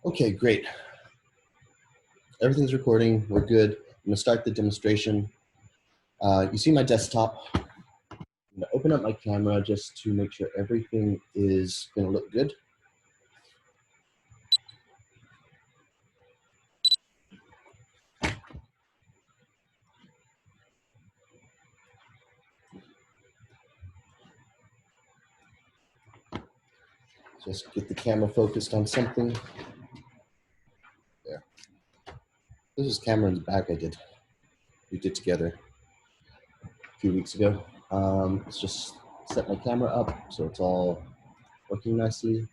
Okay, great. Everything's recording. We're good. I'm gonna start the demonstration. You see my desktop. I'm gonna open up my camera just to make sure everything is gonna look good. Just get the camera focused on something. There. This is Cameron's bag we did together a few weeks ago. Let's just set my camera up so it's all working nicely.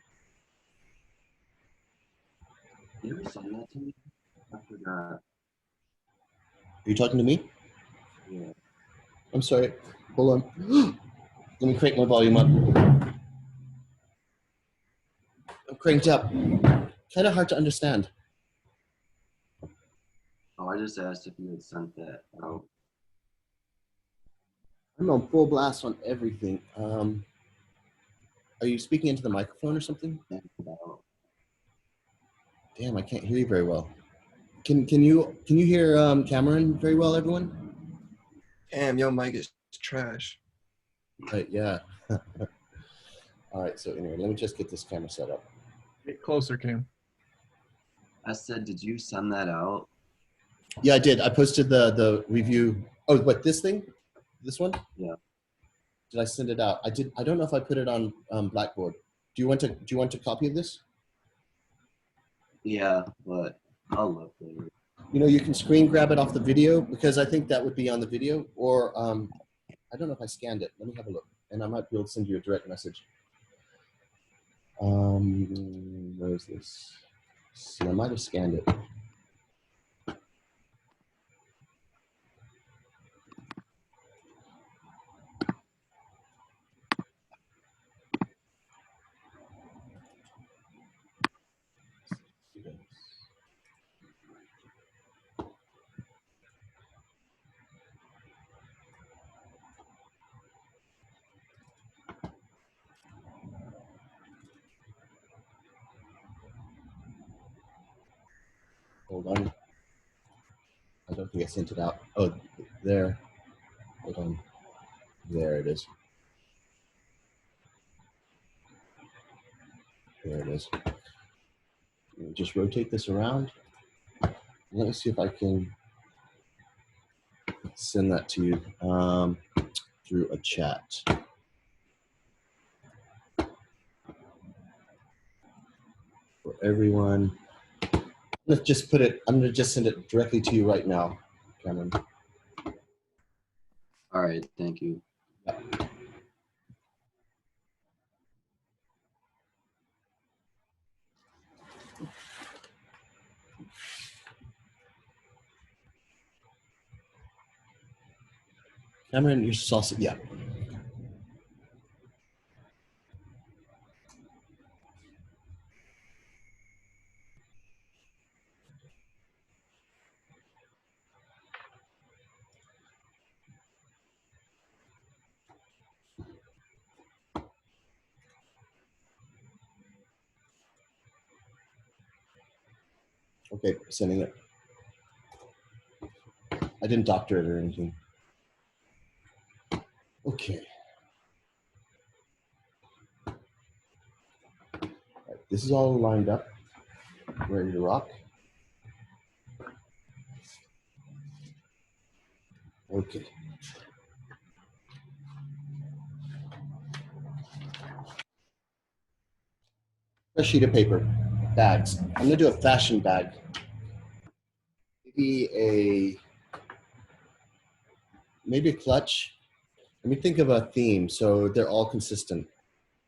You ever send that to me? I forgot. Are you talking to me? Yeah. I'm sorry. Hold on. Let me crank my volume up. I'm cranked up. Kind of hard to understand. Oh, I just asked if you had sent that out. I'm on full blast on everything. Are you speaking into the microphone or something? Damn, I can't hear you very well. Can you hear Cameron very well, everyone? Damn, your mic is trash. Right, yeah. All right, so anyway, let me just get this camera set up. Get closer, Cam. I said, did you send that out? Yeah, I did. I posted the review. Oh, what, this thing? This one? Yeah. Did I send it out? I did. I don't know if I put it on Blackboard. Do you want a copy of this? Yeah, but I'll look later. You know, you can screen grab it off the video because I think that would be on the video, or I don't know if I scanned it. Let me have a look, and I might be able to send you a direct message. Where is this? See, I might have scanned it. Hold on. I don't think I sent it out. Oh, there. Hold on. There it is. There it is. Just rotate this around. Let me see if I can send that to you through a chat. For everyone. Let's just put it, I'm gonna just send it directly to you right now, Cameron. All right, thank you. Yeah. Cameron, your salsa, yeah. Okay, sending it. I didn't doctor it or anything. Okay. All right, this is all lined up, ready to rock. Okay. A sheet of paper, bags. I'm gonna do a fashion bag. Maybe a clutch. Let me think of a theme so they're all consistent.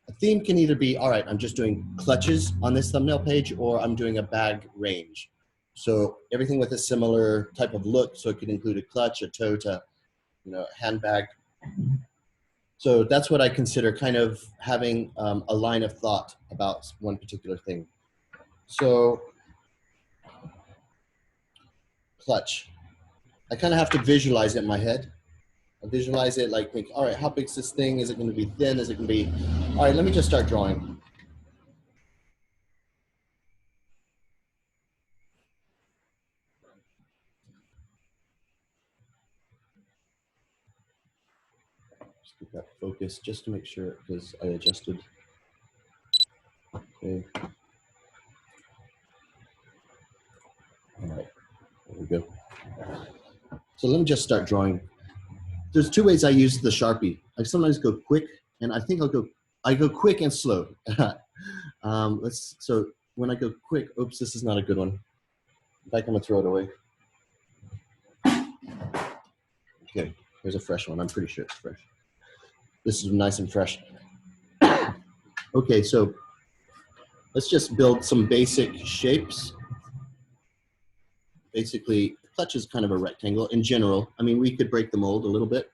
A theme can either be, all right, I'm just doing clutches on this thumbnail page, or I'm doing a bag range. So everything with a similar type of look, so it could include a clutch, a tote, a handbag. So that's what I consider kind of having a line of thought about one particular thing. So clutch. I kind of have to visualize it in my head. I visualize it like, think, all right, how big is this thing? Is it going to be thin? Is it going to be, all right, let me just start drawing. Just get that focus just to make sure, because I adjusted. Okay. All right, there we go. So let me just start drawing. There's two ways I use the Sharpie. I sometimes go quick, and I think I go quick and slow. So when I go quick, oops, this is not a good one. In fact, I'm gonna throw it away. Okay, here's a fresh one. I'm pretty sure it's fresh. This is nice and fresh. Okay, so let's just build some basic shapes. Basically, the clutch is kind of a rectangle in general. I mean, we could break the mold a little bit.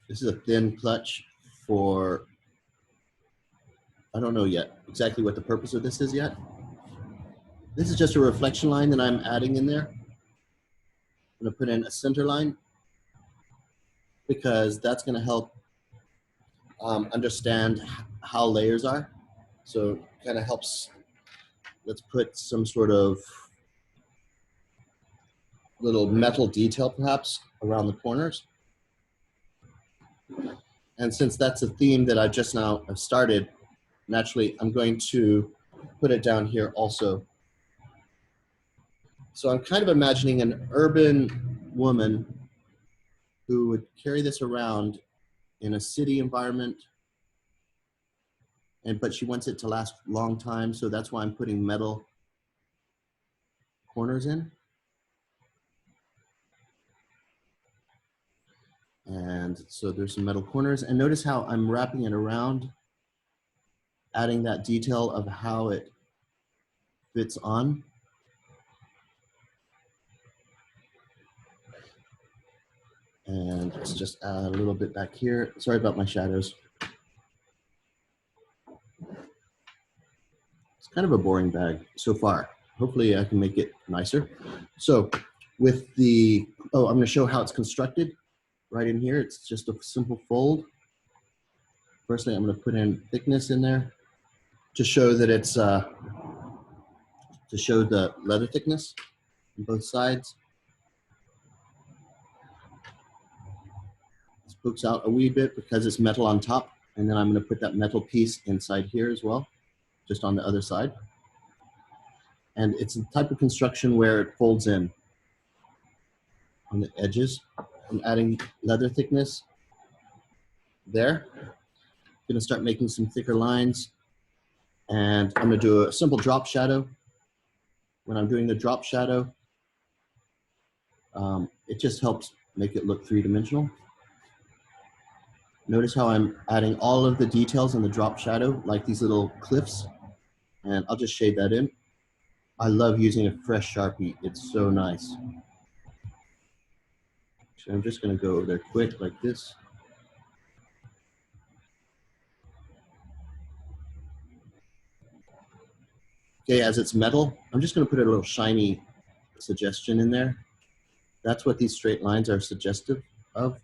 This is a thin clutch for, I don't know yet exactly what the purpose of this is yet. This is just a reflection line that I'm adding in there. I'm gonna put in a center line because that's gonna help understand how layers are. So kind of helps, let's put some sort of little metal detail perhaps around the corners. And since that's a theme that I just now have started, naturally I'm going to put it down here also. So I'm kind of imagining an urban woman who would carry this around in a city environment, but she wants it to last a long time, so that's why I'm putting metal corners in. And so there's some metal corners, and notice how I'm wrapping it around, adding that detail of how it fits on. And let's just add a little bit back here. Sorry about my shadows. It's kind of a boring bag so far. Hopefully I can make it nicer. So with the, I'm gonna show how it's constructed right in here. It's just a simple fold. Firstly, I'm gonna put in thickness in there to show that it's, to show the leather thickness on both sides. This pokes out a wee bit because it's metal on top. And then I'm gonna put that metal piece inside here as well, just on the other side. And it's a type of construction where it folds in on the edges. I'm adding leather thickness there. I'm gonna start making some thicker lines, and I'm gonna do a simple drop shadow. When I'm doing the drop shadow, it just helps make it look three-dimensional. Notice how I'm adding all of the details in the drop shadow, like these little cliffs, and I'll just shade that in. I love using a fresh Sharpie. It's so nice. So I'm just gonna go over there quick like this. Okay, as it's metal, I'm just gonna put a little shiny suggestion in there. That's what these straight lines are suggestive of.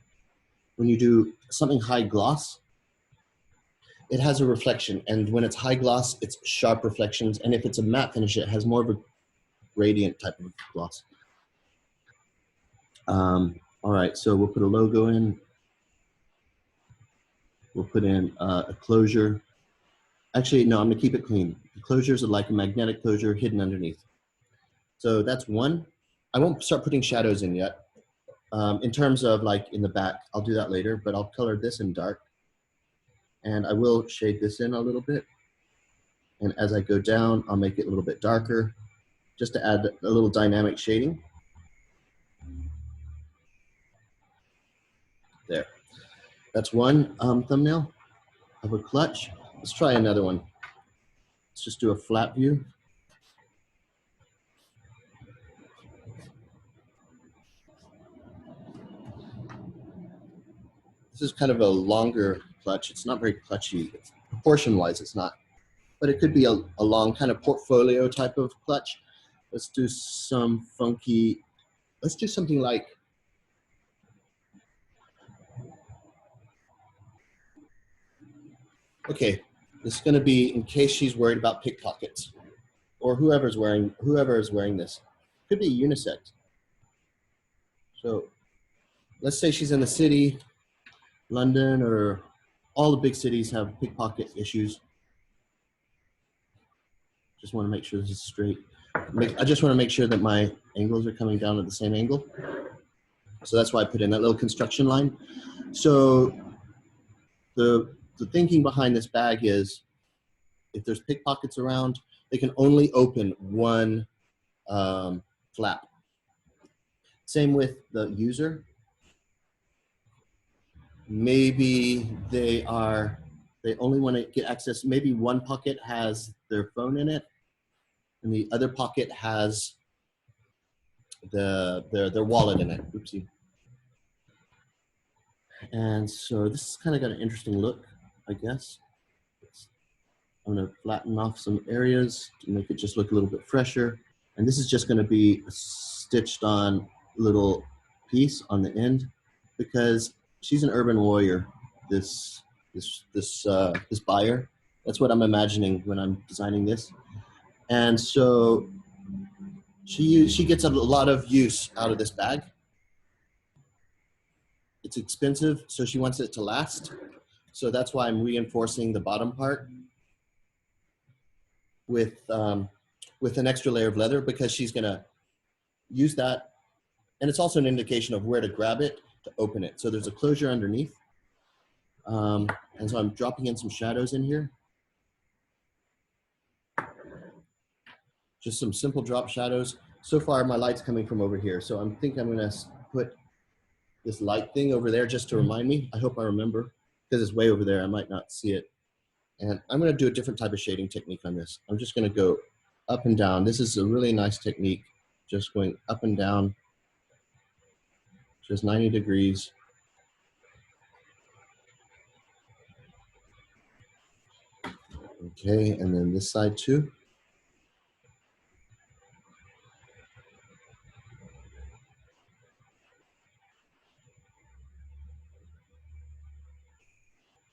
When you do something high gloss, it has a reflection, and when it's high gloss, it's sharp reflections, and if it's a matte finish, it has more of a gradient type of gloss. All right, so we'll put a logo in. We'll put in a closure. Actually, no, I'm gonna keep it clean. The closures are like a magnetic closure hidden underneath. So that's one. I won't start putting shadows in yet. In terms of like in the back, I'll do that later, but I'll color this in dark. And I will shade this in a little bit. And as I go down, I'll make it a little bit darker, just to add a little dynamic shading. There. That's one thumbnail of a clutch. Let's try another one. Let's just do a flat view. This is kind of a longer clutch. It's not very clutchy. Proportion-wise, it's not. But it could be a long kind of portfolio type of clutch. Let's do some funky, let's do something like, okay, this is gonna be in case she's worried about pickpockets or whoever is wearing this. Could be unisex. So let's say she's in the city, London, or all the big cities have pickpocket issues. Just want to make sure this is straight. I just want to make sure that my angles are coming down at the same angle. So that's why I put in that little construction line. So the thinking behind this bag is if there's pickpockets around, they can only open one flap. Same with the user. Maybe they only want to get access. Maybe one pocket has their phone in it, and the other pocket has their wallet in it. Oopsie. And so this has kind of got an interesting look, I guess. I'm going to flatten off some areas to make it just look a little bit fresher. And this is just going to be a stitched on little piece on the end because she's an urban warrior, this buyer. That's what I'm imagining when I'm designing this. And so she gets a lot of use out of this bag. It's expensive, so she wants it to last. So that's why I'm reinforcing the bottom part with an extra layer of leather because she's gonna use that. And it's also an indication of where to grab it to open it. So there's a closure underneath. And so I'm dropping in some shadows in here. Just some simple drop shadows. So far my light's coming from over here. So I think I'm gonna put this light thing over there just to remind me. I hope I remember because it's way over there. I might not see it. And I'm going to do a different type of shading technique on this. I'm just going to go up and down. This is a really nice technique. Just going up and down, just 90 degrees. Okay, and then this side too.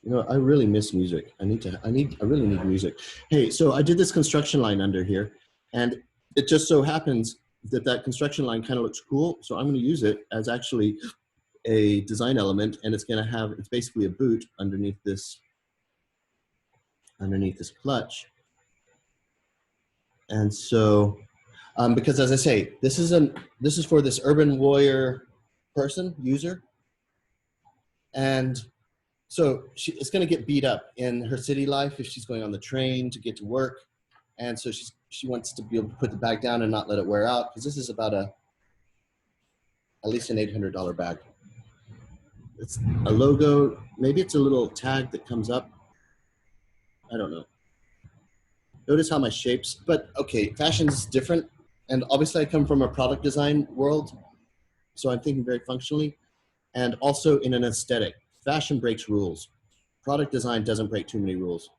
You know, I really miss music. I really need music. Hey, so I did this construction line under here, and it just so happens that that construction line kind of looks cool. So I'm going to use it as actually a design element, and it's basically a boot underneath this clutch. And so, because as I say, this is for this urban warrior user, and so it's going to get beat up in her city life if she's going on the train to get to work. And so she wants to be able to put the bag down and not let it wear out because this is about at least an $800 bag. It's a logo. Maybe it's a little tag that comes up. I don't know. Notice how my shapes, but okay, fashion is different. And obviously I come from a product design world. So I'm thinking very functionally and also in an aesthetic. Fashion breaks rules. Product design doesn't break too many rules.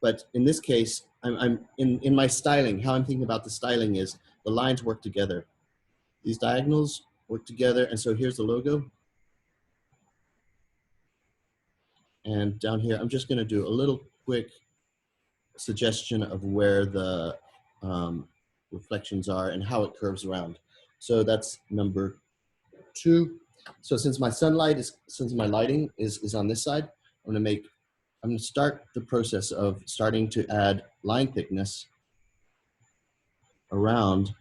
But in this case, I'm in my styling, how I'm thinking about the styling is the lines work together. These diagonals work together. And so here's the logo. And down here, I'm just gonna do a little quick suggestion of where the reflections are and how it curves around. So that's number 2. So since my lighting is on this side, I'm gonna start the process of starting to add line thickness around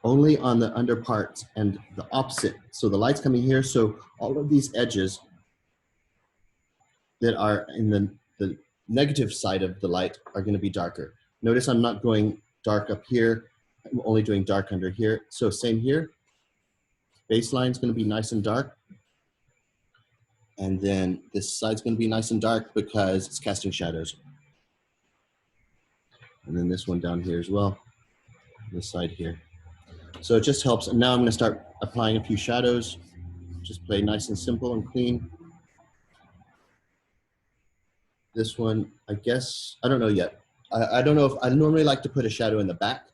only on the under parts and the opposite. So the light's coming here. So all of these edges that are in the negative side of the light are going to be darker. Notice I'm not going dark up here. I'm only doing dark under here. So same here. Baseline is going to be nice and dark. And then this side's going to be nice and dark because it's casting shadows. And then this one down here as well. This side here. So it just helps. And now I'm going to start applying a few shadows. Just play nice and simple and clean. This one, I guess, I don't know yet. I don't know if I normally like to put a shadow in the back,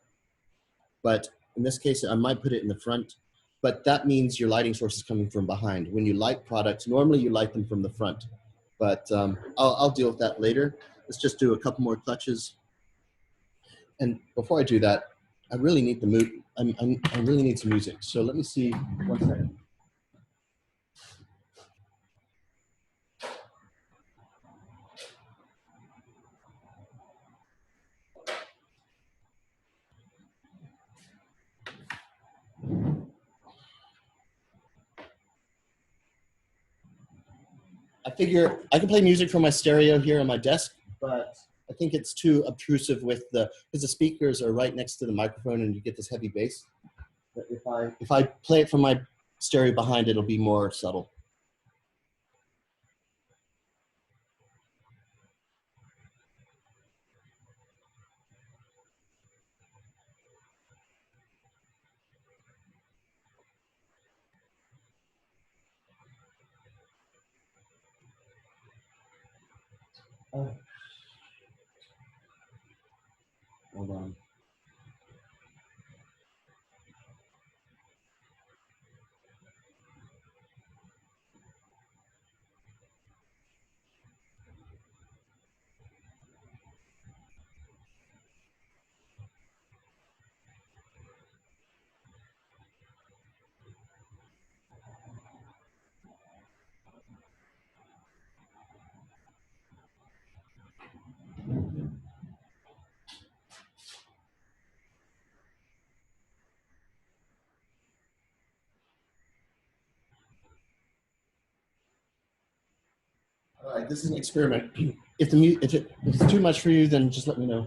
but in this case, I might put it in the front, but that means your lighting source is coming from behind. When you light products, normally you light them from the front, but I'll deal with that later. Let's just do a couple more clutches. And before I do that, I really need the mood. I really need some music. So let me see. 1 second. I figure I can play music from my stereo here on my desk, but I think it's too obtrusive with because the speakers are right next to the microphone and you get this heavy bass. But if I play it from my stereo behind, it'll be more subtle. Oh. Hold on. All right, this is an experiment. If it's too much for you, then just let me know.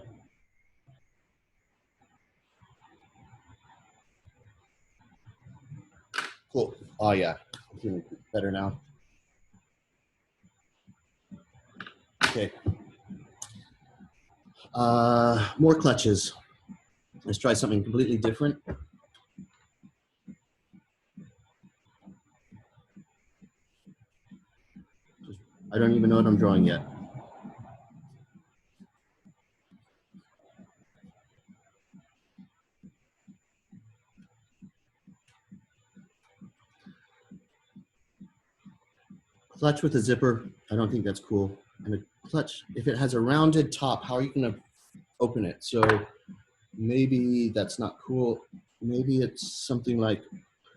Cool. Oh yeah, I'm feeling better now. Okay. More clutches. Let's try something completely different. I don't even know what I'm drawing yet. Clutch with a zipper, I don't think that's cool. And a clutch, if it has a rounded top, how are you gonna open it? So maybe that's not cool. Maybe it's something like,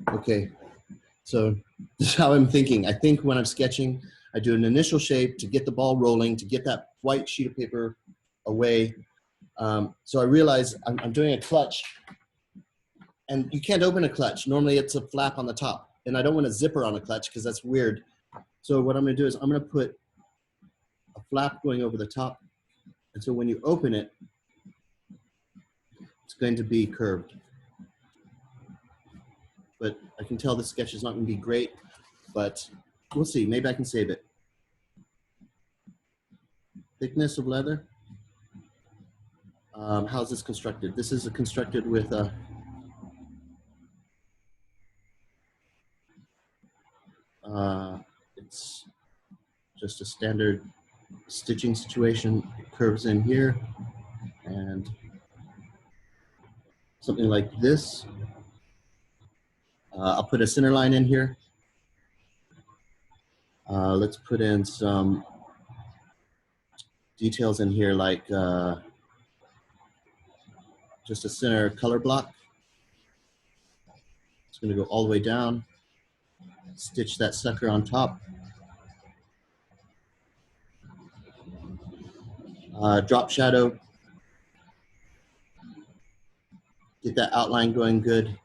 okay, so this is how I'm thinking. I think when I'm sketching, I do an initial shape to get the ball rolling, to get that white sheet of paper away. So I realize I'm doing a clutch, and you can't open a clutch. Normally it's a flap on the top, and I don't want a zipper on a clutch because that's weird. So what I'm gonna do is I'm gonna put a flap going over the top. And so when you open it, it's going to be curved. But I can tell the sketch is not gonna be great, but we'll see, maybe I can save it. Thickness of leather. How's this constructed? This is constructed with a, it's just a standard stitching situation. It curves in here and something like this. I'll put a center line in here. Let's put in some details in here like just a center color block. It's gonna go all the way down. Stitch that sucker on top. Drop shadow. Get that outline going good.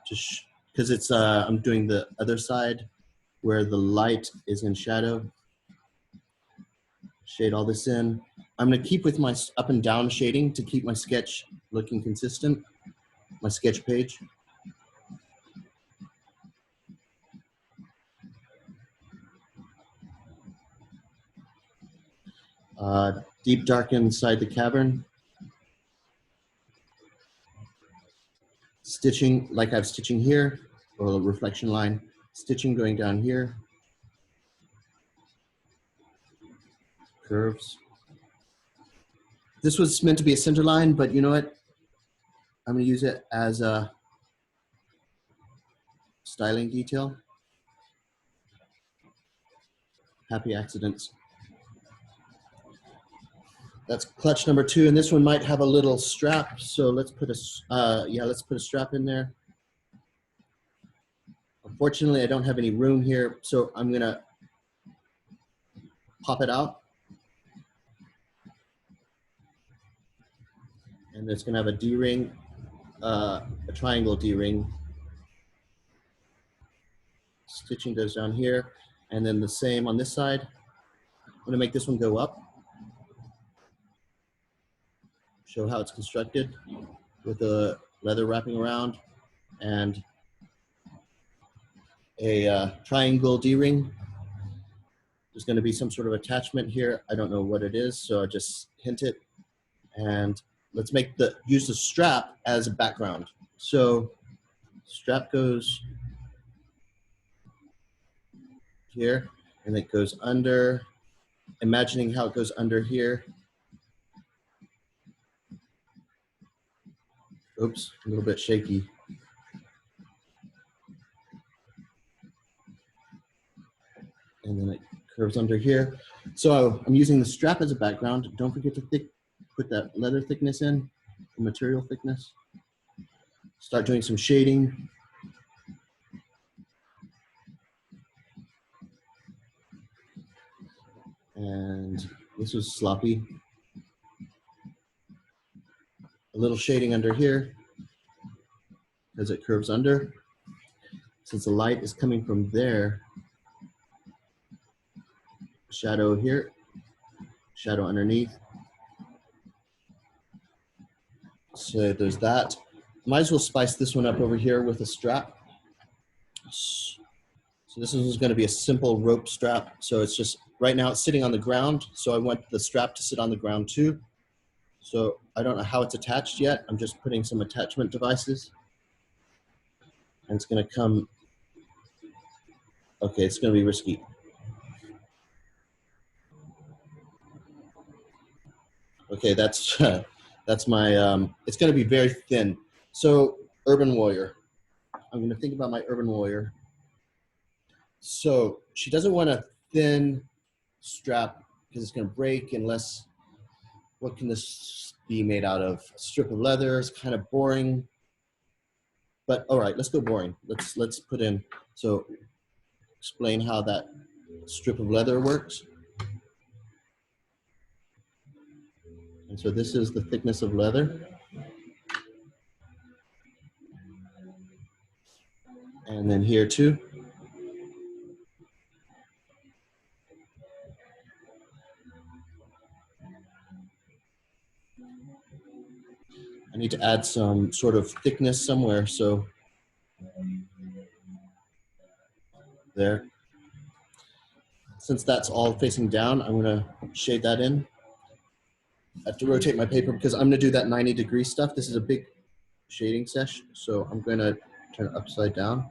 Just because it's I'm doing the other side where the light is in shadow. Shade all this in. I'm gonna keep with my up and down shading to keep my sketch looking consistent. My sketch page. Deep darken inside the cavern. Stitching like I'm stitching here, or a reflection line. Stitching going down here. Curves. This was meant to be a center line, but you know what? I'm gonna use it as a styling detail. Happy accidents. That's clutch number 2, and this one might have a little strap. So let's put let's put a strap in there. Unfortunately, I don't have any room here, so I'm gonna pop it out. And it's gonna have a D-ring, a triangle D-ring. Stitching goes down here, and then the same on this side. I'm gonna make this one go up. Show how it's constructed with the leather wrapping around and a triangle D-ring. There's going to be some sort of attachment here. I don't know what it is, so I just hint it. And let's use the strap as a background. So strap goes here, and it goes under. Imagining how it goes under here. Oops, a little bit shaky. And then it curves under here. So I'm using the strap as a background. Don't forget to put that leather thickness in, the material thickness. Start doing some shading. And this was sloppy. A little shading under here as it curves under. Since the light is coming from there, shadow here, shadow underneath. So there's that. Might as well spice this one up over here with a strap. So this is going to be a simple rope strap. So it's just, right now it's sitting on the ground. So I want the strap to sit on the ground too. So I don't know how it's attached yet. I'm just putting some attachment devices. And it's going to come, okay, it's going to be risky. Okay, that's my, it's going to be very thin. So Urban Warrior, I'm going to think about my Urban Warrior. So she doesn't want a thin strap because it's going to break unless, what can this be made out of? A strip of leather is kind of boring. But all right, let's go boring. Let's put in, so explain how that strip of leather works. And so this is the thickness of leather. And then here too. I need to add some sort of thickness somewhere, so there. Since that's all facing down, I'm gonna shade that in. I have to rotate my paper because I'm gonna do that 90-degree stuff. This is a big shading sesh, so I'm gonna turn it upside down.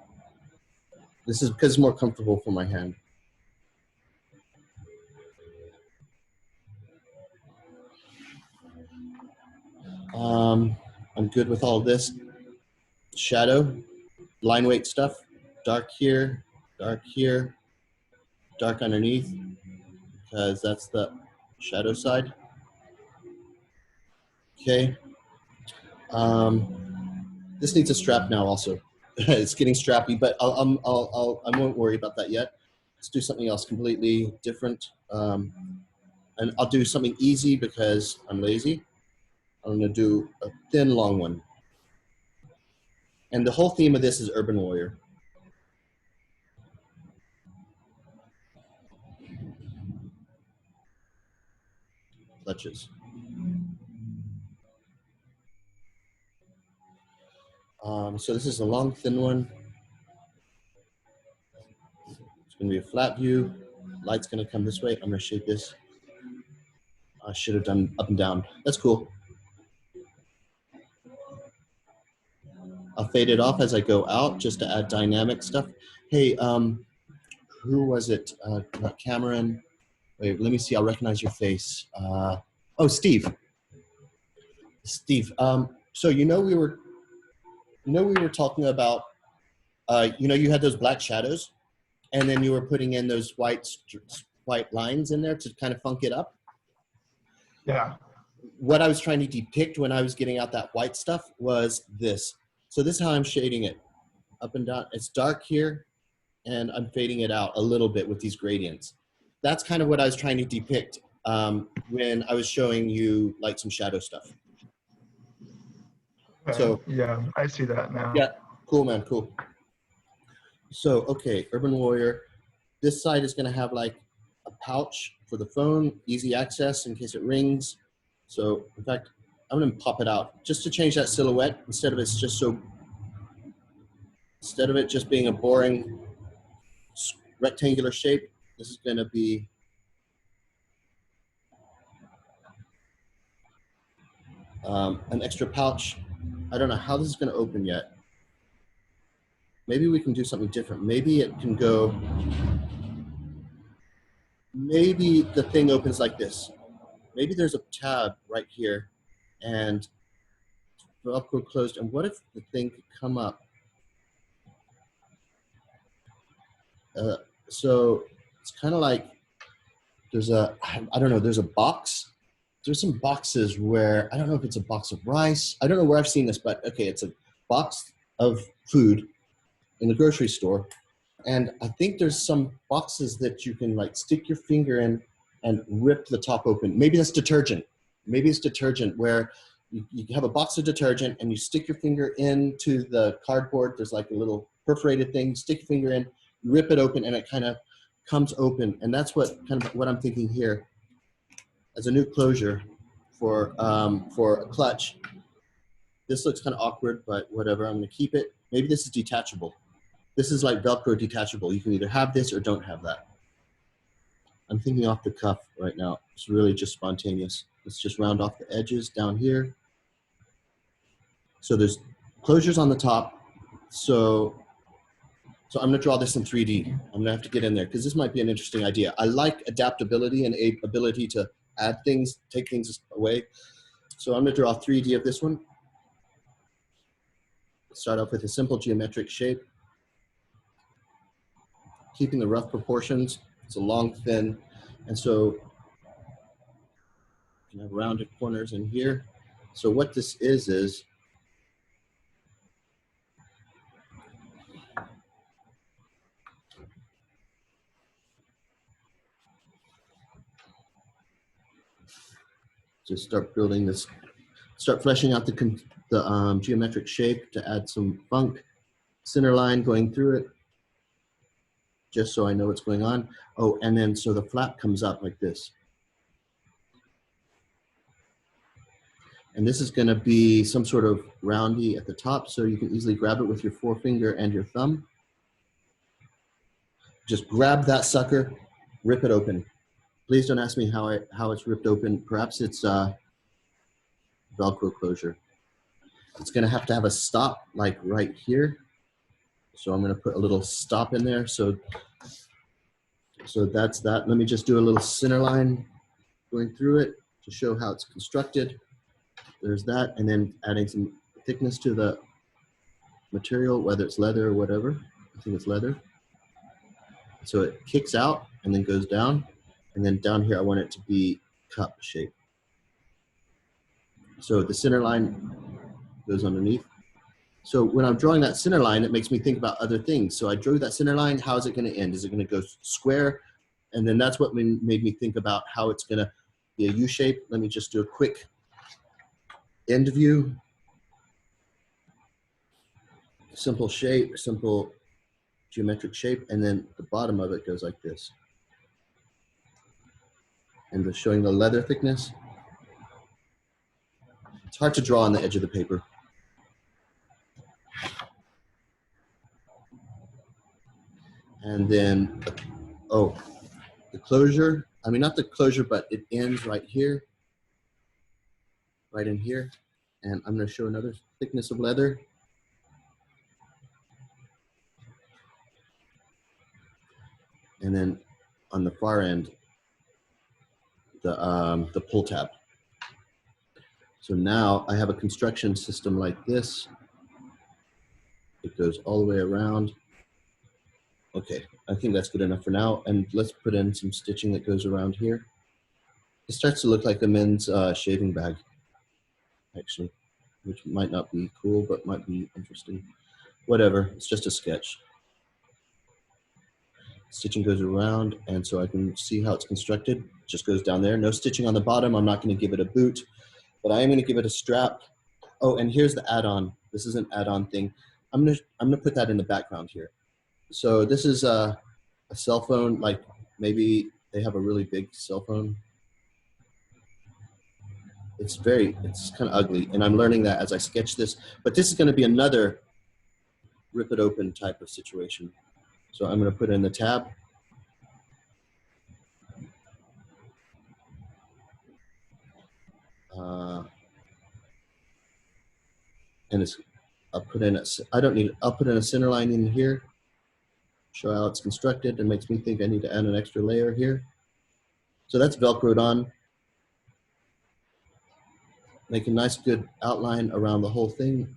This is because it's more comfortable for my hand. I'm good with all this. Shadow, line weight stuff, dark here, dark here, dark underneath, because that's the shadow side. Okay. This needs a strap now also. It's getting strappy, but I won't worry about that yet. Let's do something else completely different. And I'll do something easy because I'm lazy. I'm gonna do a thin, long one. And the whole theme of this is Urban Warrior. Clutches. So this is a long, thin one. It's gonna be a flat view. Light's gonna come this way. I'm gonna shade this. I should have done up and down. That's cool. I'll fade it off as I go out just to add dynamic stuff. Hey, who was it? Not Cameron. Wait, let me see. I'll recognize your face. Oh, Steve. Steve. So we were talking about. You had those black shadows, and then you were putting in those white lines in there to kind of funk it up. Yeah. what I was trying to depict when I was getting out that white stuff was this. So this is how I'm shading it up and down. It's dark here, and I'm fading it out a little bit with these gradients. That's kind of what I was trying to depict when I was showing you like some shadow stuff. Okay. So yeah, I see that now. yeah, cool, man, cool. So, okay, Urban Warrior. This side is gonna have like a pouch for the phone, easy access in case it rings. So in fact, I'm gonna pop it out just to change that silhouette instead of it just being a boring rectangular shape. This is gonna be an extra pouch. I don't know how this is gonna open yet. Maybe we can do something different. Maybe it can go, maybe the thing opens like this. Maybe there's a tab right here and Velcro closed. And what if the thing could come up? So it's kind of like there's a, I don't know, there's a box. There's some boxes where, I don't know if it's a box of rice. I don't know where I've seen this, but okay, it's a box of food in the grocery store. And I think there's some boxes that you can like stick your finger in and rip the top open. Maybe that's detergent. Maybe it's detergent where you have a box of detergent and you stick your finger into the cardboard. There's like a little perforated thing, stick your finger in, rip it open, and it kind of comes open. And that's what I'm thinking here as a new closure for a clutch. This looks kind of awkward, but whatever, I'm gonna keep it. Maybe this is detachable. This is like Velcro detachable. You can either have this or don't have that. I'm thinking off the cuff right now. It's really just spontaneous. Let's just round off the edges down here. So there's closures on the top. So I'm gonna draw this in 3D. I'm gonna have to get in there because this might be an interesting idea. I like adaptability and ability to add things, take things away. So I'm gonna draw 3D of this one. Start off with a simple geometric shape. Keeping the rough proportions. It's a long, thin, and so you can have rounded corners in here. So what this is just start building this, start fleshing out the geometric shape to add some funk. Center line going through it, just so I know what's going on. Oh, and then so the flap comes out like this. And this is gonna be some sort of roundy at the top, so you can easily grab it with your forefinger and your thumb. Just grab that sucker, rip it open. Please don't ask me how it's ripped open. Perhaps it's Velcro closure. It's gonna have to have a stop like right here. So I'm gonna put a little stop in there. So that's that. Let me just do a little center line going through it to show how it's constructed. There's that, and then adding some thickness to the material, whether it's leather or whatever. I think it's leather. So it kicks out and then goes down. And then down here, I want it to be cup shape. So the center line goes underneath. So when I'm drawing that center line, it makes me think about other things. So I drew that center line. How is it going to end? Is it going to go square? And then that's what made me think about how it's going to be a U shape. Let me just do a quick end view. Simple shape, simple geometric shape. And then the bottom of it goes like this. And just showing the leather thickness. It's hard to draw on the edge of the paper. And then, oh, the closure, I mean, not the closure, but it ends right here, right in here. And I'm gonna show another thickness of leather. And then on the far end, the pull tab. So now I have a construction system like this. It goes all the way around. Okay, I think that's good enough for now. And let's put in some stitching that goes around here. It starts to look like a men's shaving bag, actually, which might not be cool, but might be interesting. Whatever, it's just a sketch. Stitching goes around, and so I can see how it's constructed. Just goes down there. No stitching on the bottom. I'm not going to give it a boot, but I am going to give it a strap. Oh, and here's the add-on. This is an add-on thing. I'm gonna put that in the background here. So this is a cell phone. Like maybe they have a really big cell phone. It's kind of ugly, and I'm learning that as I sketch this. But this is going to be another rip it open type of situation. So I'm going to put in the tab. And I'll put in I'll put in a center line in here, show how it's constructed. It makes me think I need to add an extra layer here. So that's Velcroed on. Make a nice good outline around the whole thing.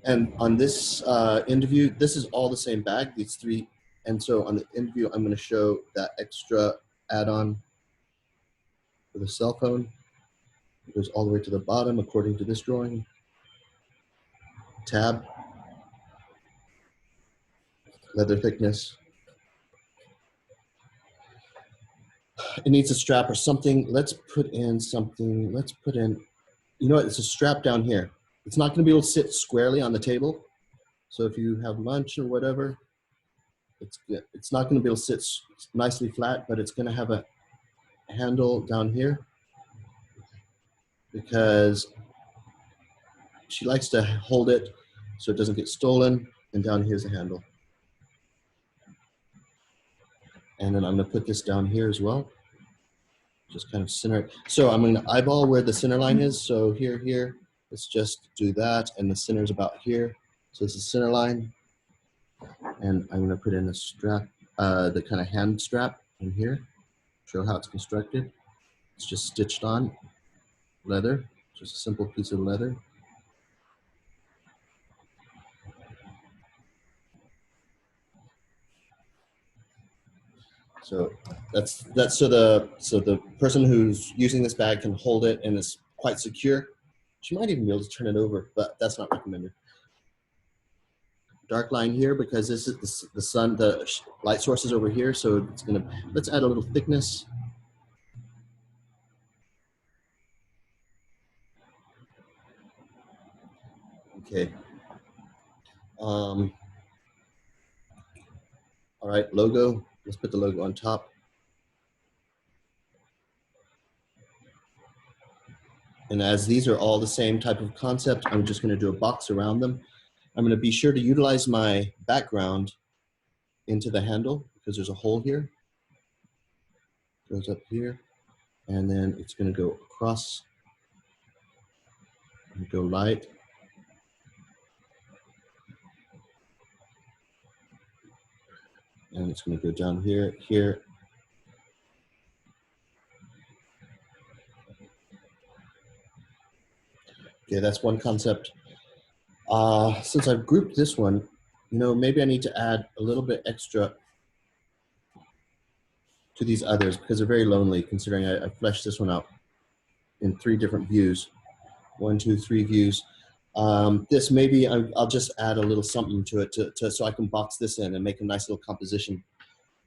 And on this end view, this is all the same bag, these three. And so on the end view, I'm going to show that extra add-on for the cell phone. It goes all the way to the bottom according to this drawing. Tab, leather thickness. It needs a strap or something. Let's put in something. Let's put in, you know what? It's a strap down here. It's not going to be able to sit squarely on the table. So if you have lunch or whatever, it's not going to be able to sit nicely flat, but it's going to have a handle down here because she likes to hold it so it doesn't get stolen. And down here's a handle. And then I'm going to put this down here as well. Just kind of center it. So I'm going to eyeball where the center line is. So here, let's just do that. And the center is about here. So this is center line. And I'm going to put in a strap, the kind of hand strap in here. Show how it's constructed. It's just stitched on leather, just a simple piece of leather. So that's so the person who's using this bag can hold it and it's quite secure. She might even be able to turn it over, but that's not recommended. Dark line here because this is the sun, the light source is over here, so it's gonna, let's add a little thickness. Okay. All right, logo. Let's put the logo on top. And as these are all the same type of concept, I'm just going to do a box around them. I'm going to be sure to utilize my background into the handle because there's a hole here. Goes up here, and then it's going to go across and go light. And it's going to go down here, here. Okay, that's one concept. Since I've grouped this one, you know, maybe I need to add a little bit extra to these others because they're very lonely considering I fleshed this one out in 3 different views. 1, 2, 3 views. This maybe I'll just add a little something to it so I can box this in and make a nice little composition.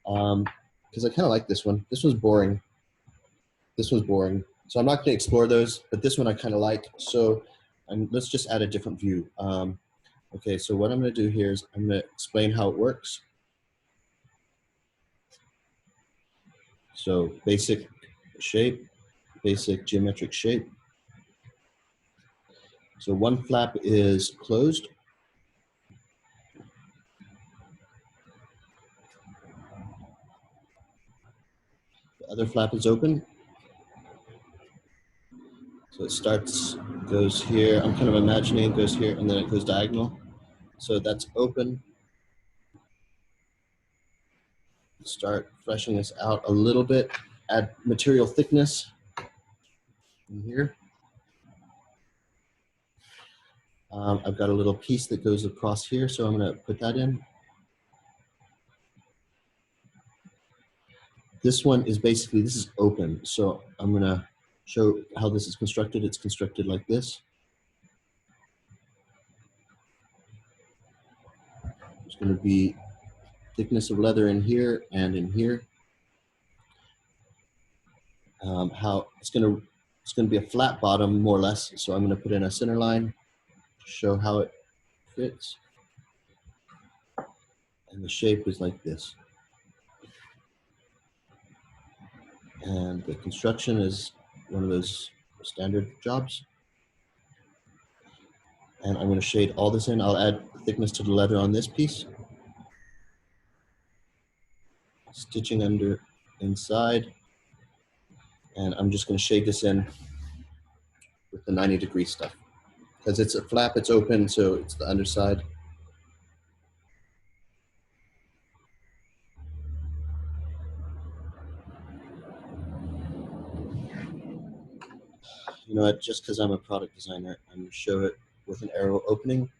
Because I kind of like this one. This one's boring. This one's boring. So I'm not going to explore those, but this one I kind of like. So let's just add a different view. Okay, so what I'm going to do here is I'm going to explain how it works. So basic shape, basic geometric shape. So one flap is closed. The other flap is open. So it starts, goes here. I'm kind of imagining it goes here and then it goes diagonal. So that's open. Start fleshing this out a little bit. Add material thickness in here. I've got a little piece that goes across here, so I'm going to put that in. This one is basically, this is open. So I'm gonna show how this is constructed. It's constructed like this. There's gonna be thickness of leather in here and in here. How it's gonna be a flat bottom, more or less. So I'm gonna put in a center line to show how it fits. And the shape is like this. And the construction is one of those standard jobs. And I'm going to shade all this in. I'll add thickness to the leather on this piece. Stitching under inside. And I'm just going to shade this in with the 90-degree stuff. Because it's a flap, it's open, so it's the underside. You know what, just because I'm a product designer, I'm going to show it with an arrow opening.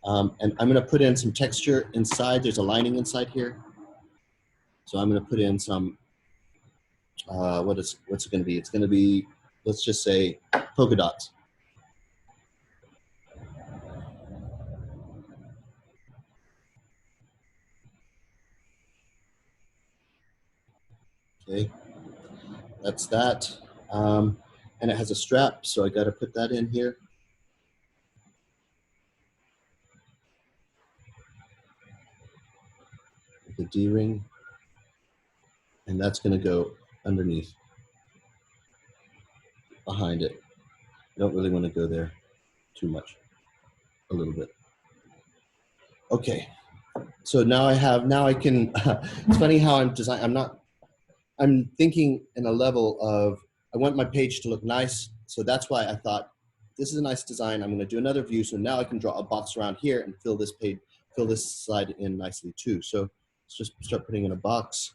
And I'm going to put in some texture inside. There's a lining inside here. So I'm going to put in some, what's it going to be? It's going to be, let's just say, polka dots. Okay, that's that. And it has a strap, so I got to put that in here. The D-ring. And that's going to go underneath, behind it. I don't really want to go there too much, a little bit. Okay, so now I can, it's funny how I'm designing, I'm thinking in a level of, I want my page to look nice, so that's why I thought, this is a nice design, I'm gonna do another view, so now I can draw a box around here and fill this page, fill this slide in nicely too. So let's just start putting in a box.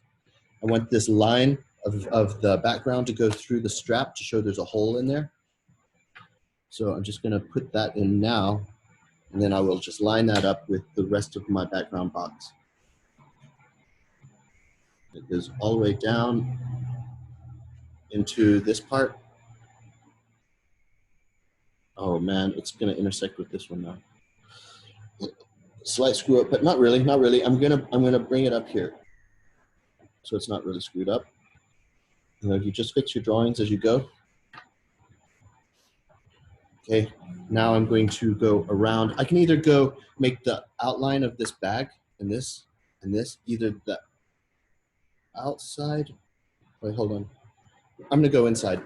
I want this line of the background to go through the strap to show there's a hole in there. So I'm just gonna put that in now, and then I will just line that up with the rest of my background box. It goes all the way down into this part. Oh man, it's gonna intersect with this one now. Slight screw up, but not really, not really. I'm gonna bring it up here, so it's not really screwed up. You know, you just fix your drawings as you go. Okay, now I'm going to go around. I can either go make the outline of this bag and this, either the outside. Wait, hold on. I'm gonna go inside.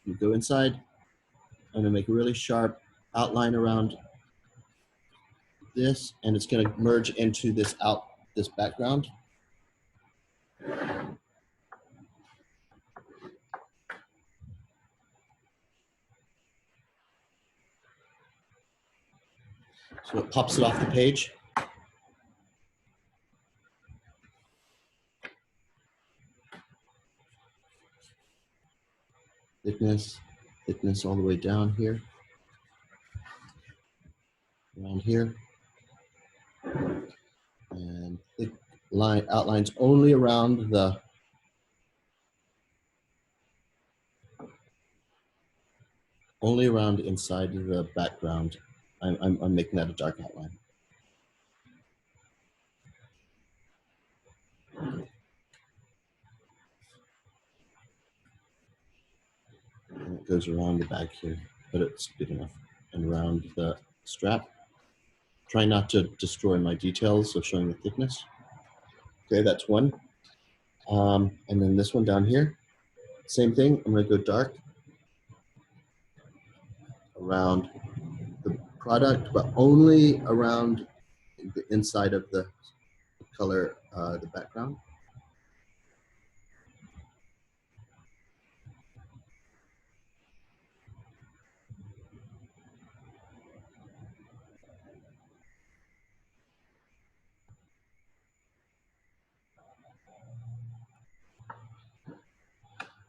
You go inside. I'm gonna make a really sharp outline around this, and it's gonna merge into this background. So it pops it off the page. Thickness all the way down here, around here. And thick line outlines only around the inside of the background. I'm making that a dark outline. And it goes around the back here, but it's big enough. And around the strap. Try not to destroy my details of showing the thickness. Okay, that's one. And then this one down here, same thing. I'm gonna go dark around the product, but only around the inside of the color, the background.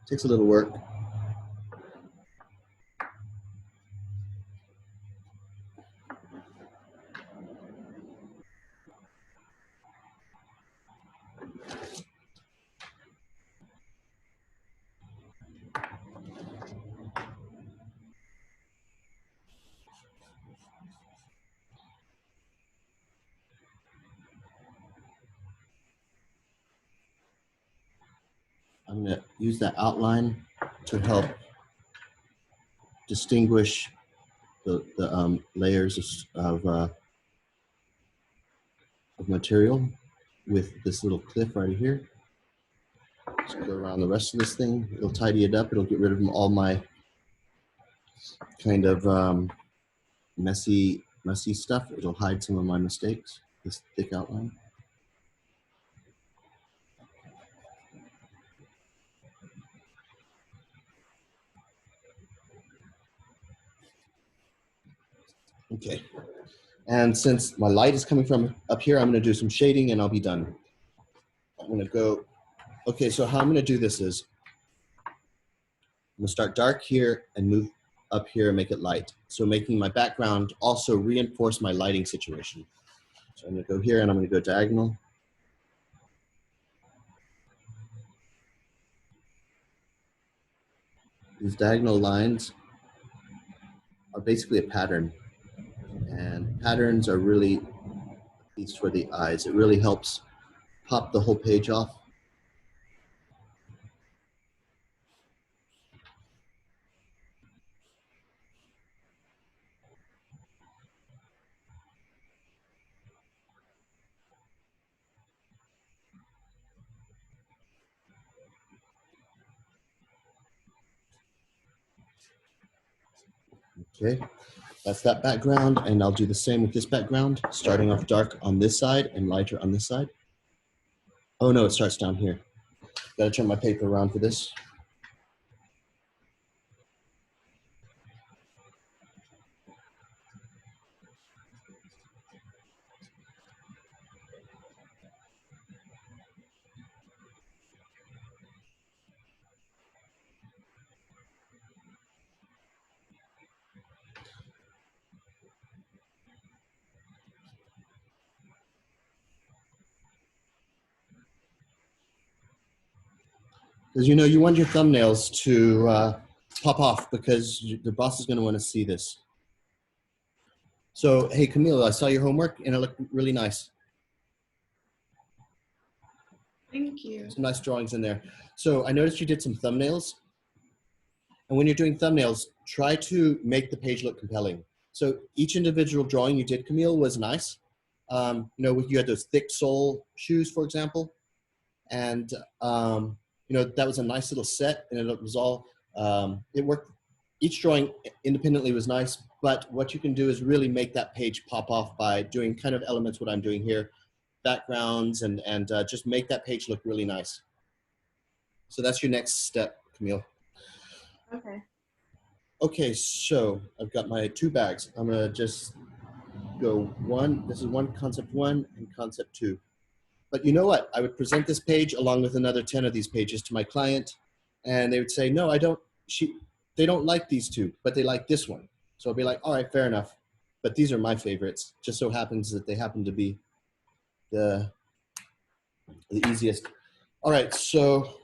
Takes a little work. I'm going to use that outline to help distinguish the layers of material with this little cliff right here. Just go around the rest of this thing. It'll tidy it up. It'll get rid of all my kind of messy stuff. It'll hide some of my mistakes, this thick outline. Okay. And since my light is coming from up here, I'm going to do some shading and I'll be done. I'm going to go, okay, so how I'm going to do this is, I'm going to start dark here and move up here and make it light. So making my background also reinforce my lighting situation. So I'm going to go here and I'm going to go diagonal. These diagonal lines are basically a pattern. And patterns are really, at least for the eyes, it really helps pop the whole page off. Okay, that's that background, and I'll do the same with this background, starting off dark on this side and lighter on this side. Oh no, it starts down here. Gotta turn my paper around for this. Because you know, you want your thumbnails to pop off because the boss is gonna wanna see this. So, hey Camille, I saw your homework and it looked really nice. Thank you. Some nice drawings in there. So I noticed you did some thumbnails. And when you're doing thumbnails, try to make the page look compelling. So each individual drawing you did, Camille, was nice. You know, you had those thick sole shoes, for example. And, you know, that was a nice little set and it was all, it worked. Each drawing independently was nice, but what you can do is really make that page pop off by doing kind of elements, what I'm doing here, backgrounds, and just make that page look really nice. So that's your next step, Camille. Okay. Okay, so I've got my 2 bags. I'm gonna just go one, this is one concept 1 and concept 2. But you know what? I would present this page along with another 10 of these pages to my client and they would say, no, I don't, they don't like these 2, but they like this one. So I'll be like, all right, fair enough. But these are my favorites. Just so happens that they happen to be the easiest. All right, so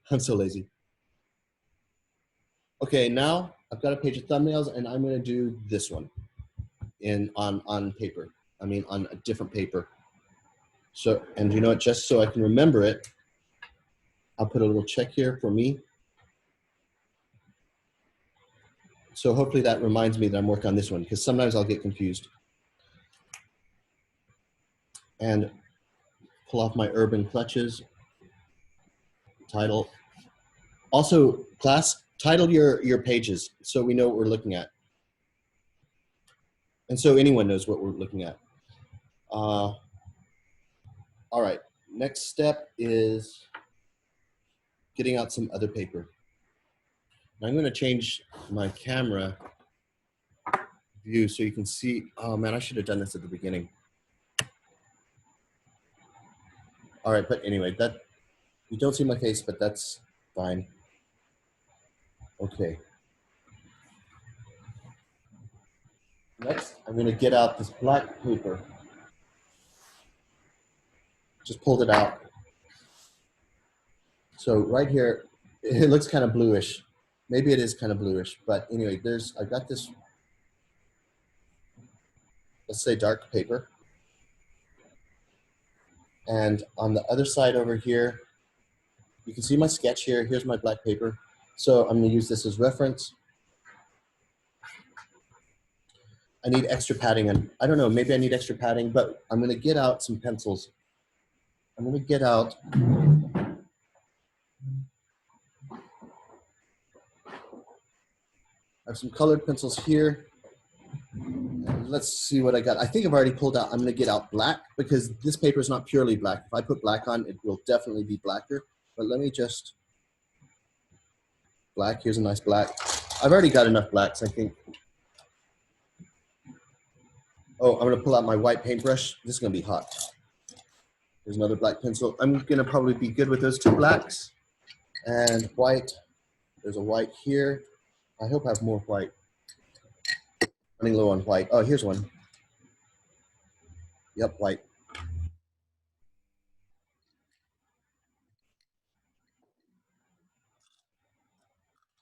I'm so lazy. Okay, now I've got a page of thumbnails and I'm gonna do this one on paper. I mean, on a different paper. So, and you know what, just so I can remember it, I'll put a little check here for me. So hopefully that reminds me that I'm working on this one because sometimes I'll get confused. And pull off my urban clutches. Title. Also, class, title your pages so we know what we're looking at. And so anyone knows what we're looking at. All right, next step is getting out some other paper. Now I'm gonna change my camera view so you can see, oh man, I should have done this at the beginning. All right, but anyway, that you don't see my face, but that's fine. Okay. Next, I'm gonna get out this black paper. Just pulled it out. So right here, it looks kind of bluish. Maybe it is kind of bluish, but anyway, I got this, let's say dark paper. And on the other side over here, You can see my sketch here. Here's my black paper. So I'm going to use this as reference. I need extra padding, and I don't know, maybe I need extra padding, but I'm going to get out some pencils. I'm going to get out I have some colored pencils here. Let's see what I got. I think I've already pulled out. I'm going to get out black because this paper is not purely black. If I put black on, it will definitely be blacker. But let me just, black, here's a nice black. I've already got enough blacks, I think. Oh, I'm going to pull out my white paintbrush. This is going to be hot. There's another black pencil. I'm going to probably be good with those two blacks. And white. There's a white here. I hope I have more white. Running low on white. Oh, here's one. Yep, white.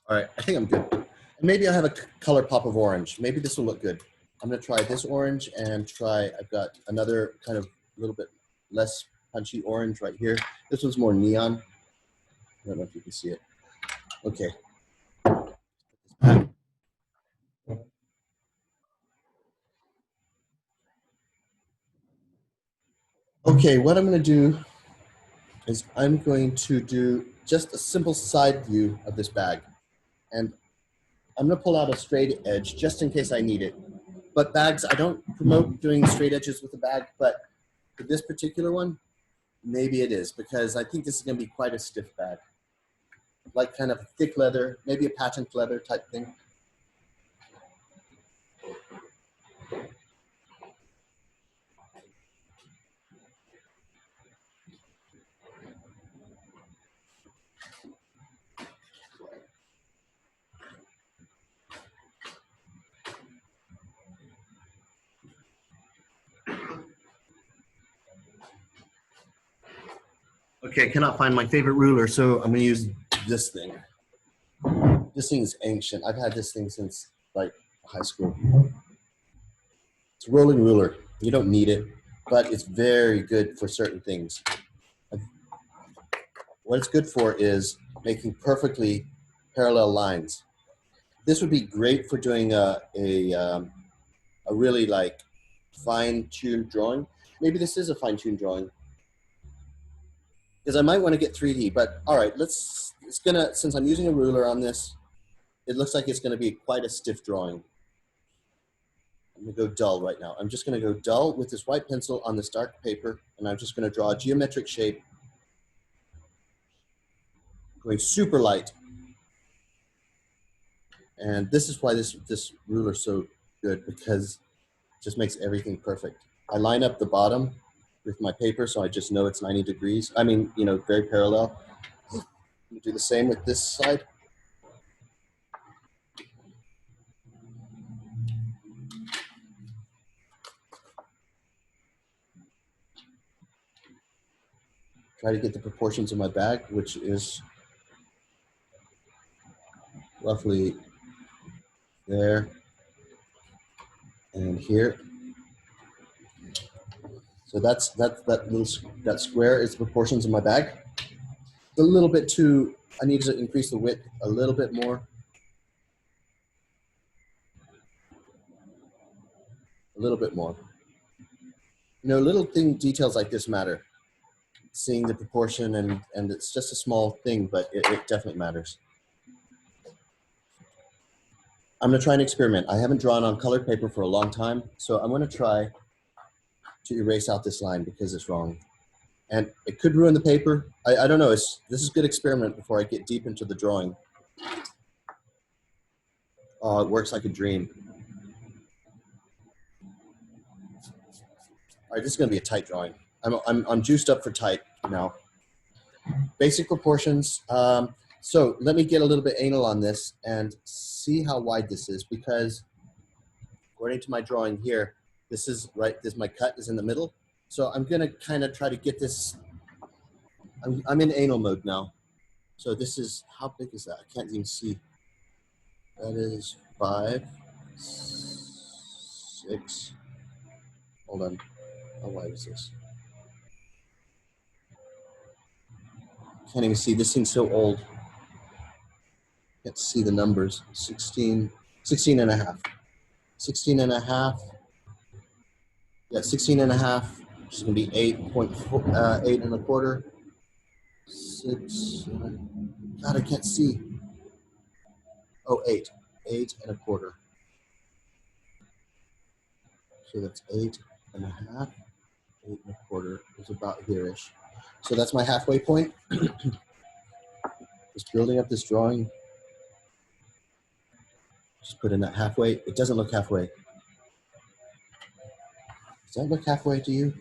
All right, I think I'm good. And maybe I have a color pop of orange. Maybe this will look good. I'm gonna try this orange and try, I've got another kind of a little bit less punchy orange right here. This one's more neon. I don't know if you can see it. Okay. Okay, what I'm gonna do is I'm going to do just a simple side view of this bag. And I'm gonna pull out a straight edge just in case I need it. But bags, I don't promote doing straight edges with a bag, but for this particular one, maybe it is, because I think this is gonna be quite a stiff bag. Like kind of thick leather, maybe a patent leather type thing. Okay, I cannot find my favorite ruler, so I'm gonna use this thing. This thing is ancient. I've had this thing since like high school. It's a rolling ruler. You don't need it, but it's very good for certain things. What it's good for is making perfectly parallel lines. This would be great for doing a really like fine-tuned drawing. Maybe this is a fine-tuned drawing, because I might want to get 3D, but all right, since I'm using a ruler on this, it looks like it's gonna be quite a stiff drawing. I'm gonna go dull right now. I'm just gonna go dull with this white pencil on this dark paper, and I'm just gonna draw a geometric shape, going super light. And this is why this ruler is so good, because it just makes everything perfect. I line up the bottom with my paper, so I just know it's 90 degrees. I mean, you know, very parallel. Do the same with this side. Try to get the proportions of my bag, which is roughly there and here. So that square is the proportions of my bag. It's a little bit too, I need to increase the width a little bit more. A little bit more. You know, little details like this matter. Seeing the proportion, and it's just a small thing, but it definitely matters. I'm gonna try an experiment. I haven't drawn on colored paper for a long time, so I'm gonna try to erase out this line because it's wrong. And it could ruin the paper. I don't know, this is a good experiment before I get deep into the drawing. Oh, it works like a dream. All right, this is gonna be a tight drawing. I'm juiced up for tight now. Basic proportions. So let me get a little bit anal on this and see how wide this is, because according to my drawing here, this is right, my cut is in the middle. So I'm gonna kind of try to get this, I'm in anal mode now. So this is, how big is that? I can't even see. That is 5, 6, hold on, how wide is this? Can't even see. This thing's so old. Can't see the numbers. 16 and a half. 16 and a half. Yeah, 16 and a half. Which is going to be 8.4, 8 and a quarter. 6. God, I can't see. Oh, 8. 8 and a quarter. So that's 8 and a half. 8 and a quarter is about here-ish. So that's my halfway point. Just building up this drawing. Just put in that halfway. It doesn't look halfway. Does that look halfway to you?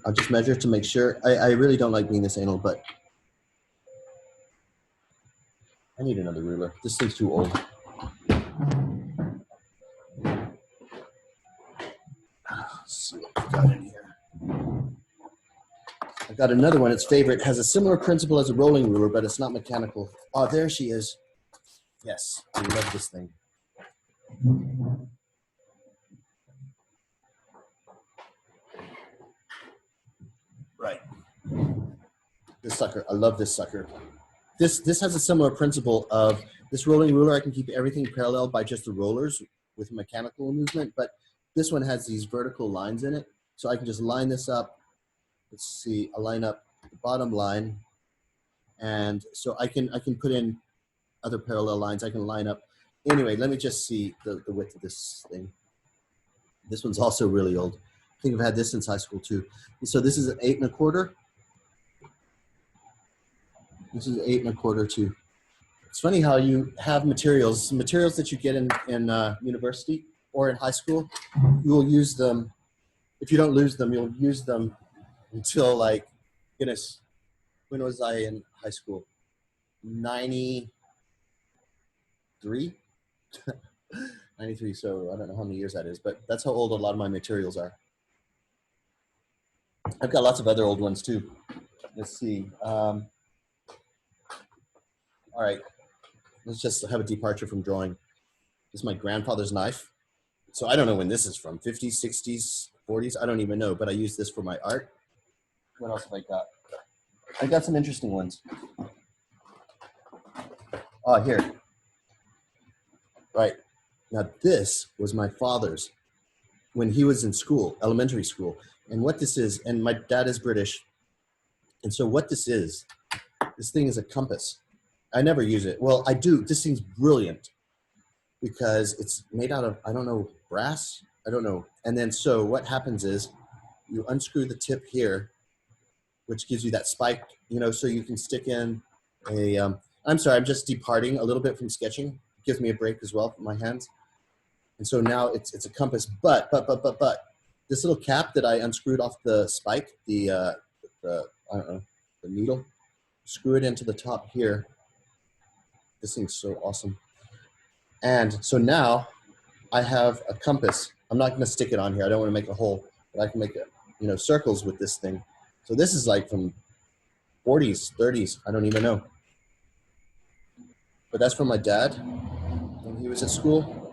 I'll just measure to make sure. I really don't like being this anal, but I need another ruler. This thing's too old. Let's see what we got in here. I got another one. Its favorite has a similar principle as a rolling ruler, but it's not mechanical. Oh, there she is. Yes, I love this thing. Right. This sucker. I love this sucker. This has a similar principle of this rolling ruler. I can keep everything parallel by just the rollers with mechanical movement, but this one has these vertical lines in it. So I can just line this up. Let's see, I'll line up the bottom line. And so I can put in other parallel lines. I can line up. Anyway, let me just see the width of this thing. This one's also really old. I think I've had this since high school too. So this is an 8 and a quarter. This is 8 and a quarter too. It's funny how you have materials that you get in university or in high school. You will use them. If you don't lose them, you'll use them until, like, goodness, when was I in high school? 93? 93, so I don't know how many years that is, but that's how old a lot of my materials are. I've got lots of other old ones too. Let's see. All right, let's just have a departure from drawing. This is my grandfather's knife. So I don't know when this is from, 50s, 60s, 40s, I don't even know, but I use this for my art. What else have I got? I got some interesting ones. Oh, here. Right. Now this was my father's when he was in school, elementary school. And what this is, and my dad is British. And so what this thing is a compass. I never use it. Well, I do. This thing's brilliant because it's made out of, I don't know, brass? I don't know. And then so what happens is you unscrew the tip here, which gives you that spike, you know, so you can stick in a, I'm sorry, I'm just departing a little bit from sketching. It gives me a break as well for my hands. And so now it's a compass, but this little cap that I unscrewed off the spike, the I don't know, the needle, screw it into the top here. This thing's so awesome. And so now I have a compass. I'm not going to stick it on here. I don't want to make a hole, but I can make circles with this thing. So this is like from 40s, 30s. I don't even know. But that's from my dad when he was at school.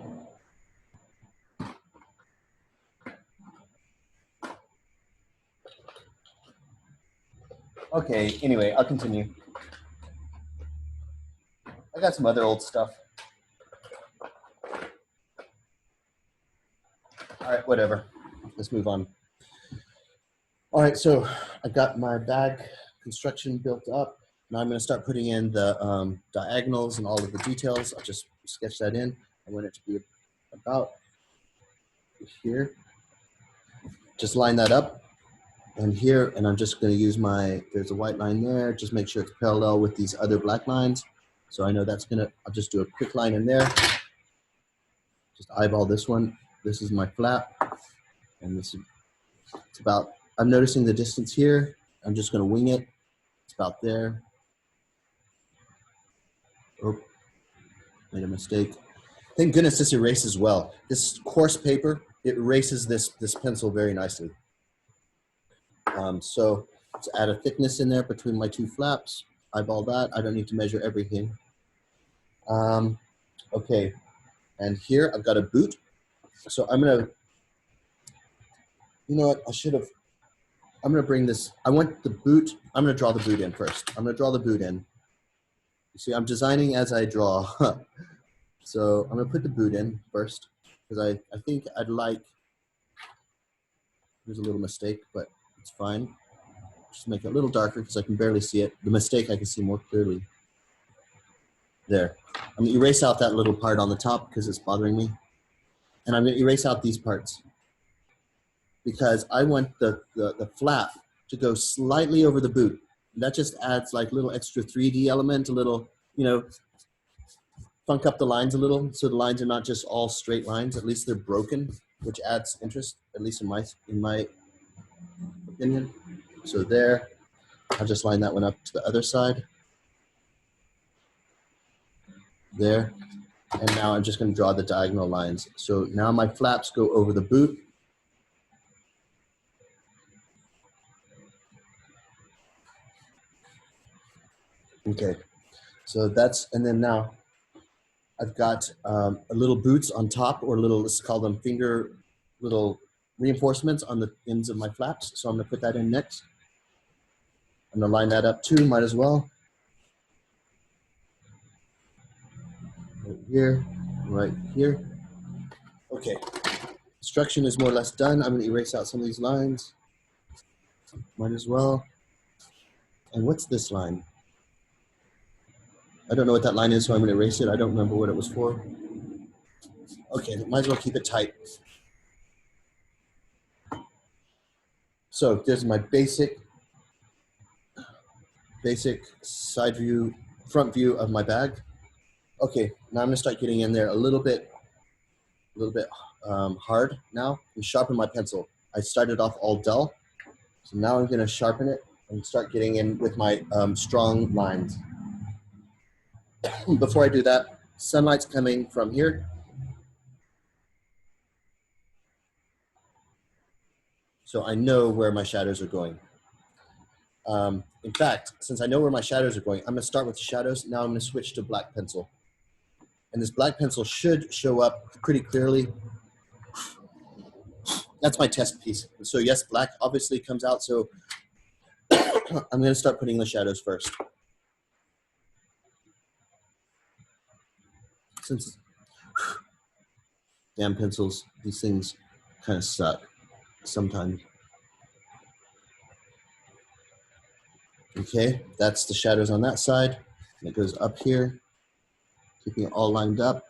Okay, anyway, I'll continue. I got some other old stuff. All right, whatever. Let's move on. All right, so I got my bag construction built up. Now I'm going to start putting in the diagonals and all of the details. I'll just sketch that in. I want it to be about here. Just line that up. And here, and I'm just going to use there's a white line there. Just make sure it's parallel with these other black lines. So I know that's going to, I'll just do a quick line in there. Just eyeball this one. This is my flap. And this is, it's about, I'm noticing the distance here. I'm just going to wing it. It's about there. Oh, made a mistake. Thank goodness this erases well. This coarse paper, it erases this pencil very nicely. So let's add a thickness in there between my two flaps. Eyeball that. I don't need to measure everything. Okay, and here I've got a boot. So I'm gonna, you know what, I'm going to bring this, I want the boot, I'm going to draw the boot in first. I'm going to draw the boot in. You see, I'm designing as I draw. So I'm going to put the boot in first because I think I'd like, there's a little mistake, but it's fine. Just make it a little darker because I can barely see it. The mistake I can see more clearly. There. I'm going to erase out that little part on the top because it's bothering me. And I'm going to erase out these parts because I want the flap to go slightly over the boot. That just adds like a little extra 3D element, a little, you know, funk up the lines a little so the lines are not just all straight lines. At least they're broken, which adds interest, at least in my opinion. So there, I'll just line that one up to the other side. There. And now I'm just going to draw the diagonal lines. So now my flaps go over the boot. Okay, so that's, and then now I've got a little boots on top, or little, let's call them finger, little reinforcements on the ends of my flaps. So I'm going to put that in next. I'm going to line that up too, might as well. Right here, right here. Okay, construction is more or less done. I'm going to erase out some of these lines. Might as well. And what's this line? I don't know what that line is, so I'm going to erase it. I don't remember what it was for. Okay, might as well keep it tight. So there's my basic side view, front view of my bag. Okay, now I'm going to start getting in there a little bit hard now and sharpen my pencil. I started off all dull, so now I'm going to sharpen it and start getting in with my strong lines. Before I do that, sunlight's coming from here. So I know where my shadows are going. In fact, since I know where my shadows are going, I'm going to start with the shadows. Now I'm going to switch to black pencil. And this black pencil should show up pretty clearly. That's my test piece. So yes, black obviously comes out. So I'm going to start putting the shadows first. Since damn pencils, these things kind of suck sometimes. Okay, that's the shadows on that side. And it goes up here, keeping it all lined up.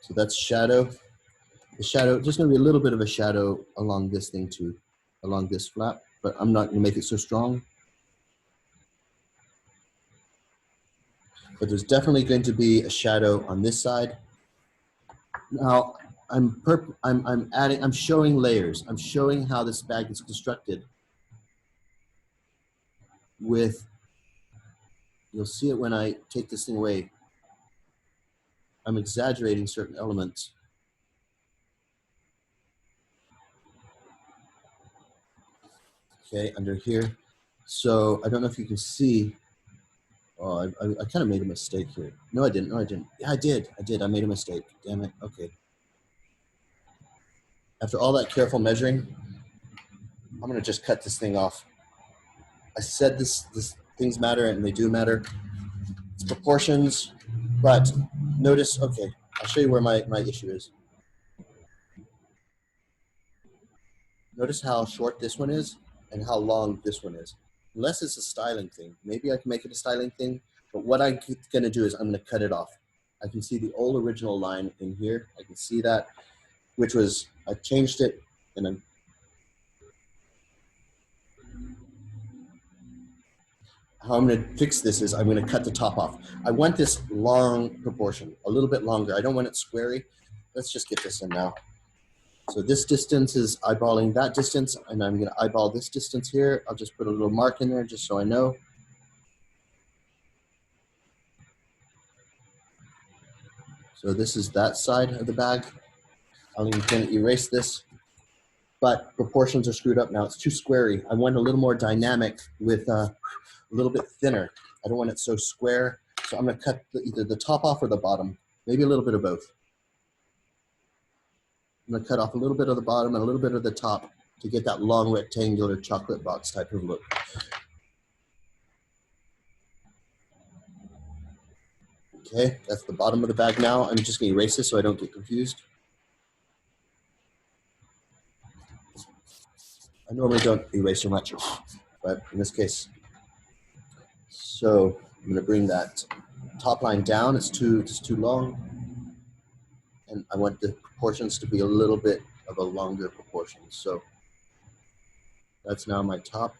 So that's shadow. The shadow, there's going to be a little bit of a shadow along this thing too, along this flap, but I'm not going to make it so strong. But there's definitely going to be a shadow on this side. Now, I'm showing layers. I'm showing how this bag is constructed with, you'll see it when I take this thing away. I'm exaggerating certain elements. Okay, under here. So I don't know if you can see. Oh, I kind of made a mistake here. No, I didn't. No, I didn't. Yeah, I did. I made a mistake. Damn it. Okay. After all that careful measuring, I'm going to just cut this thing off. I said this things matter, and they do matter. It's proportions, but notice, okay, I'll show you where my issue is. Notice how short this one is and how long this one is. Unless it's a styling thing. Maybe I can make it a styling thing, but what I'm going to do is I'm going to cut it off. I can see the old original line in here. I can see that, which was, I changed it, and I'm, how I'm going to fix this is I'm going to cut the top off. I want this long proportion, a little bit longer. I don't want it squarey. Let's just get this in now. So this distance is eyeballing that distance, and I'm going to eyeball this distance here. I'll just put a little mark in there just so I know. So this is that side of the bag. I'm going to erase this, but proportions are screwed up now. It's too squarey. I want a little more dynamic with a little bit thinner. I don't want it so square. So I'm going to cut either the top off or the bottom, maybe a little bit of both. I'm going to cut off a little bit of the bottom and a little bit of the top to get that long rectangular chocolate box type of look. Okay, that's the bottom of the bag now. I'm just going to erase this so I don't get confused. I normally don't erase so much, but in this case. So I'm going to bring that top line down. It's too long. And I want the proportions to be a little bit of a longer proportion. So that's now my top.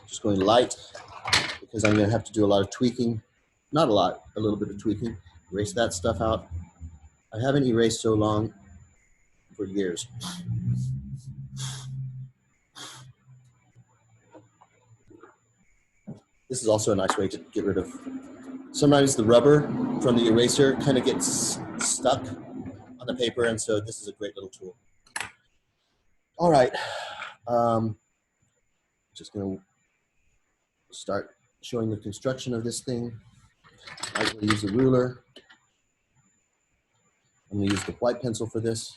Just going light because I'm going to have to do a lot of tweaking. Not a lot, a little bit of tweaking. Erase that stuff out. I haven't erased so long for years. This is also a nice way to get rid of. Sometimes the rubber from the eraser kind of gets stuck on the paper, and so this is a great little tool. All right, just going to start showing the construction of this thing. I'm going to use a ruler. I'm going to use the white pencil for this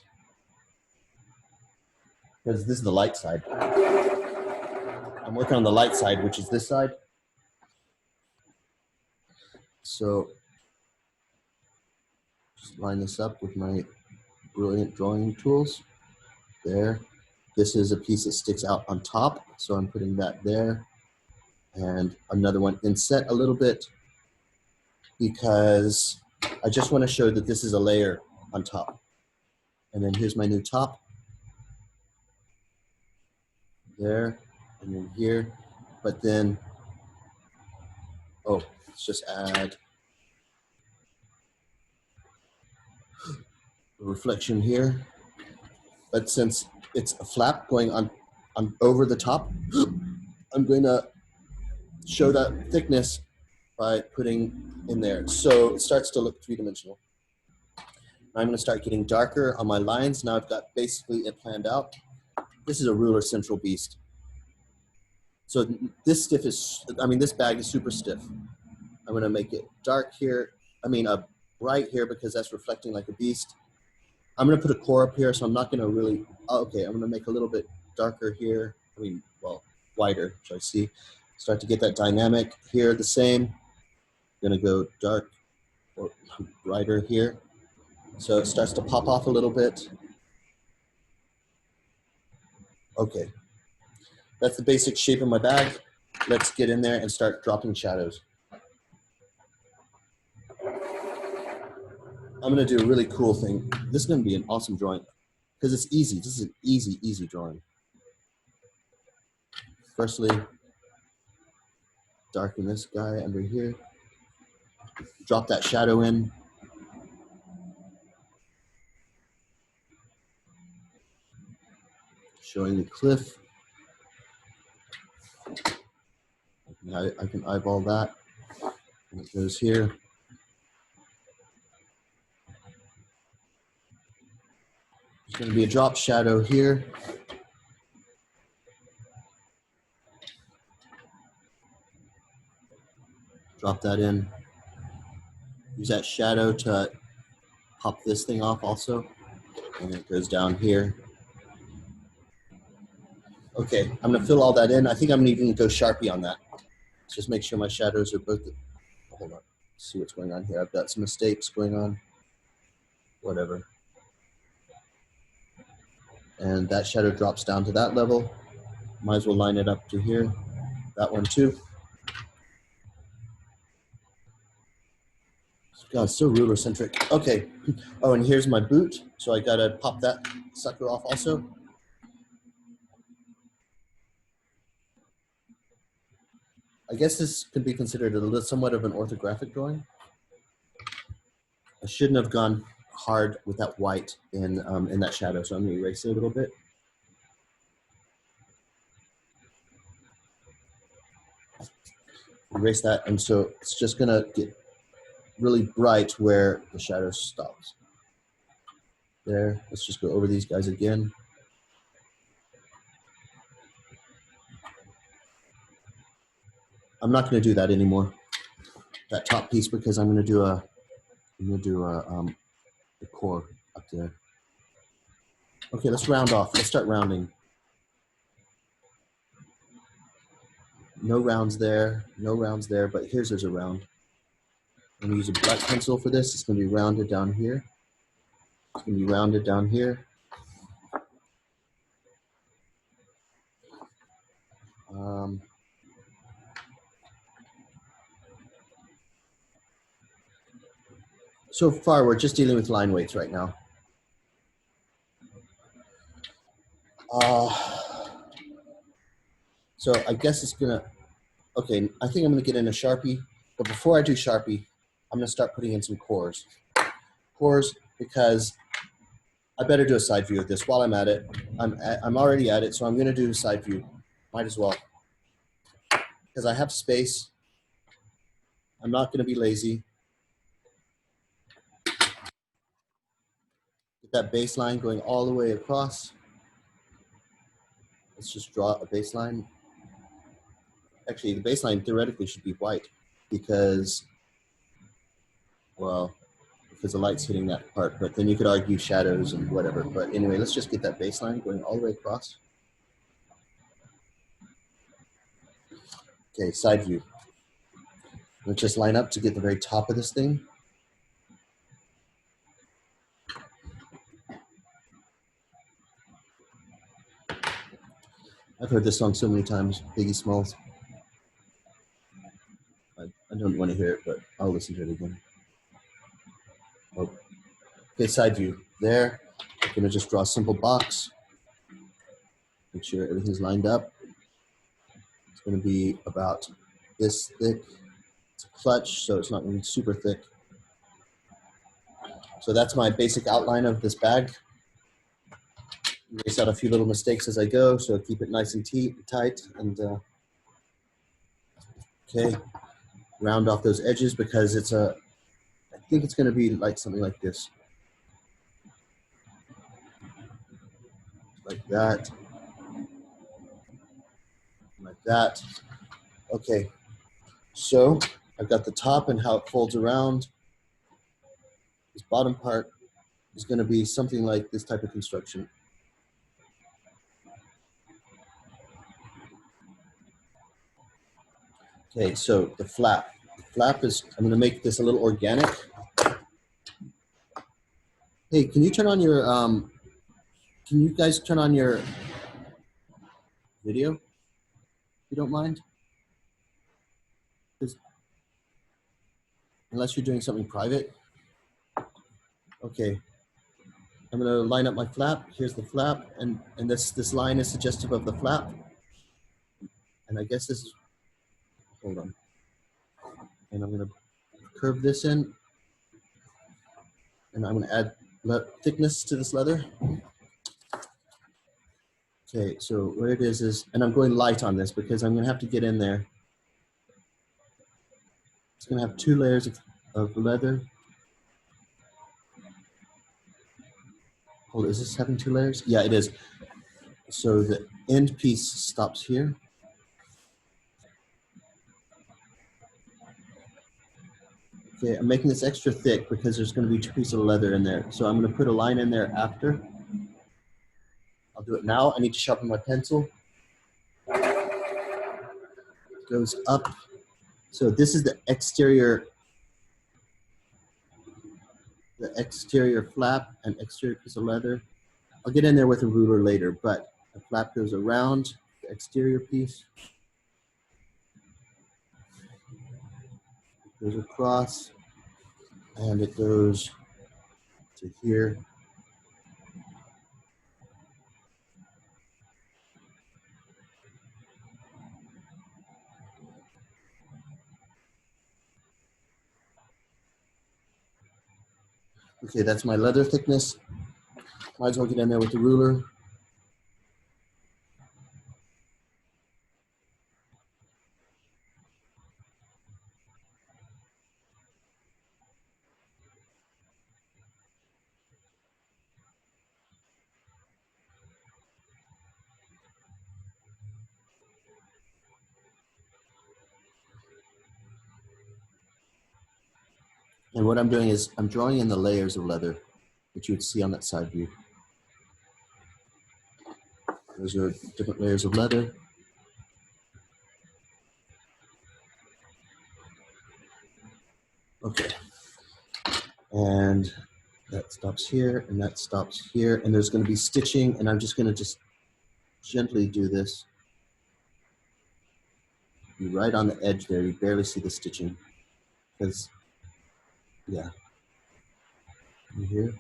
because this is the light side. I'm working on the light side, which is this side. So just line this up with my brilliant drawing tools. There. This is a piece that sticks out on top, so I'm putting that there. And another one inset a little bit because I just want to show that this is a layer on top. And then here's my new top. There, and then here. But then, oh, let's just add a reflection here. But since it's a flap going on over the top, I'm going to show that thickness by putting in there. So it starts to look three-dimensional. I'm going to start getting darker on my lines. Now I've got basically it planned out. This is a ruler central beast. So this this bag is super stiff. I'm going to make it dark here. Bright here because that's reflecting like a beast. I'm going to put a core up here, so I'm not going to really, I'm going to make a little bit darker here. Wider, so I see. Start to get that dynamic here, the same. I'm going to go dark or brighter here. So it starts to pop off a little bit. Okay, that's the basic shape of my bag. Let's get in there and start dropping shadows. I'm going to do a really cool thing. This is going to be an awesome drawing because it's easy. This is an easy drawing. Firstly, darken this guy under here. Drop that shadow in. Showing the cliff. I can eyeball that. And it goes here. There's going to be a drop shadow here. Drop that in. Use that shadow to pop this thing off also. And it goes down here. Okay, I'm going to fill all that in. I think I'm even going to go Sharpie on that. Just make sure my shadows are both. Hold on. Let's see what's going on here. I've got some mistakes going on. Whatever. And that shadow drops down to that level. Might as well line it up to here. That one too. God, so ruler centric. Okay. Oh, and here's my boot. So I gotta pop that sucker off also. I guess this could be considered somewhat of an orthographic drawing. I shouldn't have gone hard with that white in that shadow, so I'm gonna erase it a little bit. Erase that, and so it's just gonna get really bright where the shadow stops. There, let's just go over these guys again. I'm not gonna do that anymore, that top piece, because I'm gonna do a the core up there. Okay, let's round off. Let's start rounding. No rounds there, no rounds there, but there's a round. I'm gonna use a black pencil for this. It's gonna be rounded down here. It's gonna be rounded down here. So far, we're just dealing with line weights right now. So I guess it's gonna, okay, I think I'm gonna get in a Sharpie, but before I do Sharpie, I'm gonna start putting in some cores. Cores, because I better do a side view of this while I'm at it. I'm already at it, so I'm gonna do a side view. Might as well. Because I have space. I'm not gonna be lazy. Get that baseline going all the way across. Let's just draw a baseline. Actually, the baseline theoretically should be white because, well, because the light's hitting that part, but then you could argue shadows and whatever. But anyway, let's just get that baseline going all the way across. Okay, side view. Let's just line up to get the very top of this thing. I've heard this song so many times, Biggie Smalls. I don't want to hear it, but I'll listen to it again. Oh. Okay, side view. There, I'm gonna just draw a simple box. Make sure everything's lined up. It's gonna be about this thick. It's a clutch, so it's not gonna be super thick. So that's my basic outline of this bag. Erase out a few little mistakes as I go, so keep it nice and tight. And okay, round off those edges because it's a, I think it's gonna be like something like this. Like that. Like that. Okay, so I've got the top and how it folds around. This bottom part is gonna be something like this type of construction. Okay, so the flap. The flap is, I'm gonna make this a little organic. Hey, can you turn on your, can you guys turn on your video, if you don't mind? Unless you're doing something private. Okay, I'm gonna line up my flap. Here's the flap, and this line is suggestive of the flap. And I guess this is, hold on. And I'm gonna curve this in, and I'm gonna add thickness to this leather. Okay, so what it is, and I'm going light on this because I'm gonna have to get in there. It's gonna have 2 layers of leather. Hold, is this having 2 layers? Yeah, it is. So the end piece stops here. Okay, I'm making this extra thick because there's gonna be 2 pieces of leather in there. So I'm gonna put a line in there after. I'll do it now. I need to sharpen my pencil. It goes up. So this is the exterior flap and exterior piece of leather. I'll get in there with a ruler later, but the flap goes around the exterior piece. It goes across and it goes to here. Okay, that's my leather thickness. Might as well get in there with the ruler. And what I'm doing is I'm drawing in the layers of leather that you would see on that side view. Those are different layers of leather. Okay. And that stops here, and that stops here, and there's going to be stitching, and I'm just going to just gently do this. Be right on the edge there. You barely see the stitching, because, yeah. You here.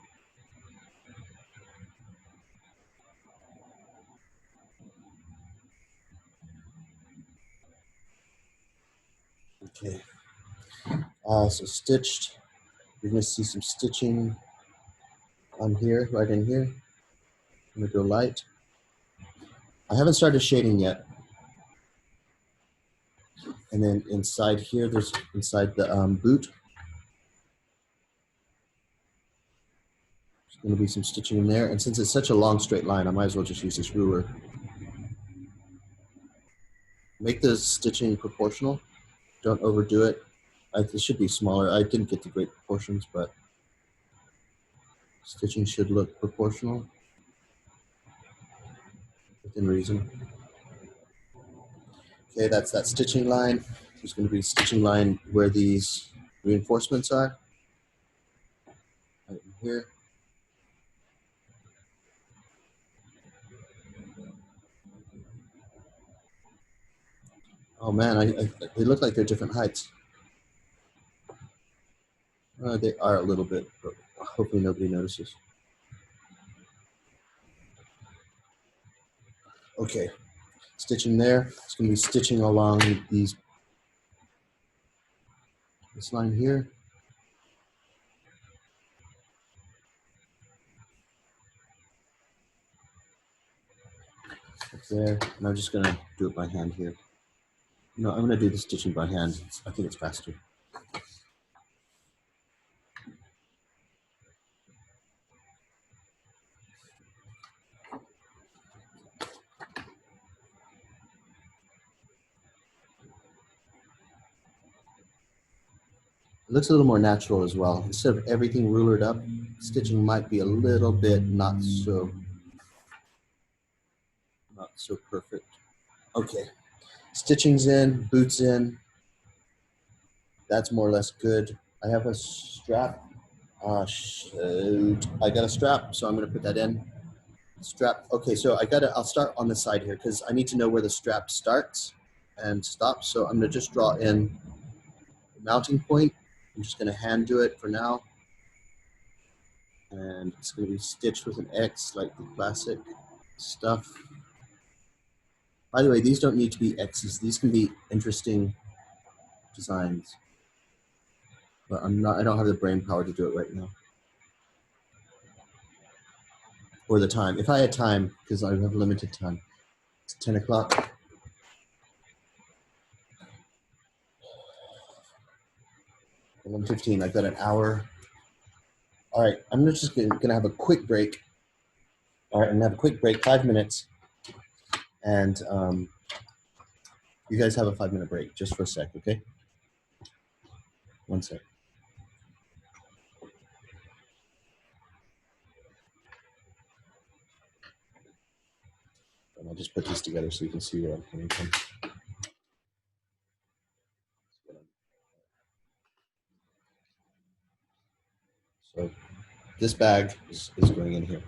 Okay. So stitched. You're going to see some stitching on here, right in here. I'm going to go light. I haven't started shading yet. And then inside here, there's inside the boot, there's going to be some stitching in there. And since it's such a long straight line, I might as well just use this ruler. Make the stitching proportional. Don't overdo it. It should be smaller. I didn't get the great proportions, but stitching should look proportional within reason. Okay, that's that stitching line. There's going to be a stitching line where these reinforcements are. Right in here. Oh man, they look like they're different heights. They are a little bit, but hopefully nobody notices. Okay, stitching there. It's going to be stitching along this line here. Up there, and I'm just going to do it by hand here. No, I'm going to do the stitching by hand. I think it's faster. It looks a little more natural as well. Instead of everything rulered up, stitching might be a little bit not so perfect. Okay, stitching's in, boots in. That's more or less good. I have a strap. Shoot. I got a strap, so I'm going to put that in. Strap. Okay, so I'll start on the side here because I need to know where the strap starts and stops. So I'm going to just draw in the mounting point. I'm just going to hand do it for now. And it's going to be stitched with an X like the classic stuff. By the way, these don't need to be X's. These can be interesting designs. But I don't have the brain power to do it right now. Or the time. If I had time, because I have limited time. It's 10 o'clock. I'm 15. I've got an hour. All right, I'm just gonna have a quick break. All right, I'm gonna have a quick break, 5 minutes. And you guys have a 5-minute break, just for a sec, okay? 1 sec. And I'll just put these together so you can see where I'm coming from. So this bag is going in here.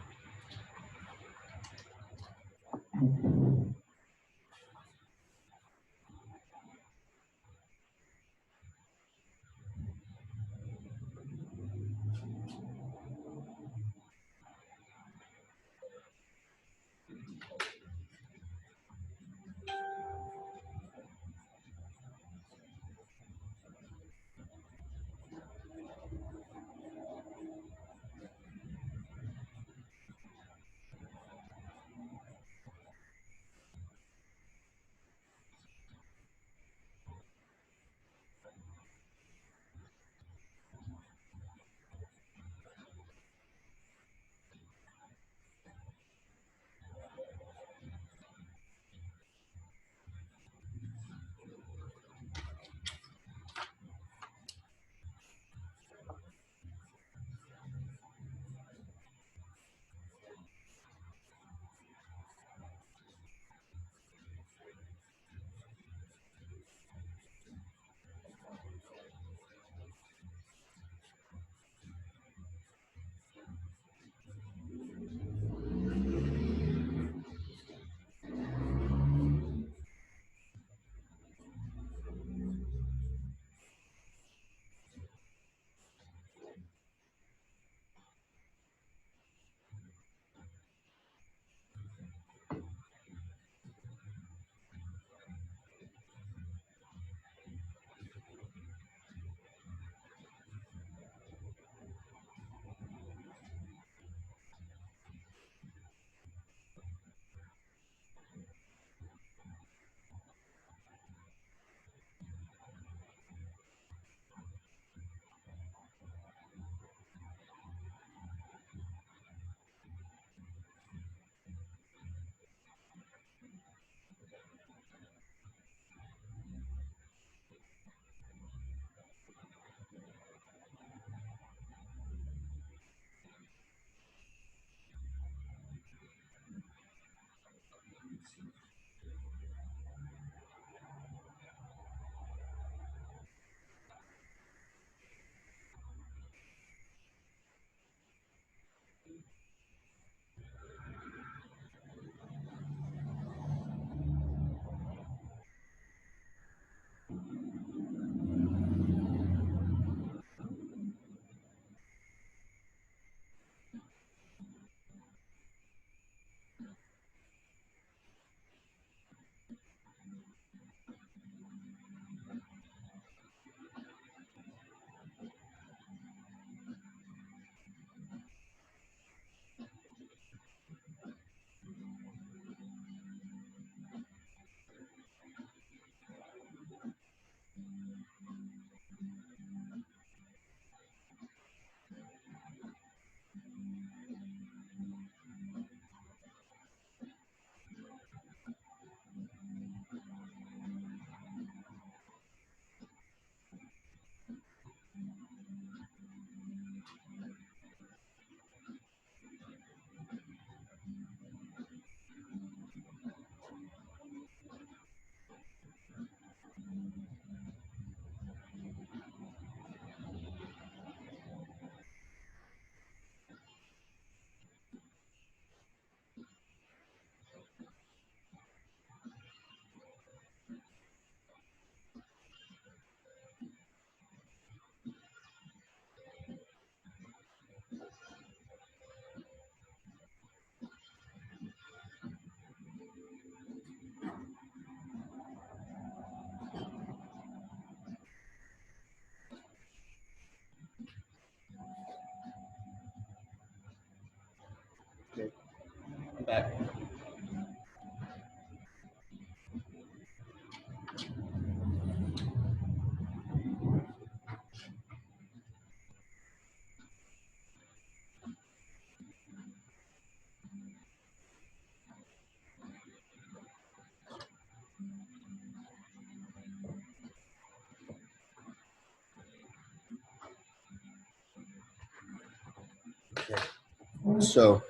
So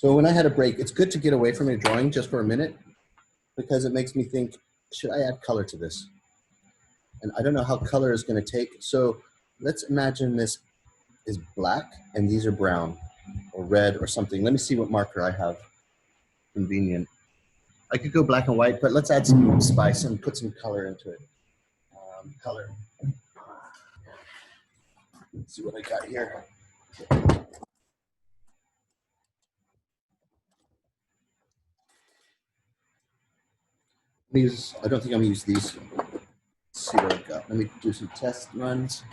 when I had a break, it's good to get away from your drawing just for a minute because it makes me think, should I add color to this? And I don't know how color is going to take. So let's imagine this is black and these are brown or red or something. Let me see what marker I have convenient. I could go black and white, but let's add some spice and put some color into it. Color. Let's see what I got here. I don't think I'm gonna use these. Let's see what I've got. Let me do some test runs.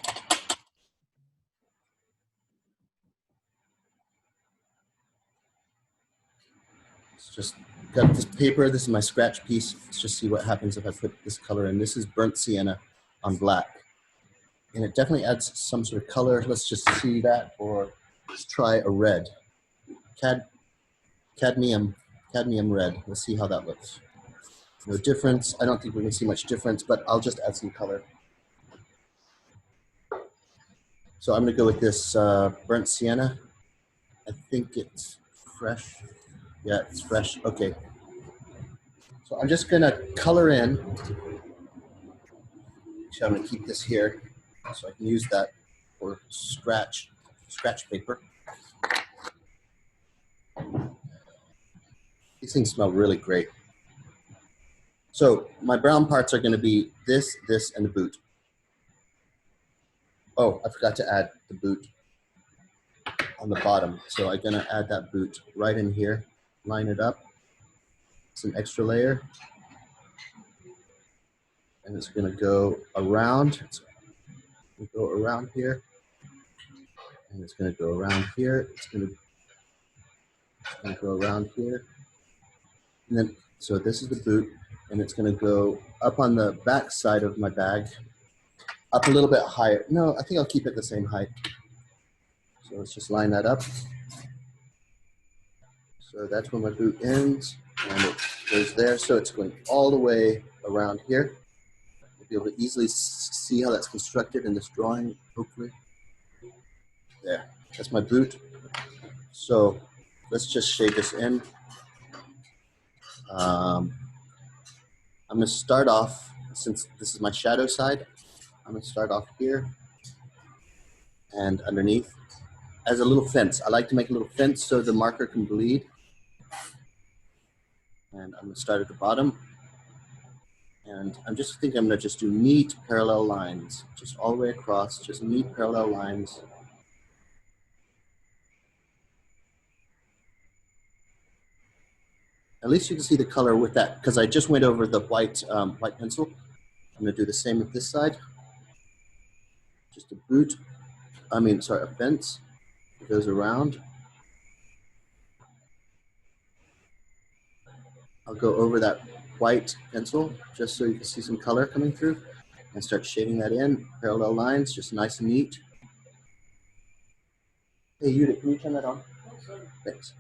It's just got this paper. This is my scratch piece. Let's just see what happens if I put this color in. This is burnt sienna on black. And it definitely adds some sort of color. Let's just see that, or let's try a red. Cadmium red. Let's see how that looks. No difference. I don't think we're gonna see much difference, but I'll just add some color. So I'm gonna go with this burnt sienna. I think it's fresh. Yeah, it's fresh. Okay. So I'm just gonna color in. Actually, I'm gonna keep this here so I can use that for scratch paper. These things smell really great. So my brown parts are gonna be this, and the boot. Oh, I forgot to add the boot on the bottom. So I'm gonna add that boot right in here, line it up, some extra layer. And it's gonna go around. It's gonna go around here. And it's gonna go around here. It's gonna go around here. And then, so this is the boot, and it's gonna go up on the back side of my bag, up a little bit higher. No, I think I'll keep it the same height. So let's just line that up. So that's where my boot ends, and it goes there. So it's going all the way around here. You'll be able to easily see how that's constructed in this drawing, hopefully. There, that's my boot. So let's just shade this in. I'm gonna start off, since this is my shadow side, I'm gonna start off here and underneath as a little fence. I like to make a little fence so the marker can bleed. And I'm gonna start at the bottom. And I'm just thinking I'm gonna just do neat parallel lines, just all the way across, just neat parallel lines. At least you can see the color with that, because I just went over the white pencil. I'm gonna do the same with this side. Just a boot, a fence. It goes around. I'll go over that white pencil just so you can see some color coming through and start shading that in. Parallel lines, just nice and neat. Hey, Yuda, can you turn that on? Thanks.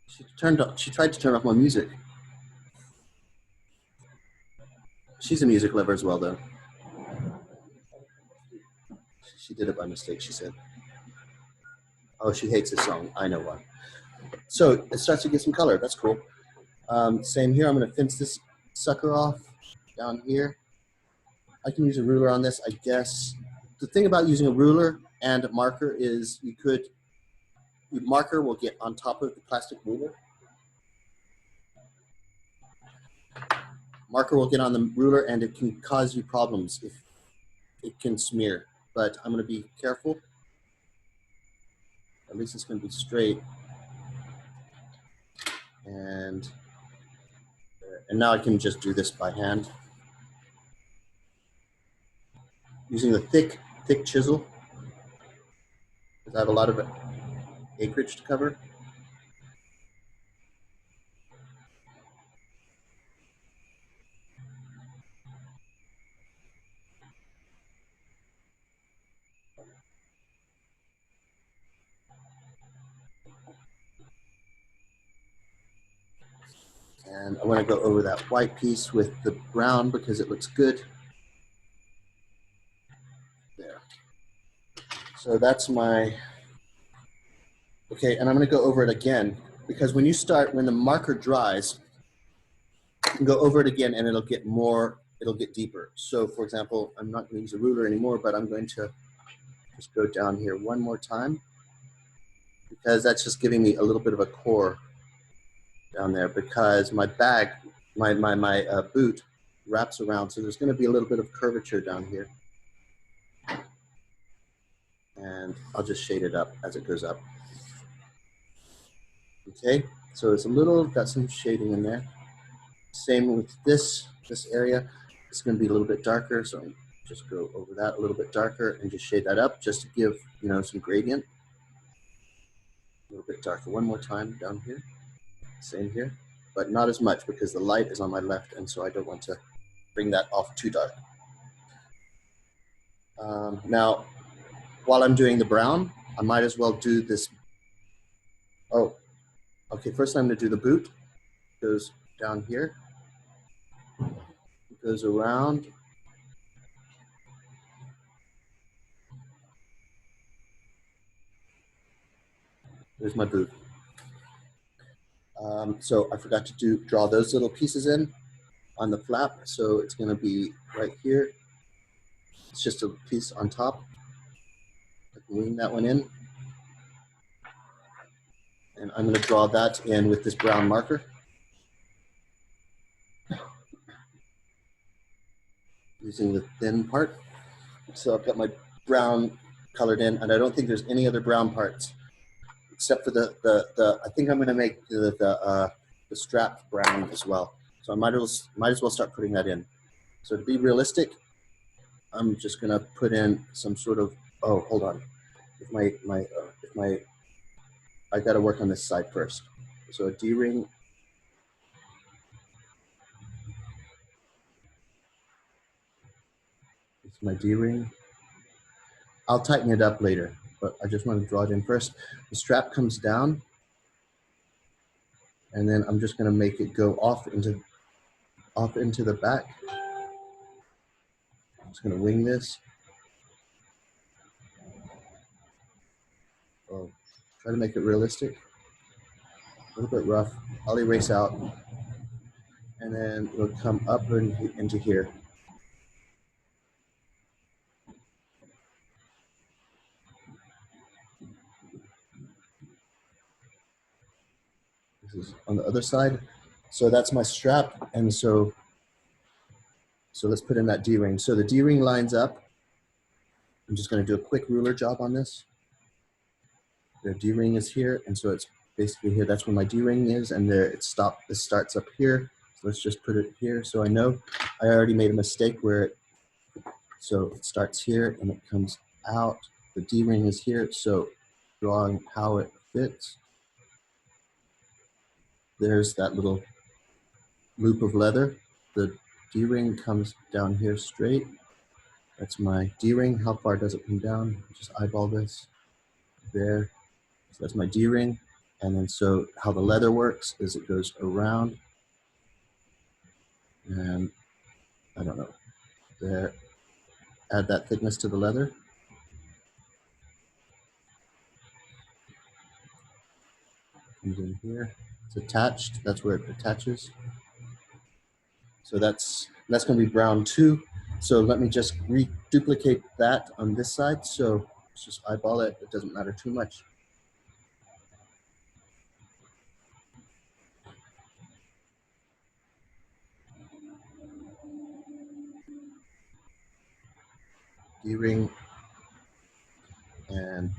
She tried to turn off my music. She's a music lover as well, though. She did it by mistake, she said. Oh, she hates this song. I know why. So it starts to get some color. That's cool. Same here. I'm going to fence this sucker off down here. I can use a ruler on this, I guess. The thing about using a ruler and a marker is the marker will get on top of the plastic ruler. Marker will get on the ruler and it can cause you problems if it can smear. But I'm going to be careful. At least it's going to be straight. And now I can just do this by hand. Using the thick chisel, because I have a lot of acreage to cover. And I want to go over that white piece with the brown because it looks good. There. So that's my, okay, and I'm gonna go over it again because when the marker dries, you can go over it again and it'll get deeper. So for example, I'm not gonna use a ruler anymore, but I'm going to just go down here one more time because that's just giving me a little bit of a core down there because my bag, my boot wraps around. So there's gonna be a little bit of curvature down here. And I'll just shade it up as it goes up. Okay, so it's got some shading in there. Same with this area. It's going to be a little bit darker, so I just go over that a little bit darker and just shade that up just to give, you know, some gradient. A little bit darker one more time down here. Same here, but not as much because the light is on my left, and so I don't want to bring that off too dark. Now, while I'm doing the brown, I might as well do this. Oh, okay, first I'm going to do the boot. It goes down here. It goes around. There's my boot. So I forgot to draw those little pieces in on the flap. So it's going to be right here. It's just a piece on top. I can lean that one in. And I'm going to draw that in with this brown marker. Using the thin part. So I've got my brown colored in, and I don't think there's any other brown parts except for I think I'm going to make the strap brown as well. So I might as well start putting that in. So to be realistic, I'm just going to put in some sort of, oh, hold on. I got to work on this side first. So a D-ring. It's my D-ring. I'll tighten it up later, but I just want to draw it in first. The strap comes down, and then I'm just going to make it go off into the back. I'm just going to wing this. Oh, try to make it realistic. A little bit rough. I'll erase out, and then it'll come up into here. This is on the other side. So that's my strap, and so let's put in that D-ring. So the D-ring lines up. I'm just going to do a quick ruler job on this. The D-ring is here, and so it's basically here. That's where my D-ring is, and there this starts up here. So let's just put it here so I know. I already made a mistake so it starts here and it comes out. The D-ring is here, so drawing how it fits. There's that little loop of leather. The D-ring comes down here straight. That's my D-ring. How far does it come down? Just eyeball this. There. So that's my D-ring. And then so how the leather works is it goes around. And I don't know. There. Add that thickness to the leather. Comes in here. It's attached. That's where it attaches. So that's going to be brown too. So let me just reduplicate that on this side. So let's just eyeball it. It doesn't matter too much. D-ring and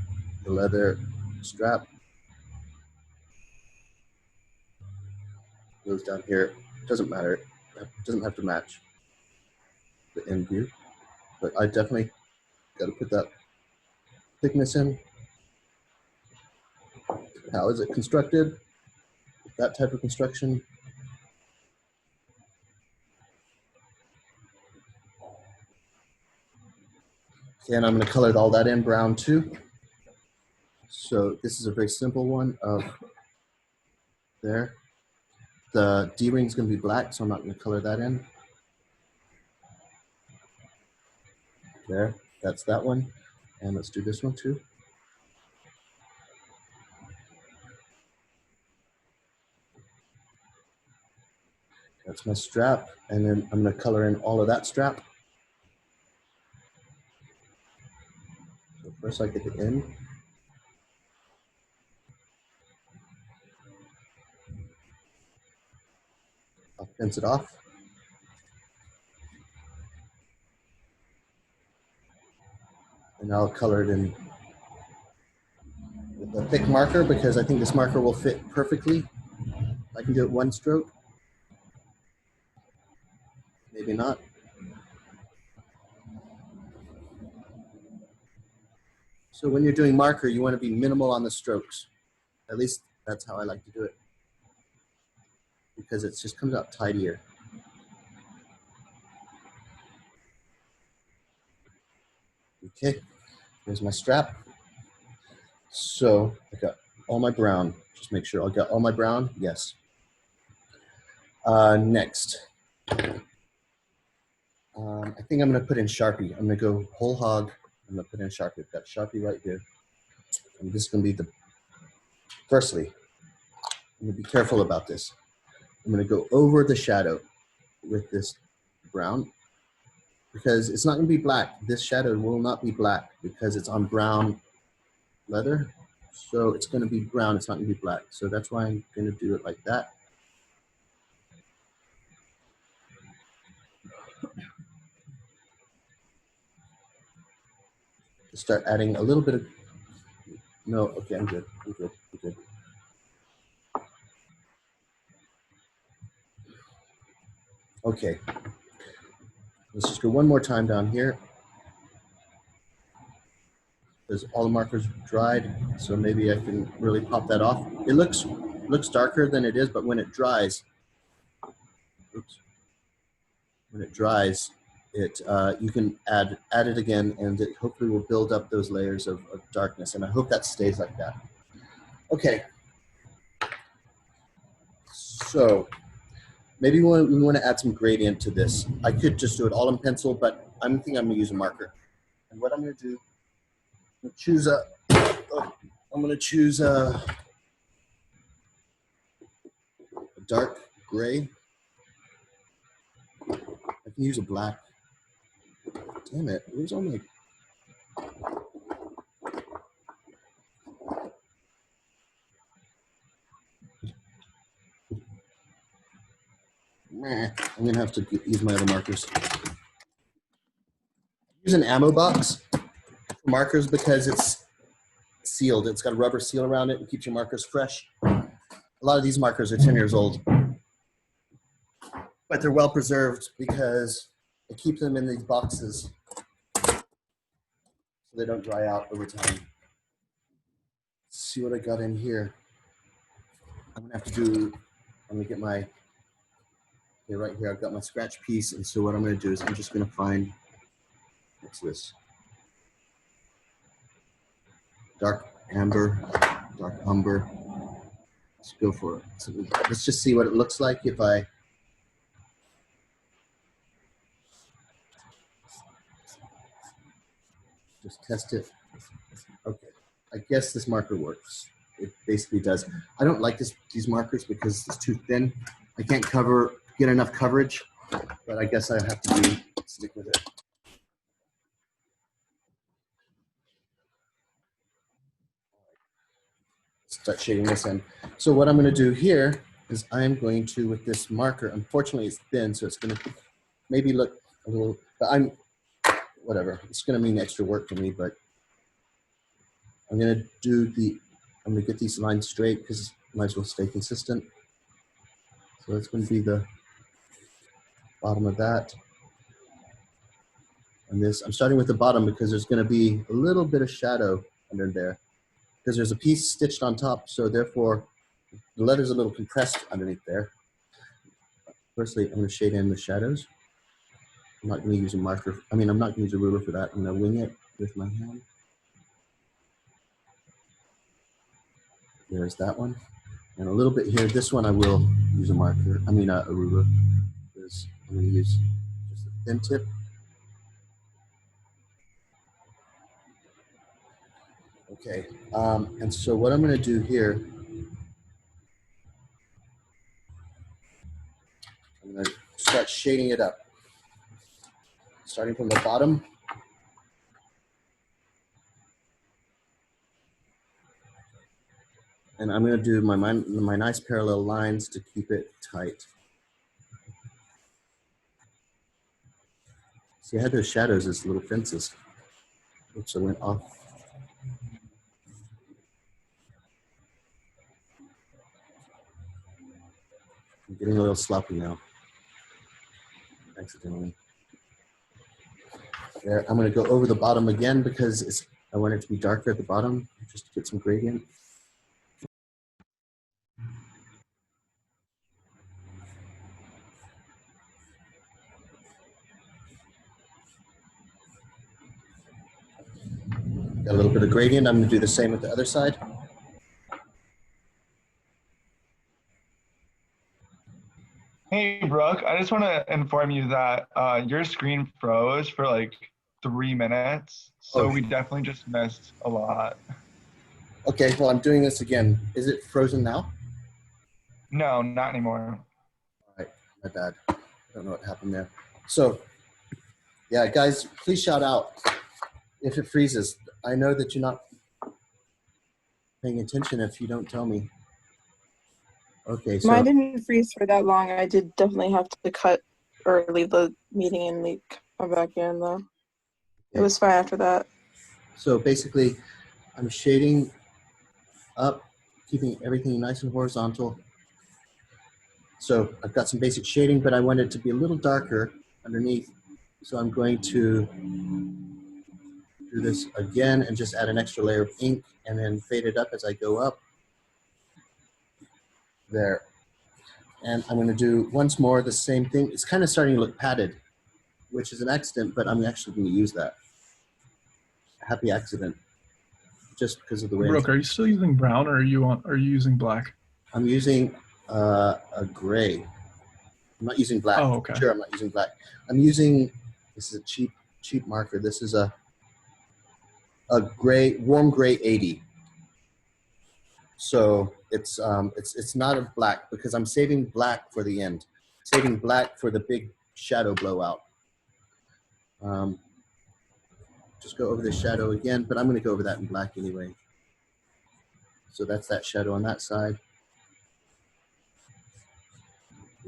the leather strap goes down here. Doesn't matter. It doesn't have to match the end view, but I definitely got to put that thickness in. How is it constructed? That type of construction. Okay, and I'm going to color all that in brown too. So this is a very simple one of there. The D-ring is going to be black, so I'm not going to color that in. There, that's that one. And let's do this one too. That's my strap. And then I'm going to color in all of that strap. So first I get the end. I'll fence it off. And I'll color it in with a thick marker because I think this marker will fit perfectly. I can do it one stroke. Maybe not. So when you're doing marker, you want to be minimal on the strokes. At least that's how I like to do it, because it just comes out tidier. Okay, here's my strap. So I got all my brown. Just make sure I got all my brown. Yes. Next, I think I'm going to put in Sharpie. I'm going to go whole hog. I'm going to put in Sharpie. I've got Sharpie right here. And this is going to be the, firstly, I'm going to be careful about this. I'm going to go over the shadow with this brown because it's not going to be black. This shadow will not be black because it's on brown leather. So it's going to be brown. It's not going to be black. So that's why I'm going to do it like that. Start adding a little bit of, no, okay, I'm good. I'm good. I'm good. Okay. Let's just go one more time down here. Because all the markers dried, so maybe I can really pop that off. It looks darker than it is, but when it dries, oops, when it dries, it you can add it again, and it hopefully will build up those layers of darkness. And I hope that stays like that. Okay. So maybe we want to add some gradient to this. I could just do it all in pencil, but I'm thinking I'm going to use a marker. And what I'm going to do, I'm going to choose a dark gray. I can use a black. Damn it, where's all my... I'm gonna have to use my other markers. Use an ammo box for markers because it's sealed. It's got a rubber seal around it and keeps your markers fresh. A lot of these markers are 10 years old, but they're well preserved because I keep them in these boxes so they don't dry out over time. Let's see what I got in here. I'm gonna have to do, I'm gonna get my, here, right here, I've got my scratch piece. And so what I'm gonna do is I'm just gonna find, what's this? Dark amber, dark umber. Let's go for it. So let's just see what it looks like if I, just test it. Okay, I guess this marker works. It basically does. I don't like these markers because it's too thin. I can't get enough coverage, but I guess I have to stick with it. Start shading this in. So what I'm going to do here is I'm going to, with this marker, unfortunately it's thin, so it's going to maybe look a little, but whatever. It's going to mean extra work to me, but I'm going to get these lines straight because might as well stay consistent. So that's going to be the bottom of that. And this, I'm starting with the bottom because there's going to be a little bit of shadow under there because there's a piece stitched on top. So therefore the letter's a little compressed underneath there. Firstly, I'm going to shade in the shadows. I'm not going to use a marker. I'm not going to use a ruler for that. I'm going to wing it with my hand. There's that one. And a little bit here. This one I will use a marker. A ruler. Because I'm going to use just a thin tip. Okay, and so what I'm going to do here, I'm going to start shading it up. Starting from the bottom. And I'm going to do my nice parallel lines to keep it tight. See, I had those shadows as little fences. Oops, I went off. I'm getting a little sloppy now, accidentally. There, I'm going to go over the bottom again because I want it to be darker at the bottom, just to get some gradient. Got a little bit of gradient. I'm going to do the same with the other side. Hey, Brooke, I just want to inform you that your screen froze for like 3 minutes. So Oh. we definitely just missed a lot. Okay, well, I'm doing this again. Is it frozen now? No, not anymore. All right, my bad. I don't know what happened there. So, yeah, guys, please shout out if it freezes. I know that you're not paying attention if you don't tell me. Okay, so Mine didn't freeze for that long. I did definitely have to cut or leave the meeting and come back in though. It was fine after that. so basically, I'm shading up, keeping everything nice and horizontal. So I've got some basic shading, but I want it to be a little darker underneath. So I'm going to do this again and just add an extra layer of ink and then fade it up as I go up. There. And I'm going to do once more the same thing. It's kind of starting to look padded, which is an accident, but I'm actually going to use that. Happy accident, just because of the way. Brooke, are you still using brown, or are you using black? I'm using a gray. I'm not using black. Oh, okay. Sure, I'm not using black. I'm using, this is a cheap marker. This is a gray, warm gray 80. So it's not a black because I'm saving black for the end. Saving black for the big shadow blowout. Just go over the shadow again, but I'm going to go over that in black anyway. So that's that shadow on that side.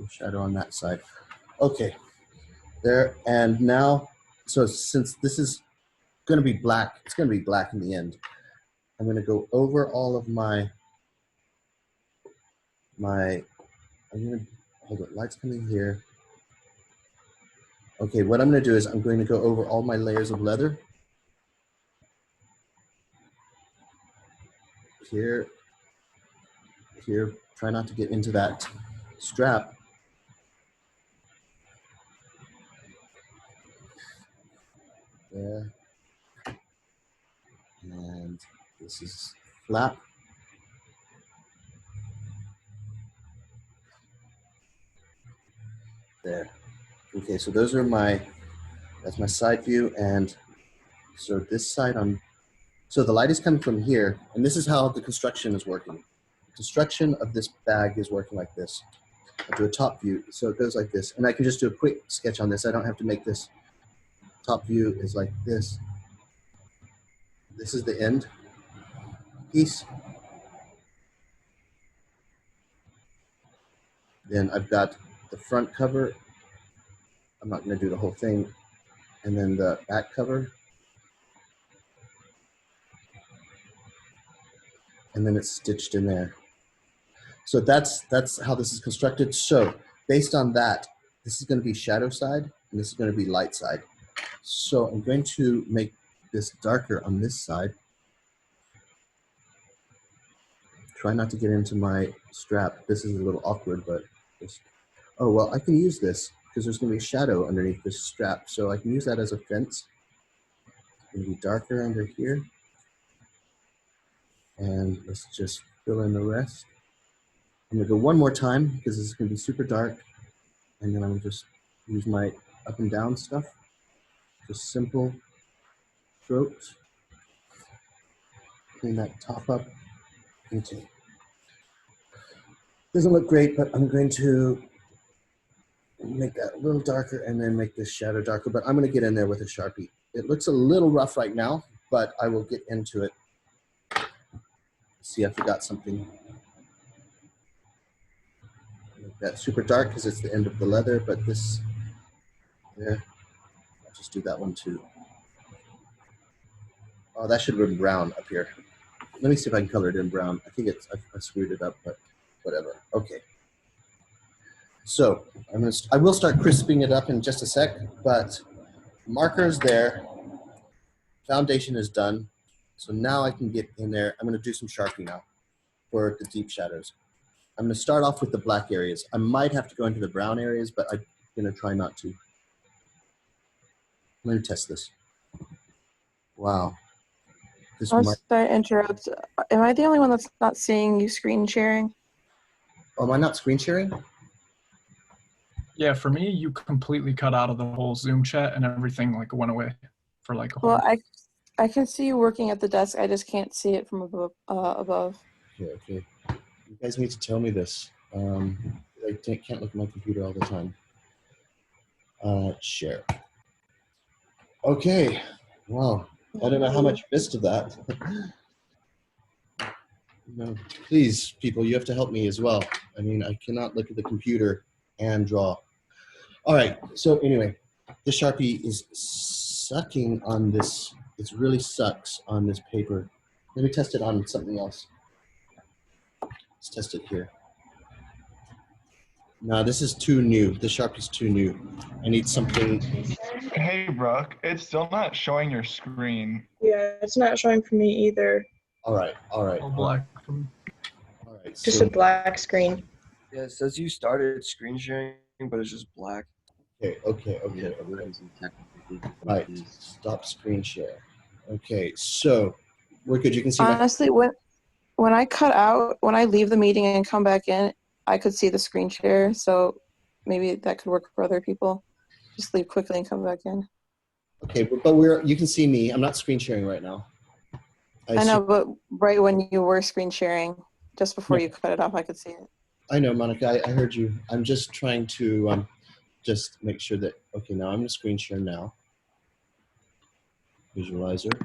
Shadow on that side. Okay, there, and now, so since this is going to be black, it's going to be black in the end. I'm going to go over all of I'm going to, hold it, light's coming here. Okay, what I'm going to do is I'm going to go over all my layers of leather. Here, try not to get into that strap. There. And this is flap. There. Okay, so those are that's my side view, and so this side so the light is coming from here, and this is how the construction is working. The construction of this bag is working like this. I'll do a top view, so it goes like this, and I can just do a quick sketch on this. I don't have to make this. Top view is like this. This is the end piece. Then I've got the front cover. I'm not going to do the whole thing. And then the back cover. And then it's stitched in there. So that's how this is constructed. So based on that, this is going to be shadow side, and this is going to be light side. So I'm going to make this darker on this side. Try not to get into my strap. This is a little awkward, but just, oh, well, I can use this because there's going to be a shadow underneath this strap. So I can use that as a fence. It's going to be darker under here. And let's just fill in the rest. I'm going to go one more time because this is going to be super dark. And then I'm going to just use my up and down stuff. Just simple strokes. Clean that top up. Okay. Doesn't look great, but I'm going to make that a little darker and then make this shadow darker, but I'm going to get in there with a Sharpie. It looks a little rough right now, but I will get into it. See, I forgot something. Make that super dark because it's the end of the leather, but this there, I'll just do that one too. Oh, that should have been brown up here. Let me see if I can color it in brown. I think I screwed it up, but whatever. Okay. So I will start crisping it up in just a sec, but marker's there. Foundation is done. So now I can get in there. I'm going to do some Sharpie now for the deep shadows. I'm going to start off with the black areas. I might have to go into the brown areas, but I'm going to try not to. Let me test this. Wow. This I'm might, sorry to interrupt. Am I the only one that's not seeing you screen sharing? oh, am I not screen sharing? Yeah, for me, you completely cut out of the whole Zoom chat and everything like went away for like a whole. Well, I can see you working at the desk. I just can't see it from above. Okay, okay. You guys need to tell me this. I can't look at my computer all the time. Share. Okay. Wow. I don't know how much you missed of that. No, please, people, you have to help me as well. I mean, I cannot look at the computer and draw. All right. So anyway, the Sharpie is sucking on this. It really sucks on this paper. Let me test it on something else. Let's test it here. No, this is too new. The Sharpie's too new. I need something. Hey, Brooke, it's still not showing your screen. Yeah, it's not showing for me either. All right, all right. All black. All right. Just So, a black screen. Yeah, it says you started screen sharing, but it's just black. okay. Yeah, Brook is in technical Right. difficulties. Stop screen share. Okay. So we're good. You can see my. Honestly, when I cut out, when I leave the meeting and come back in, I could see the screen share. So maybe that could work for other people. Just leave quickly and come back in. Okay, but you can see me. I'm not screen sharing right now. I know, but right when you were screen sharing, just before you cut it off, I could see it. I know, Monica. I heard you. I'm just trying to just make sure that. Okay, now I'm gonna screen share now. Visualizer.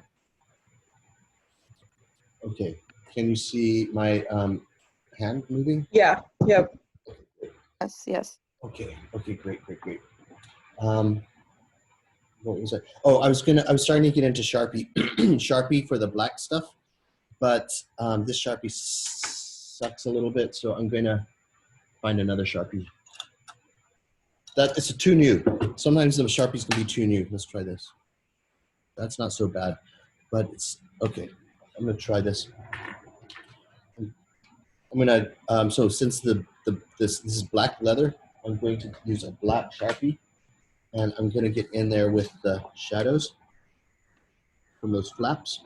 Okay. Can you see my hand moving? Yeah. Yep. Yes. Okay. Okay. Great. What was it? Oh, I was starting to get into Sharpie, Sharpie for the black stuff, but this Sharpie sucks a little bit, so I'm gonna find another Sharpie. It's too new. Sometimes the Sharpies can be too new. Let's try this. That's not so bad, but it's okay. I'm gonna try this. I'm gonna so since this is black leather, I'm going to use a black Sharpie. And I'm going to get in there with the shadows from those flaps.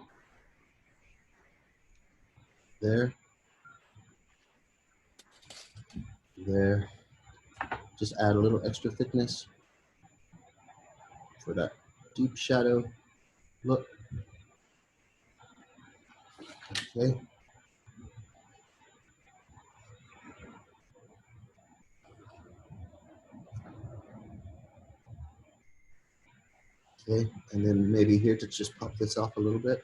There. There. Just add a little extra thickness for that deep shadow look. Okay. Okay, and then maybe here to just pop this off a little bit.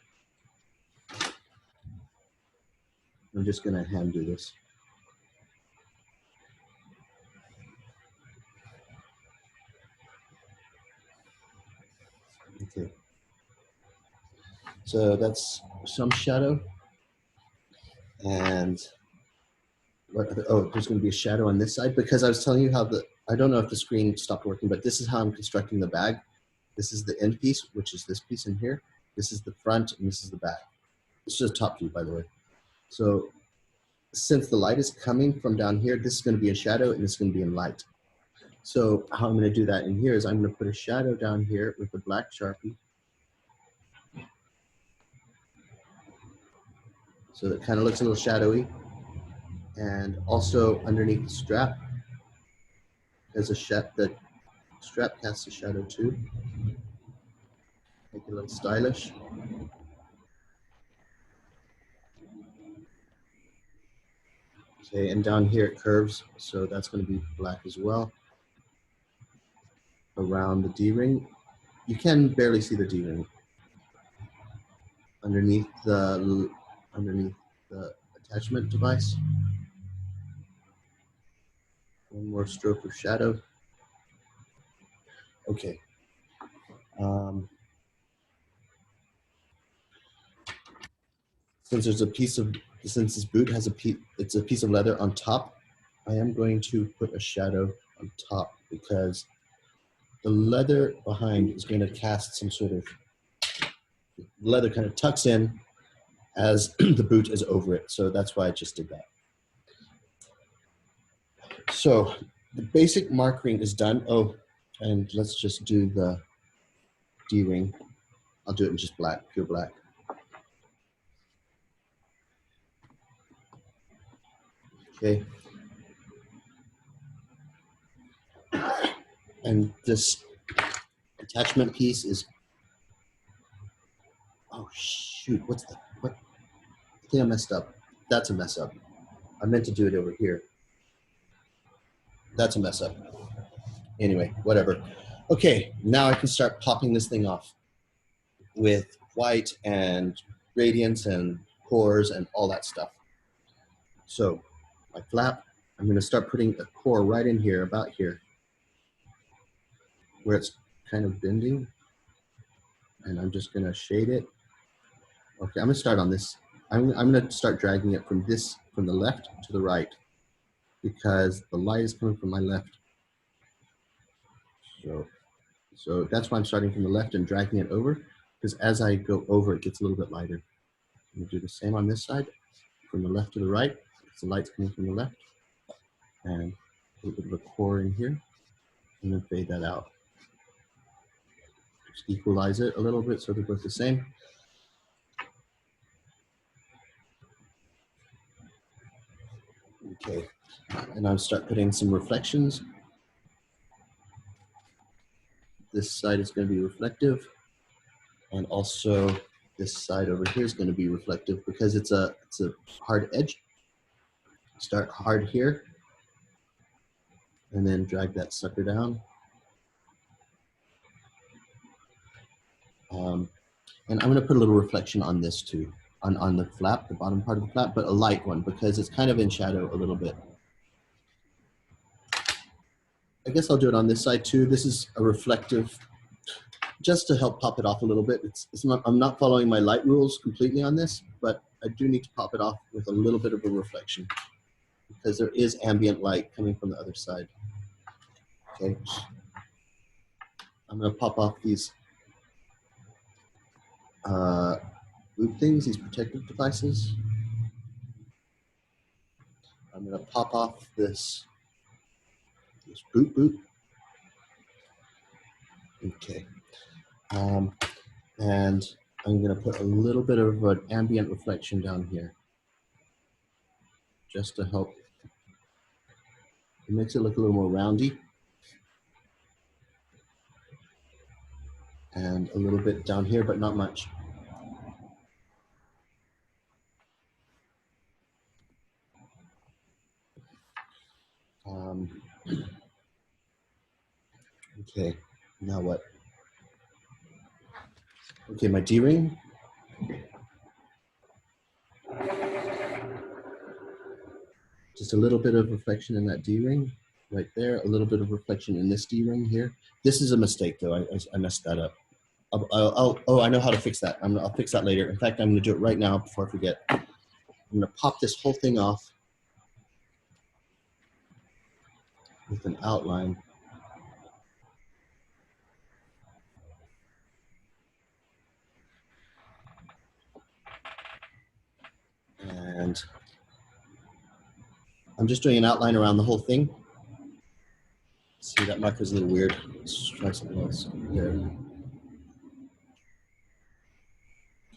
I'm just going to hand do this. Okay. So that's some shadow. And oh, there's going to be a shadow on this side because I was telling you how I don't know if the screen stopped working, but this is how I'm constructing the bag. This is the end piece, which is this piece in here. This is the front, and this is the back. This is a top view, by the way. So since the light is coming from down here, this is going to be a shadow, and this is going to be in light. So how I'm going to do that in here is I'm going to put a shadow down here with the black Sharpie. So it kind of looks a little shadowy. And also underneath the strap, there's the strap casts a shadow too. Make it a little stylish. Okay, and down here it curves, so that's going to be black as well. Around the D-ring. You can barely see the D-ring. Underneath the attachment device. One more stroke of shadow. Okay. Since this boot has it's a piece of leather on top, I am going to put a shadow on top because the leather behind is going to cast some sort of, leather kind of tucks in as the boot is over it. So that's why I just did that. So the basic markering is done. Oh, and let's just do the D-ring. I'll do it in just black, pure black. Okay. And this attachment piece is, oh shoot, what? I think I messed up. That's a mess up. I meant to do it over here. That's a mess up. Anyway, whatever. Okay, now I can start popping this thing off with white and gradients and cores and all that stuff. So my flap, I'm going to start putting a core right in here, about here, where it's kind of bending. And I'm just going to shade it. Okay, I'm going to start on this. I'm going to start dragging it from the left to the right, because the light is coming from my left. So that's why I'm starting from the left and dragging it over, because as I go over, it gets a little bit lighter. I'm going to do the same on this side, from the left to the right, because the light's coming from the left. And a little bit of a core in here, and then fade that out. Just equalize it a little bit so they're both the same. Okay, and I'll start putting some reflections. This side is going to be reflective, and also this side over here is going to be reflective because it's a hard edge. Start hard here, and then drag that sucker down. And I'm going to put a little reflection on this too, on the flap, the bottom part of the flap, but a light one because it's kind of in shadow a little bit. I guess I'll do it on this side too. This is a reflective, just to help pop it off a little bit. I'm not following my light rules completely on this, but I do need to pop it off with a little bit of a reflection because there is ambient light coming from the other side. Okay. I'm going to pop off these boot things, these protective devices. I'm going to pop off this boot. Okay. And I'm going to put a little bit of an ambient reflection down here just to help. It makes it look a little more roundy. And a little bit down here, but not much. Okay, now what? Okay, my D-ring. Just a little bit of reflection in that D-ring right there. A little bit of reflection in this D-ring here. This is a mistake though, I messed that up. Oh, I know how to fix that. I'll fix that later. In fact, I'm gonna do it right now before I forget. I'm gonna pop this whole thing off with an outline. And I'm just doing an outline around the whole thing. See, that marker's a little weird. Let's try something else. There.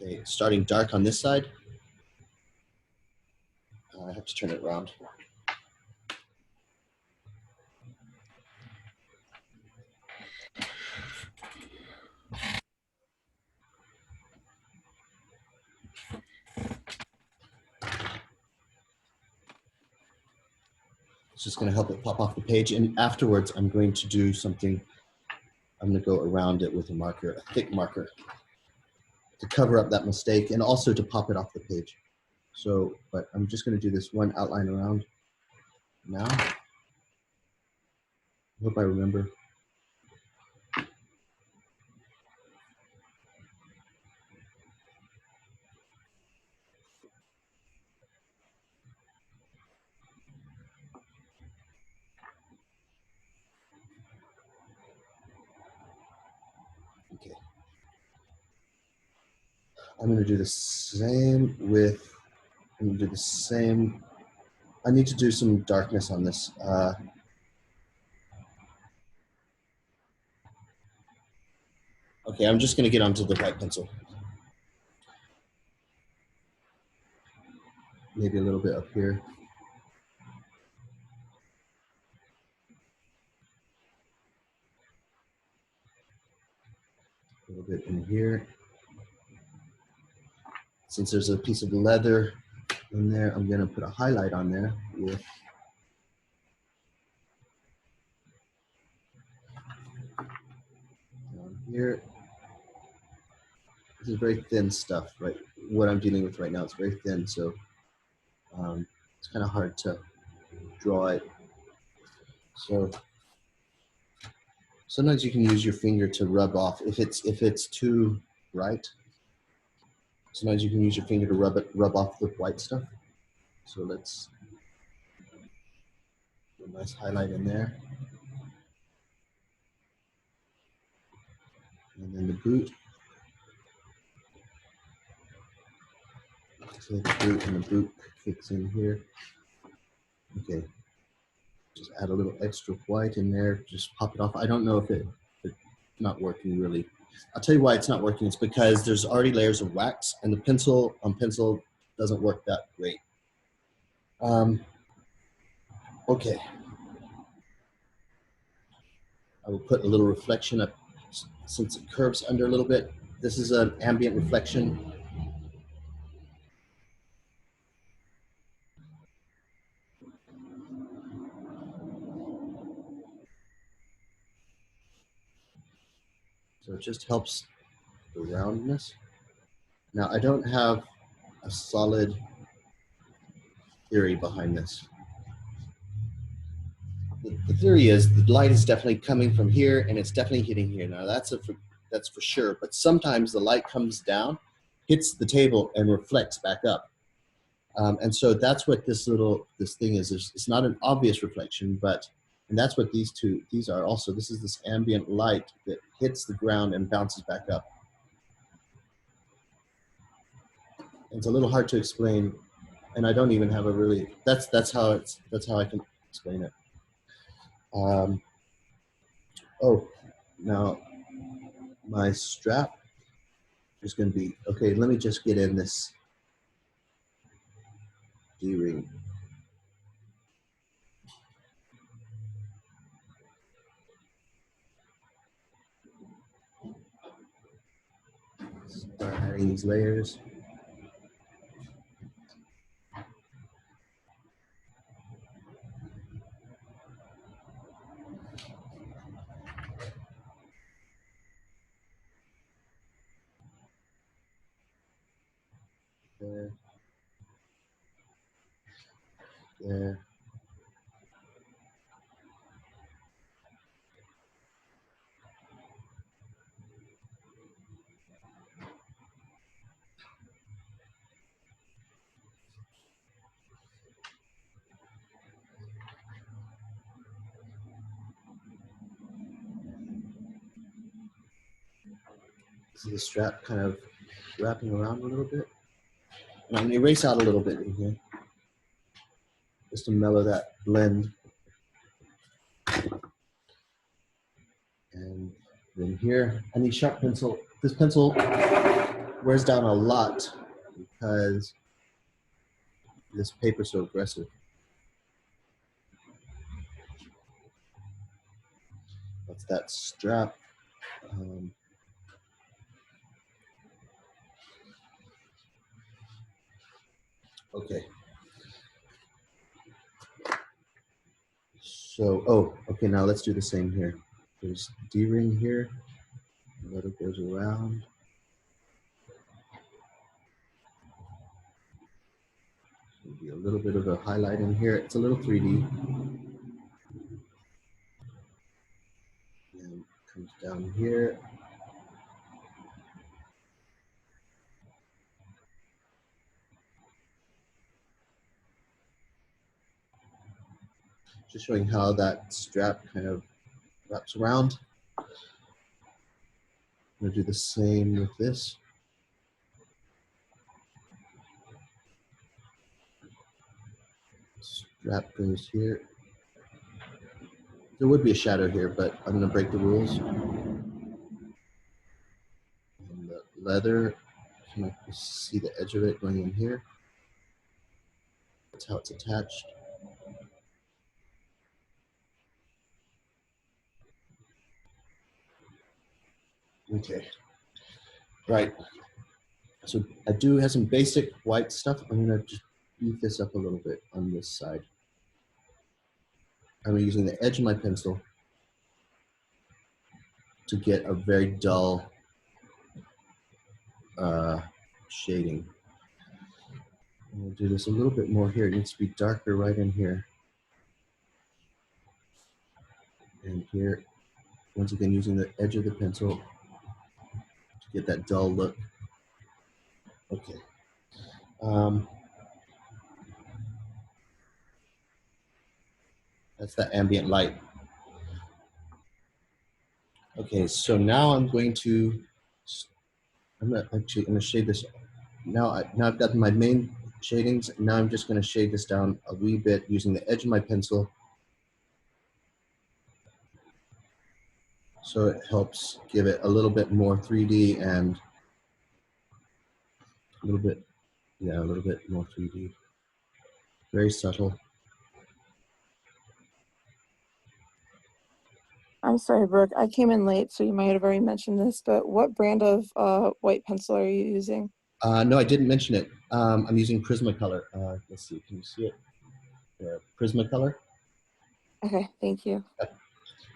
Okay, starting dark on this side. I have to turn it around. just going to help it pop off the page. And afterwards, I'm going to do something. I'm going to go around it with a marker, a thick marker, to cover up that mistake and also to pop it off the page. So, but I'm just going to do this one outline around now. I hope I remember. Okay. I'm going to do the same with, I'm going to do the same. I need to do some darkness on this. Okay, I'm just going to get onto the white pencil. Maybe a little bit up here. A little bit in here. Since there's a piece of leather in there, I'm going to put a highlight on there with down here. This is very thin stuff, right? What I'm dealing with right now is very thin, so it's kind of hard to draw it. So sometimes you can use your finger to rub off if it's too bright. Sometimes you can use your finger to rub off the white stuff. So let's put a nice highlight in there. And then the boot. So the boot and the boot fits in here. Okay. Just add a little extra white in there. Just pop it off. I don't know if it's not working really. I'll tell you why it's not working. It's because there's already layers of wax and the pencil on pencil doesn't work that great. Okay. I will put a little reflection up since it curves under a little bit. This is an ambient reflection. So it just helps the roundness. Now I don't have a solid theory behind this. The theory is the light is definitely coming from here and it's definitely hitting here. Now that's for sure, but sometimes the light comes down, hits the table and reflects back up. And so that's what this thing is. It's not an obvious reflection, and that's what these are also. This is this ambient light that hits the ground and bounces back up. It's a little hard to explain, and I don't even have a really, that's how I can explain it. Oh, now my strap is going to be, okay, let me just get in this D-ring. Start adding these layers. There. There. See the strap kind of wrapping around a little bit. And I'm going to erase out a little bit in here, just to mellow that blend. And then here, I need sharp pencil. This pencil wears down a lot because this paper's so aggressive. That's that strap. Okay. So, oh, okay, now let's do the same here. There's D ring here. The letter goes around. Maybe a little bit of a highlight in here. It's a little 3D. And comes down here. Just showing how that strap kind of wraps around. I'm going to do the same with this. Strap goes here. There would be a shadow here, but I'm going to break the rules. And the leather, can I see the edge of it going in here? That's how it's attached. Okay, right. So I do have some basic white stuff. I'm gonna just beef this up a little bit on this side. I'm using the edge of my pencil to get a very dull shading. I'm gonna do this a little bit more here. It needs to be darker right in here. And here, once again, using the edge of the pencil to get that dull look. Okay. That's that ambient light. Okay, so now I'm going to, I'm gonna shade this. Now I've got my main shadings. Now I'm just gonna shade this down a wee bit using the edge of my pencil. So it helps give it a little bit more 3D and a little bit more 3D. Very subtle. I'm sorry, Brooke. I came in late, so you might have already mentioned this, but what brand of white pencil are you using? No, I didn't mention it. I'm using Prismacolor. Let's see, can you see it? Prismacolor. Okay, thank you.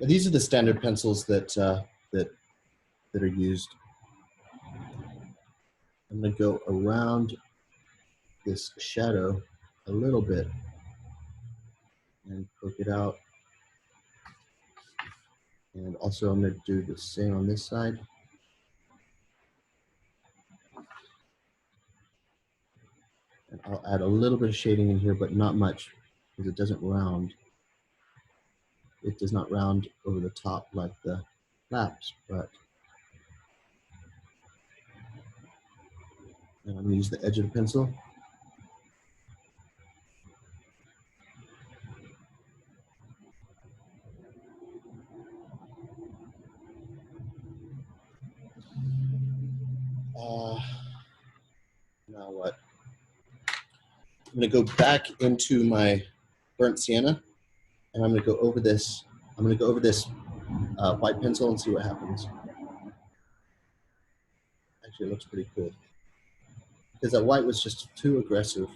These are the standard pencils that are used. I'm going to go around this shadow a little bit and poke it out. And also I'm going to do the same on this side. And I'll add a little bit of shading in here, but not much, because it doesn't round. It does not round over the top like the flaps, but and I'm going to use the edge of the pencil. Now what? I'm going to go back into my burnt sienna, and I'm going to go over this. I'm going to go over this white pencil and see what happens. Actually, it looks pretty cool because that white was just too aggressive.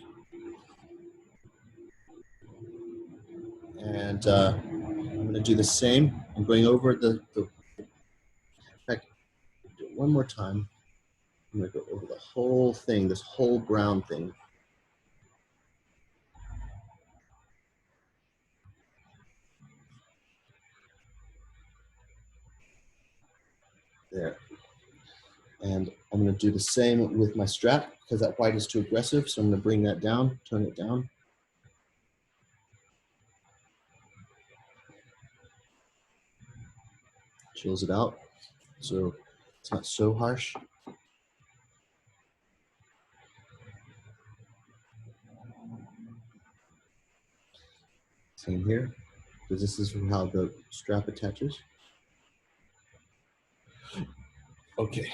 And I'm going to do the same. I'm going over in fact, do it one more time. I'm going to go over the whole thing, this whole brown thing. There. And I'm going to do the same with my strap because that white is too aggressive. So I'm going to bring that down, turn it down. Chills it out so it's not so harsh. Same here, because this is how the strap attaches. Okay.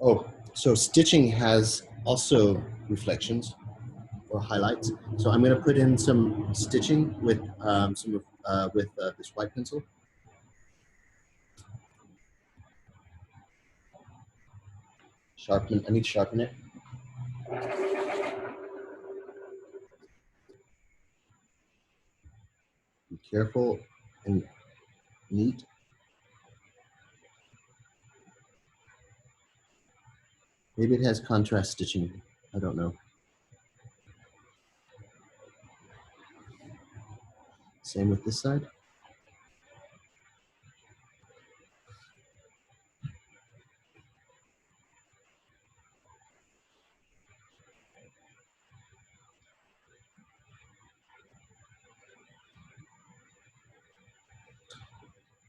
Oh, so stitching has also reflections or highlights. So I'm going to put in some stitching with this white pencil. Sharpen. I need to sharpen it. careful and neat. Maybe it has contrast stitching. I don't know. Same with this side.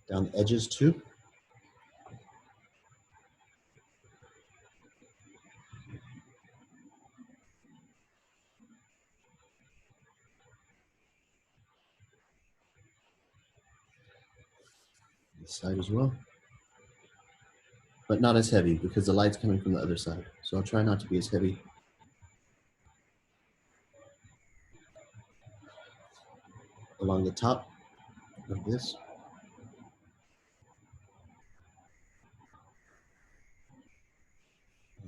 Down the edges too. This side as well. But not as heavy because the light's coming from the other side. So I'll try not to be as heavy. Along the top of this.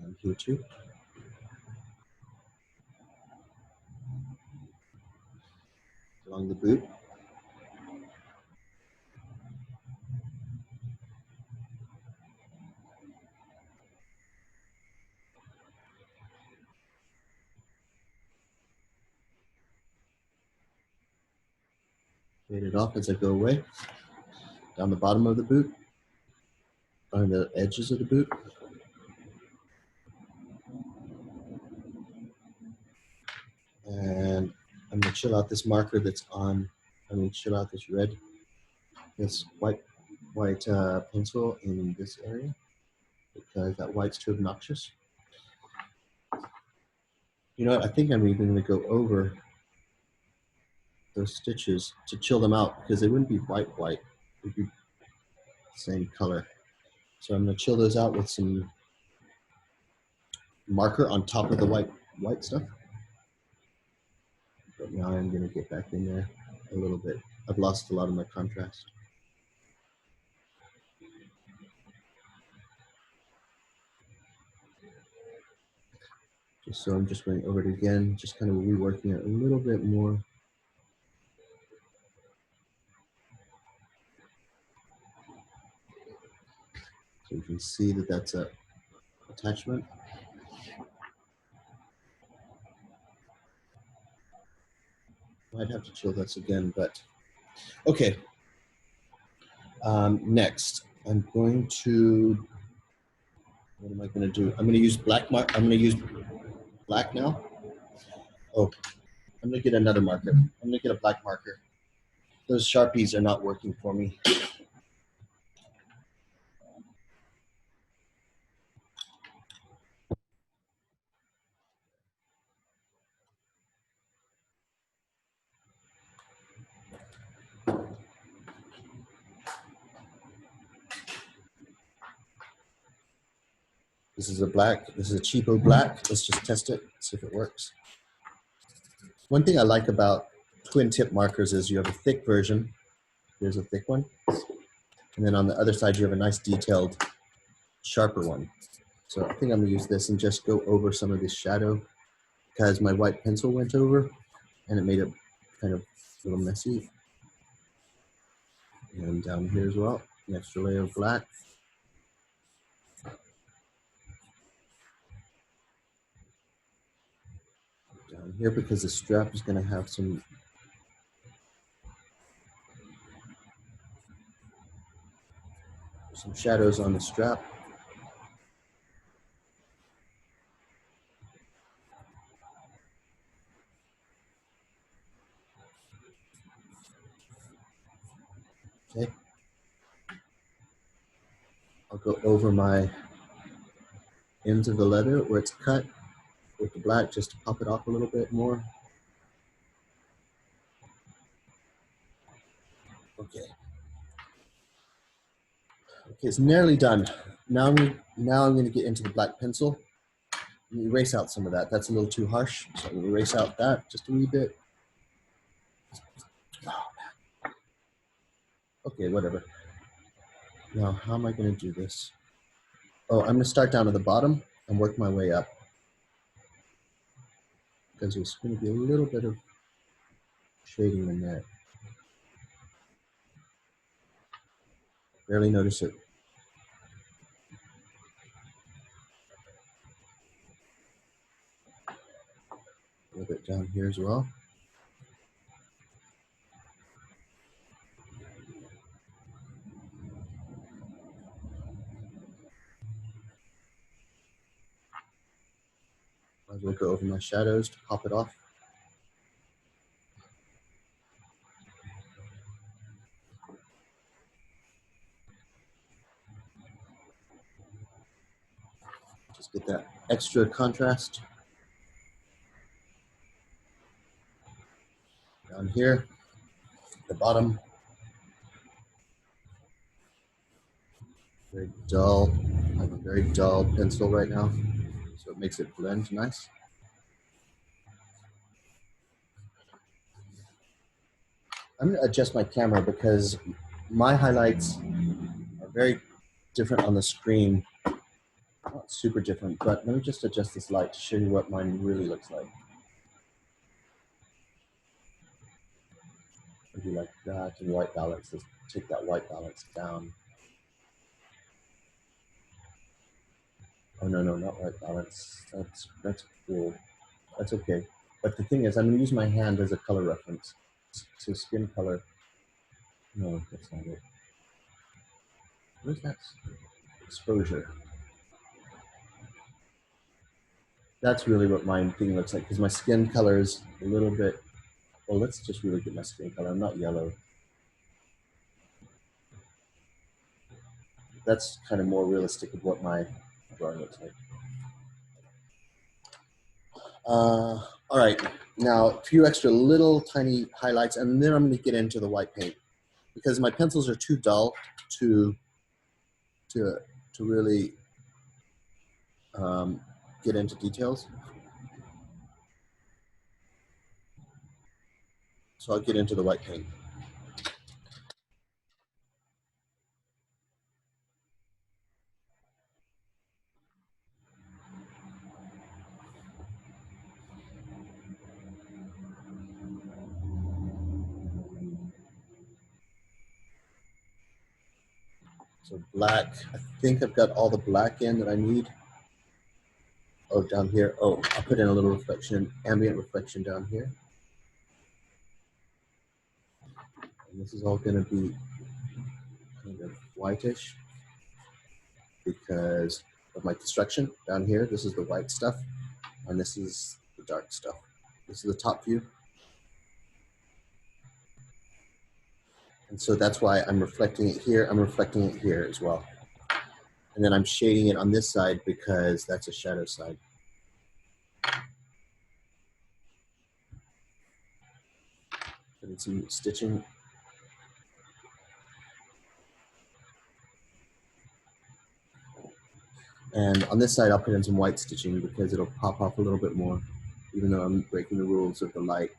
And here too. Along the boot. Fade it off as I go away. Down the bottom of the boot. On the edges of the boot. And I'm going to chill out this marker that's on, I'm going to chill out this red, this white pencil in this area because that white's too obnoxious. You know what, I think I'm even going to go over those stitches to chill them out because they wouldn't be white, it would be the same color. So I'm going to chill those out with some marker on top of the white stuff. But now I'm going to get back in there a little bit. I've lost a lot of my contrast. So I'm just going over it again, just kind of reworking it a little bit more. So you can see that that's a attachment. Might have to chill this again, but okay. Next, I'm going to, what am I going to do? I'm going to use black mark. I'm going to use black now. Oh, I'm going to get another marker. I'm going to get a black marker. Those Sharpies are not working for me. This is a black, this is a cheapo black. Let's just test it, see if it works. One thing I like about twin tip markers is you have a thick version. Here's a thick one. And then on the other side, you have a nice detailed, sharper one. So I think I'm gonna use this and just go over some of this shadow because my white pencil went over and it made it kind of a little messy. And down here as well, an extra layer of black. Down here because the strap is going to have some shadows on the strap. Okay. I'll go over my ends of the leather where it's cut with the black just to pop it off a little bit more. Okay. Okay, it's nearly done. Now I'm going to get into the black pencil and erase out some of that. That's a little too harsh, so I'm going to erase out that just a wee bit. Okay, whatever. Now, how am I going to do this? Oh, I'm going to start down at the bottom and work my way up because there's going to be a little bit of shading in there. Barely notice it. A little bit down here as well. Might as well go over my shadows to pop it off. Just get that extra contrast. Down here, the bottom. Very dull. I have a very dull pencil right now, so it makes it blend nice. I'm going to adjust my camera because my highlights are very different on the screen. Not super different, but let me just adjust this light to show you what mine really looks like. Maybe like that, and white balance. Let's take that white balance down. Oh no, not white balance. That's cool. That's okay. But the thing is, I'm going to use my hand as a color reference. So skin color. No, that's not it. Where's that exposure? That's really what my thing looks like, because my skin color is a little bit, well, let's just really get my skin color. I'm not yellow. That's kind of more realistic of what my drawing looks like. All right, now a few extra little tiny highlights, and then I'm going to get into the white paint, because my pencils are too dull to really get into details. So I'll get into the white paint. So black, I think I've got all the black in that I need. Oh, down here, oh, I'll put in a little reflection, ambient reflection down here. And this is all gonna be kind of whitish because of my construction. Down here, this is the white stuff, and this is the dark stuff. This is the top view. And so that's why I'm reflecting it here. I'm reflecting it here as well. And then I'm shading it on this side because that's a shadow side. Putting some stitching. And on this side, I'll put in some white stitching because it'll pop off a little bit more, even though I'm breaking the rules of the light.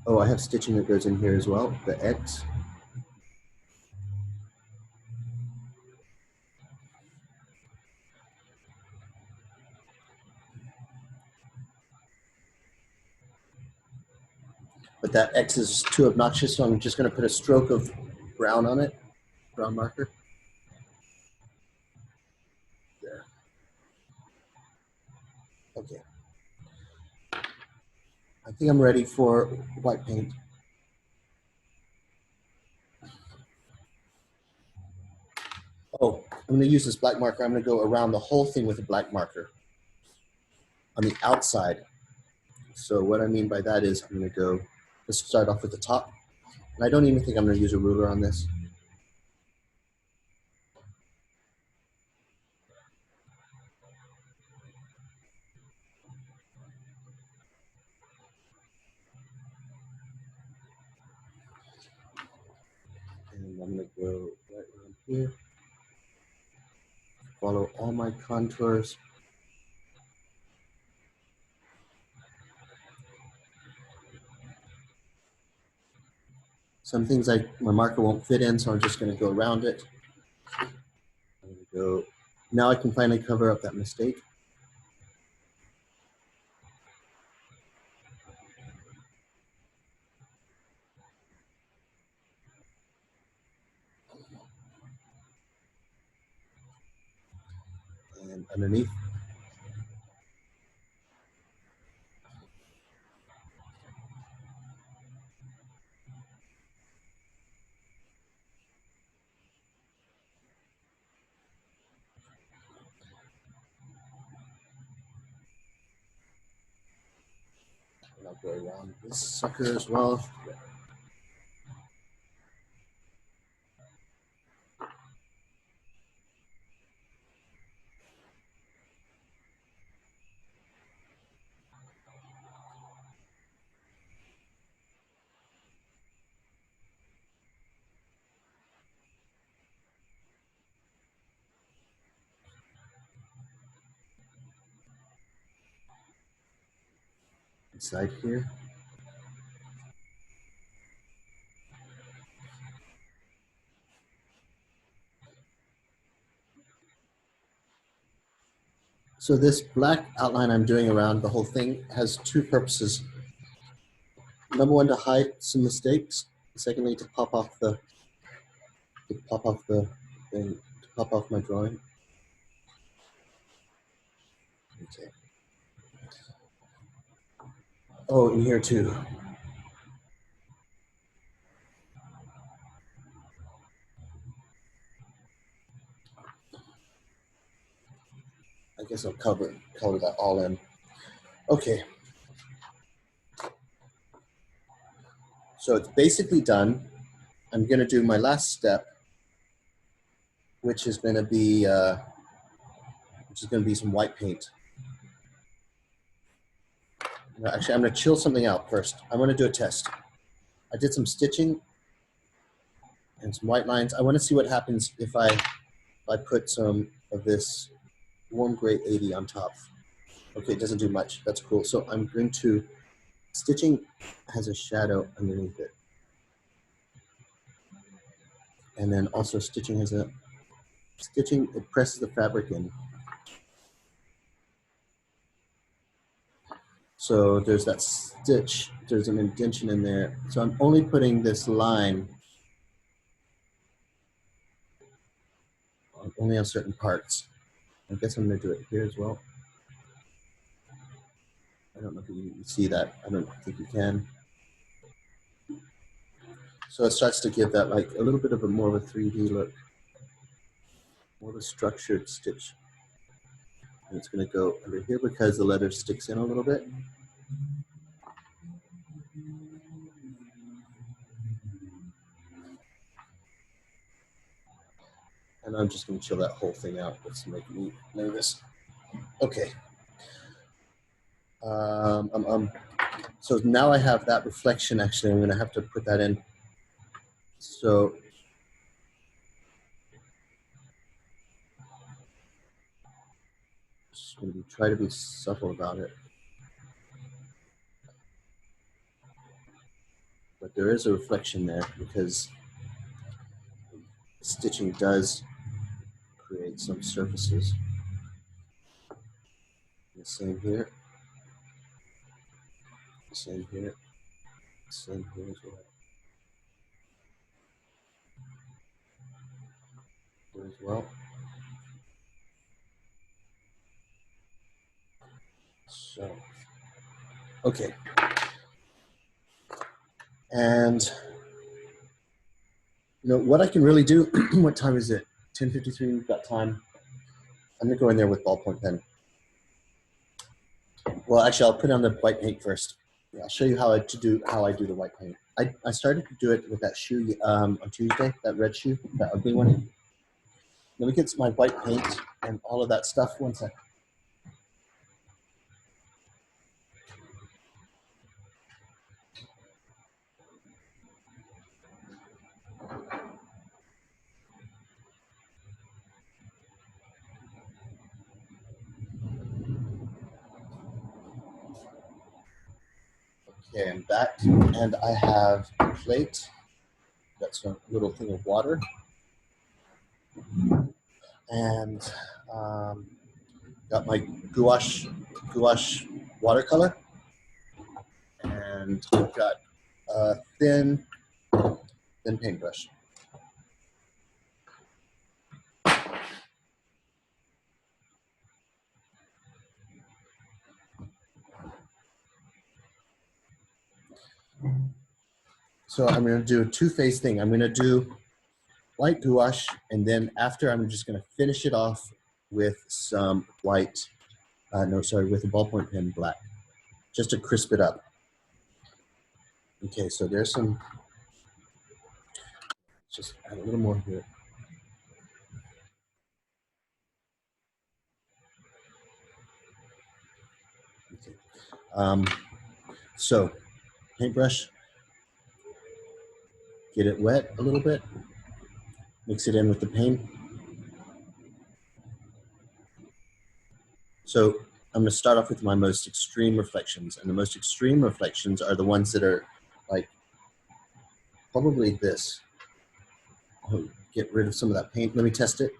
Oh, I have stitching that goes in here as well, the X. But that X is too obnoxious, so I'm just going to put a stroke of brown on it, brown marker. There. Okay. I think I'm ready for white paint. Oh, I'm going to use this black marker. I'm going to go around the whole thing with a black marker on the outside. So what I mean by that is I'm going to go, let's start off with the top. And I don't even think I'm going to use a ruler on this. And I'm going to go right around here. Follow all my contours. Some things my marker won't fit in, so I'm just going to go around it. I'm going to go. Now I can finally cover up that mistake. and underneath. And I'll go around this sucker as well. Inside here. So this black outline I'm doing around the whole thing has two purposes. Number one, to hide some mistakes. Secondly, to pop off the thing, to pop off my drawing. Okay. Oh, in here too. I guess I'll color that all in. Okay. So it's basically done. I'm going to do my last step, which is going to be some white paint. No, actually, I'm going to chill something out first. I want to do a test. I did some stitching and some white lines. I want to see what happens if I put some of this warm gray 80 on top. Okay, it doesn't do much. That's cool. So I'm going to, stitching has a shadow underneath it. And then also stitching has a, it presses the fabric in. So there's that stitch, there's an indentation in there. So I'm only putting this line only on certain parts. I guess I'm gonna do it here as well. I don't know if you can see that. I don't think you can. So it starts to give that like a little bit of a more of a 3D look, more of a structured stitch. And it's gonna go over here because the letter sticks in a little bit. And I'm just gonna chill that whole thing out. It's making me nervous. Okay. So now I have that reflection. Actually, I'm gonna have to put that in. So just gonna try to be subtle about it. But there is a reflection there because stitching does create some surfaces. The same here. The same here. The same here as well. Here as well. So, okay. And you know what I can really do. What time is it? 10:53. We've got time. I'm gonna go in there with ballpoint pen. Well, actually, I'll put on the white paint first. Yeah, I'll show you how I do the white paint. I started to do it with that shoe on Tuesday, that red shoe, that ugly one. Let me get my white paint and all of that stuff. One sec. Okay, I'm back, and I have a plate. Got some little thing of water, and got my gouache watercolor, and I've got a thin paintbrush. So I'm going to do a two-phase thing. I'm going to do white gouache, and then after I'm just going to finish it off with some white, with a ballpoint pen black, just to crisp it up. Okay, so there's some, just add a little more here. Okay. So paintbrush, get it wet a little bit, mix it in with the paint. So I'm going to start off with my most extreme reflections, and the most extreme reflections are the ones that are like probably this. I'll get rid of some of that paint. Let me test it.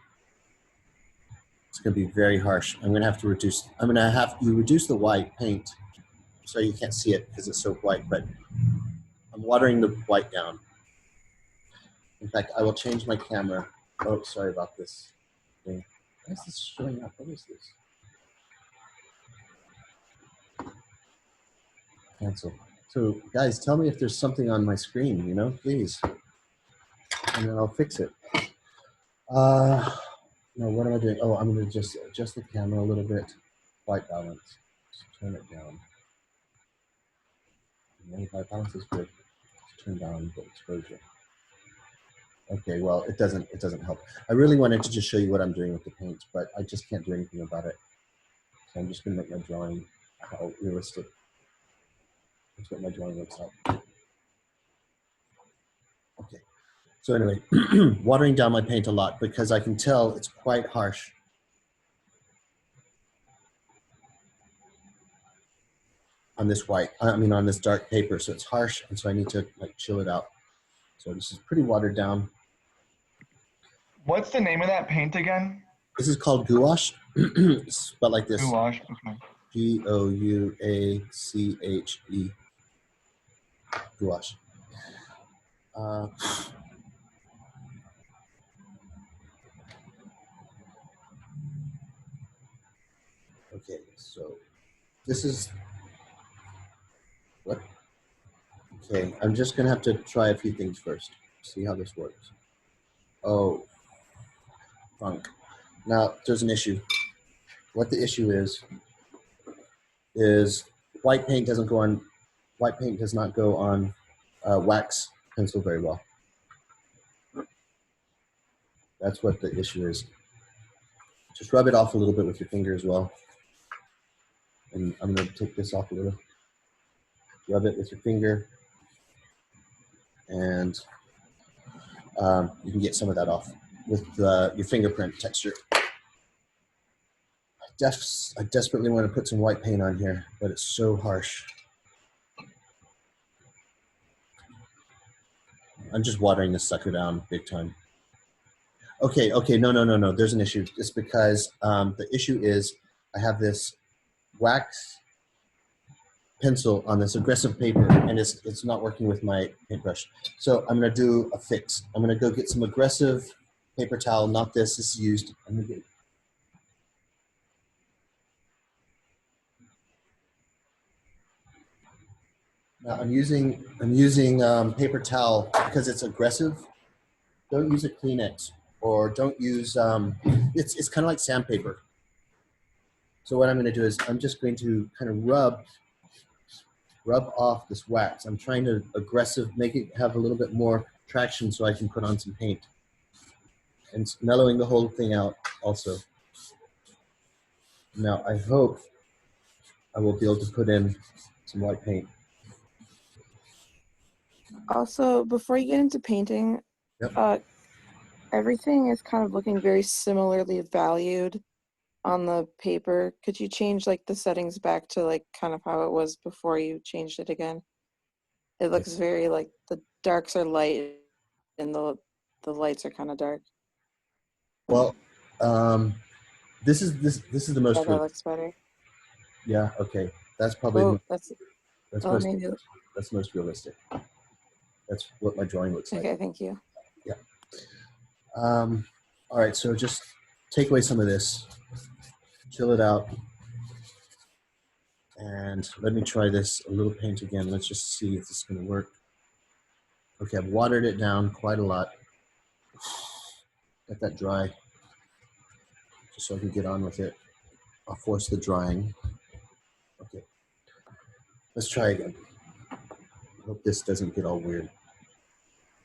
It's going to be very harsh. I'm going to have to reduce. I'm going to have you reduce the white paint. Sorry, you can't see it because it's so white, but I'm watering the white down. In fact, I will change my camera. Oh, sorry about this thing. Why is this showing up? What is this? Cancel. So guys, tell me if there's something on my screen, you know, please. And then I'll fix it. No, what am I doing? Oh, I'm gonna just adjust the camera a little bit. White balance. Just turn it down. And white balance is good. Just turn down the exposure. Okay, well, it doesn't help. I really wanted to just show you what I'm doing with the paint, but I just can't do anything about it. So I'm just gonna make my drawing how realistic. That's what my drawing looks like. Okay. So anyway, watering down my paint a lot because I can tell it's quite harsh. On this white, on this dark paper, so it's harsh, and so I need to like chill it out. So this is pretty watered down. What's the name of that paint again? This is called gouache, spelled like this. Gouache. Okay. Gouache. Gouache. Okay, so this is what? Okay, I'm just gonna have to try a few things first. See how this works. Oh, funk. Now there's an issue. What the issue is white paint doesn't go on. White paint does not go on wax pencil very well. That's what the issue is. Just rub it off a little bit with your finger as well. And I'm going to take this off a little. Rub it with your finger. And you can get some of that off with your fingerprint texture. I desperately want to put some white paint on here, but it's so harsh. I'm just watering this sucker down big time. Okay, no. There's an issue. It's because the issue is I have this wax pencil on this aggressive paper, and it's not working with my paintbrush. So I'm gonna do a fix. I'm gonna go get some aggressive paper towel. Not this. This is used. I'm gonna get. Now I'm using paper towel because it's aggressive. Don't use a Kleenex. Or don't use, it's kind of like sandpaper. So what I'm going to do is I'm just going to kind of rub off this wax. I'm trying to make it have a little bit more traction so I can put on some paint. And mellowing the whole thing out also. Now I hope I will be able to put in some white paint. Also, before you get into painting, Yep. Everything is kind of looking very similarly valued on the paper. Could you change like the settings back to like kind of how it was before you changed it again? It looks very like the darks are light and the lights are kind of dark. Well, this is the most. Yeah, that looks better. Yeah. Okay. That's probably. Oh, that's most realistic. That's what my drawing looks like. okay. Thank you. Yeah. All right, so just take away some of this, chill it out, and let me try this a little paint again. Let's just see if this is going to work. Okay, I've watered it down quite a lot. Let that dry, just so I can get on with it. I'll force the drying. Okay, let's try again. I hope this doesn't get all weird.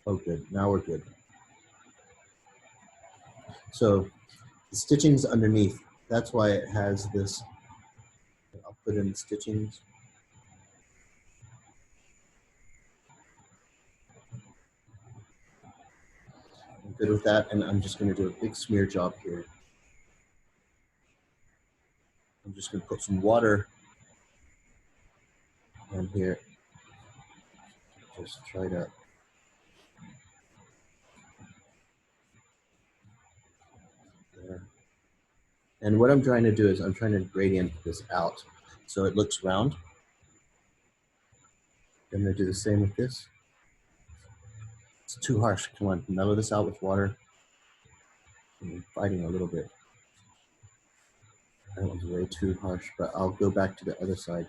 Oh, good. Now we're good. So the stitching's underneath. That's why it has this. I'll put in the stitchings. I'm good with that, and I'm just going to do a big smear job here. I'm just going to put some water on here. Just try to. There. And what I'm trying to do is I'm trying to gradient this out so it looks round. I'm going to do the same with this. It's too harsh. Come on, mellow this out with water. I'm fighting a little bit. That was way too harsh, but I'll go back to the other side.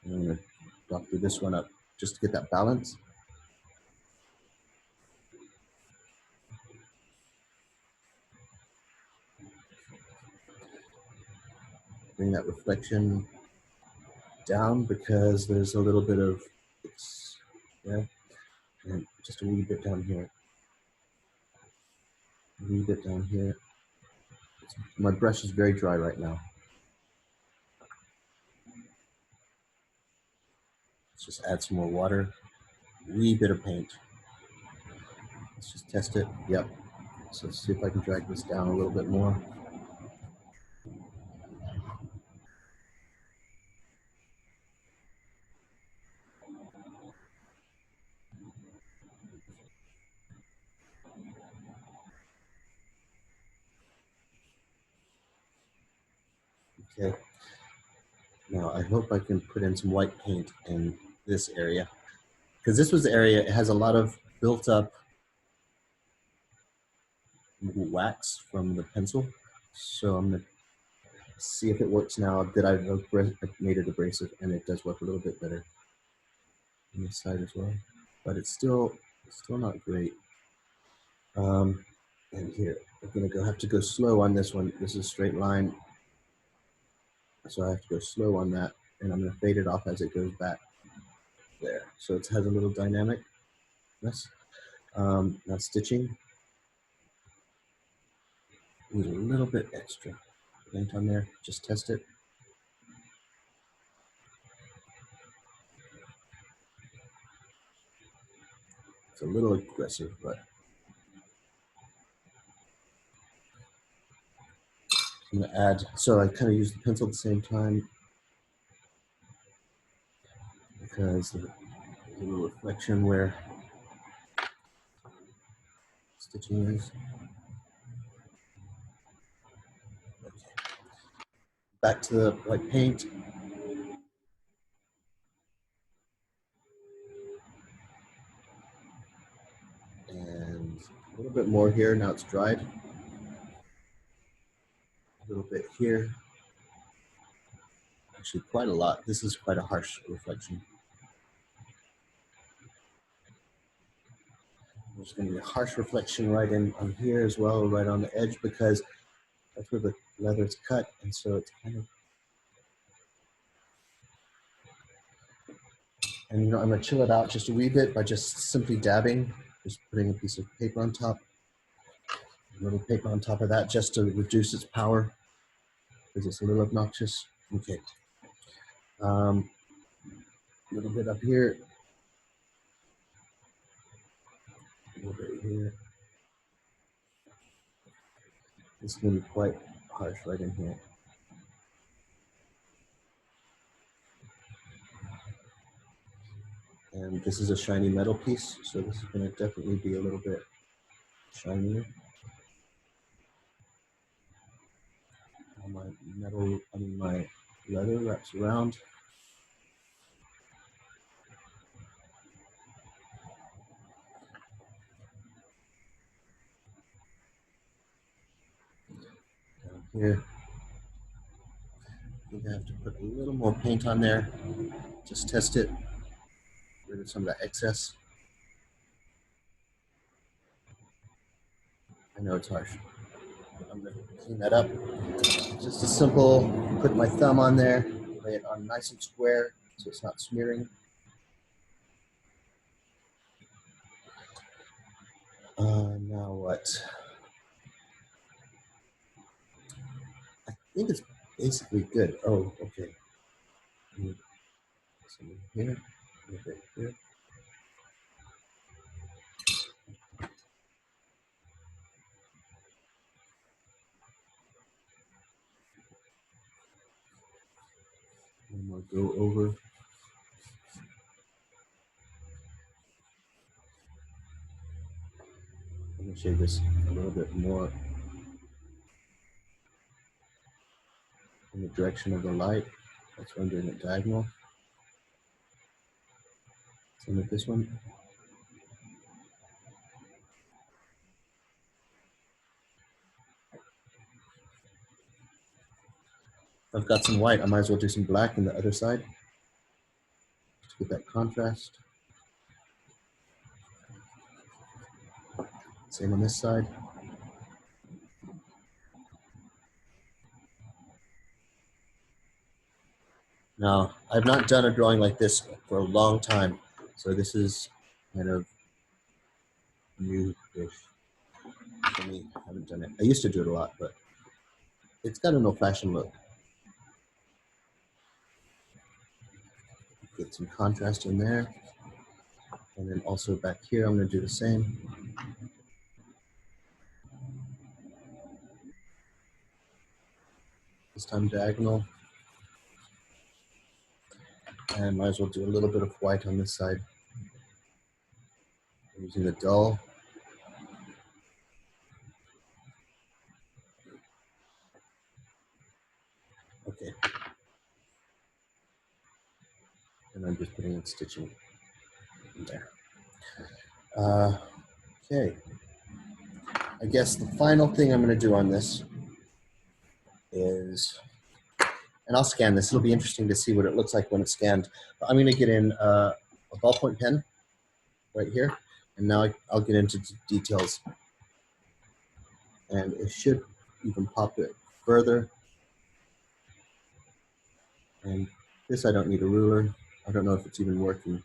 I'm going to doctor this one up just to get that balance. Bring that reflection down because there's a little bit of, yeah, and just a wee bit down here. A wee bit down here. My brush is very dry right now. Let's just add some more water. Wee bit of paint. Let's just test it. Yep. So let's see if I can drag this down a little bit more. Okay. Now I hope I can put in some white paint in this area, because this was the area, it has a lot of built up wax from the pencil. So I'm gonna see if it works now that I've made it abrasive, and it does work a little bit better on this side as well, but it's still not great. And here, I'm gonna have to go slow on this one. This is a straight line, so I have to go slow on that, and I'm gonna fade it off as it goes back there. So it has a little dynamicness. Now stitching, need a little bit extra paint on there. Just test it. It's a little aggressive, but I'm gonna add, so I kind of use the pencil at the same time because there's a little reflection where stitching is. Okay. Back to the white paint. And a little bit more here, now it's dried. A little bit here. Actually quite a lot. This is quite a harsh reflection. There's going to be a harsh reflection right in on here as well, right on the edge, because that's where the leather's cut, and so it's kind of. And you know, I'm going to chill it out just a wee bit by just simply dabbing, just putting a piece of paper on top, a little paper on top of that, just to reduce its power, because it's a little obnoxious. Okay. A little bit up here. A little bit here. It's going to be quite harsh right in here. And this is a shiny metal piece, so this is going to definitely be a little bit shinier. My metal, my leather wraps around. Down here. I think I have to put a little more paint on there. Just test it. rid of some of that excess. I know it's harsh. I'm going to clean that up. Just a simple, put my thumb on there, lay it on nice and square so it's not smearing. Now what? I think it's basically good. Oh, okay. Some here, a little bit here. One more go over. I'm going to shade this a little bit more in the direction of the light. That's why I'm doing it diagonal. Same with this one. I've got some white. I might as well do some black on the other side to get that contrast. Same on this side. Now, I've not done a drawing like this for a long time, so this is kind of new-ish for me. I haven't done it. I used to do it a lot, but it's got an old-fashioned look. Get some contrast in there. And then also back here, I'm going to do the same. This time diagonal. And might as well do a little bit of white on this side. I'm using the dull. Okay. And I'm just putting in stitching in there. Okay. I guess the final thing I'm going to do on this is, and I'll scan this. It'll be interesting to see what it looks like when it's scanned. But I'm going to get in a ballpoint pen right here. And now I'll get into details. And it should even pop it further. And this I don't need a ruler. I don't know if it's even working.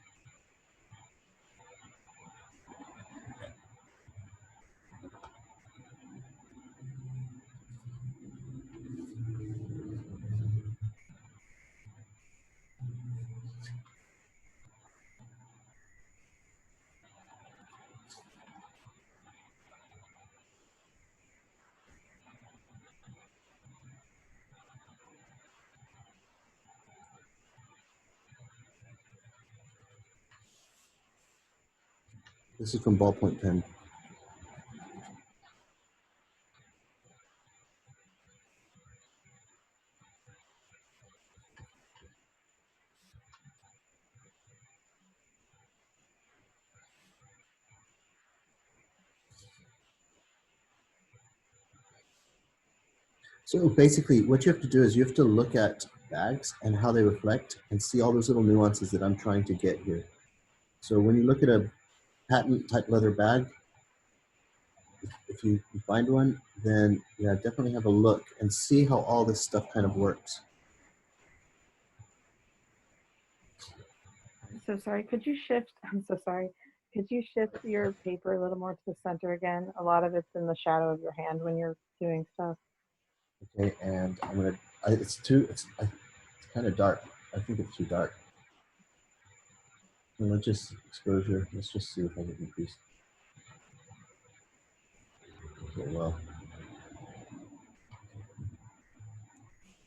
This is from ballpoint pen. So basically what you have to do is you have to look at bags and how they reflect and see all those little nuances that I'm trying to get here. So when you look at a patent type leather bag, if you can find one, then yeah, definitely have a look and see how all this stuff kind of works. I'm so sorry. Could you shift? I'm so sorry. Could you shift your paper a little more to the center again? A lot of it's in the shadow of your hand when you're doing stuff. Okay, and I'm gonna. It's kind of dark. I think it's too dark. And let's just exposure. Let's just see if I can increase. Okay, well.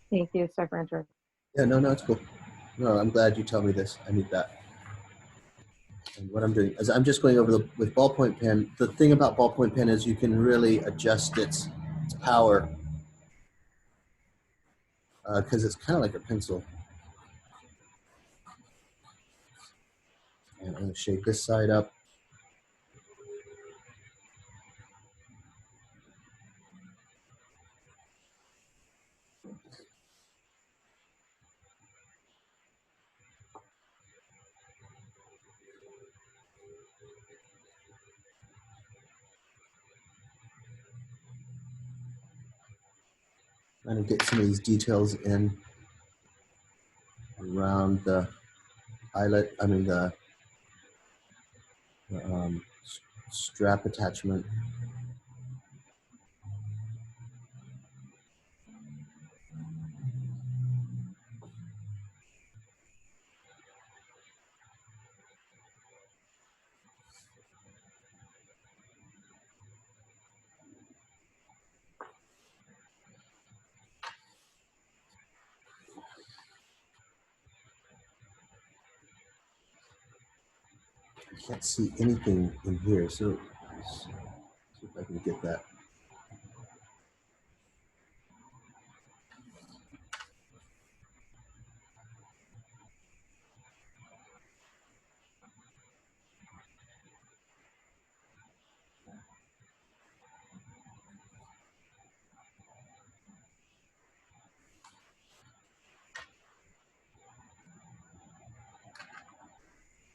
Thank you. Sorry for interrupting. Yeah, no, it's cool. No, I'm glad you tell me this. I need that. And what I'm doing is I'm just going over with ballpoint pen. The thing about ballpoint pen is you can really adjust its power because it's kind of like a pencil. And I'm going to shade this side up. Trying to get some of these details in around the eyelet, I mean the strap attachment. I can't see anything in here, so let's see if I can get that.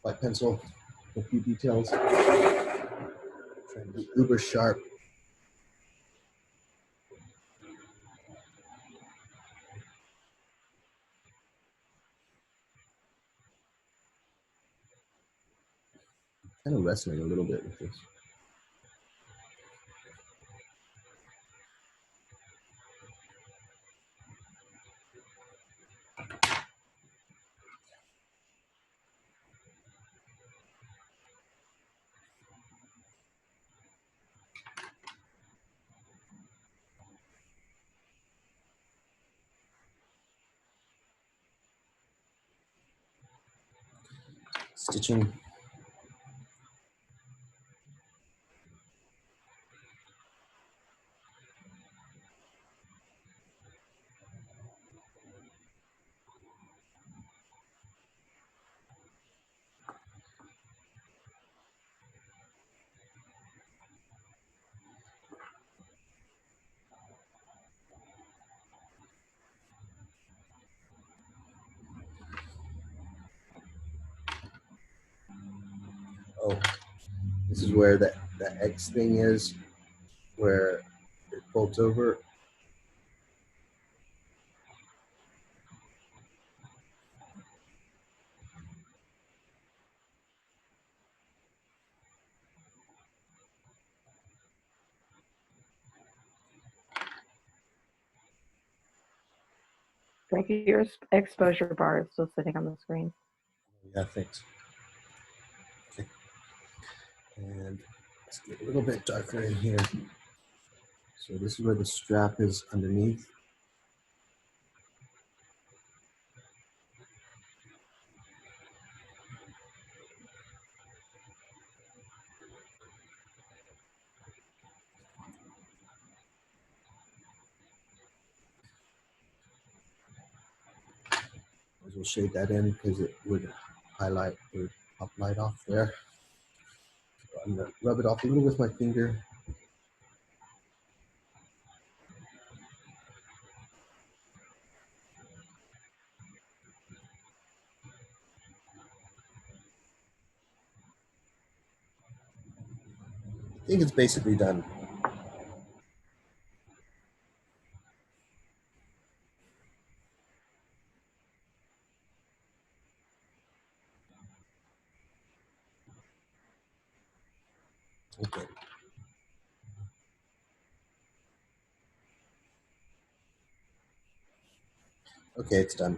White pencil, a few details. Trying to be uber sharp. Kind of wrestling a little bit with this. Stitching. Oh, this is where that X thing is, where it folds over. Like your exposure bar is still sitting on the screen. Yeah, thanks. Okay. And let's get a little bit darker in here. So this is where the strap is underneath. We'll shade that in because it would highlight or pop light off there. So I'm gonna rub it off a little with my finger. I think it's basically done. Okay. Okay, it's done.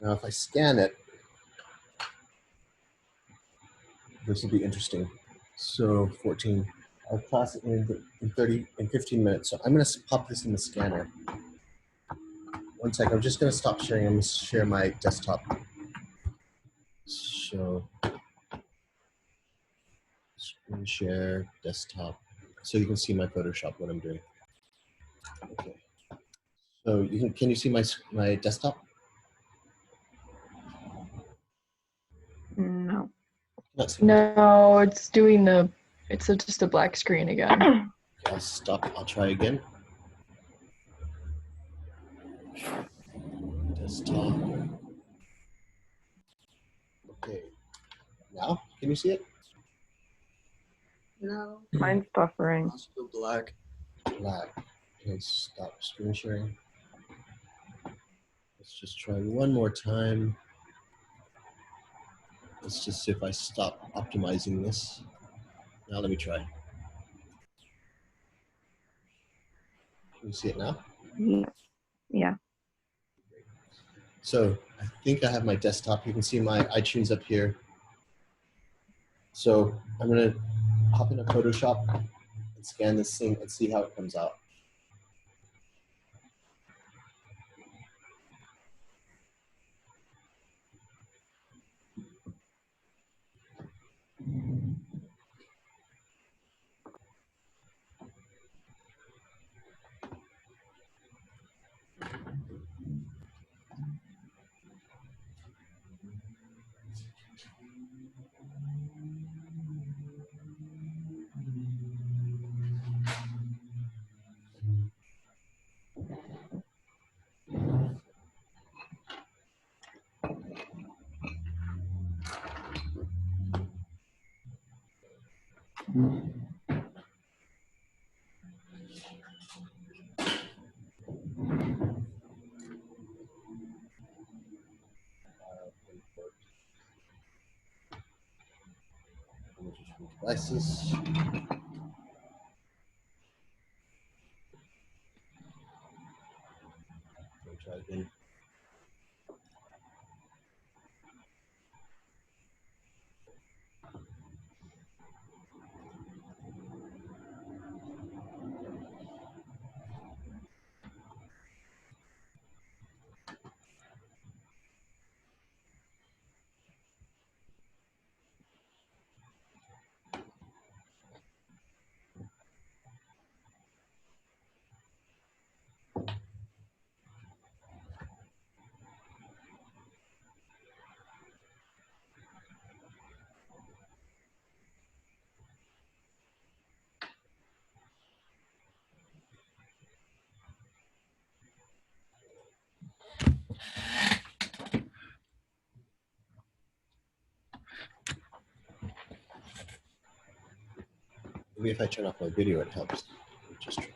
Now if I scan it, this will be interesting. So 14. I'll class it in 15 minutes. So I'm gonna pop this in the scanner. One second, I'm just gonna stop sharing. I'm gonna share my desktop. So screen share, desktop. So you can see my Photoshop, what I'm doing. Okay. So can you see my desktop? No. No, it's doing it's just a black screen again. Okay, I'll stop. I'll try again. Desktop. Okay. Now, can you see it? No. Mine's buffering. Also black. Black. Okay, stop screen sharing. Let's just try one more time. Let's just see if I stop optimizing this. Now let me try. Can you see it now? Yeah. Yeah. So I think I have my desktop. You can see my iTunes up here. So I'm gonna hop into Photoshop and scan this thing and see how it comes out. Devices. Try again. Maybe if I turn off my video, it helps. Just try.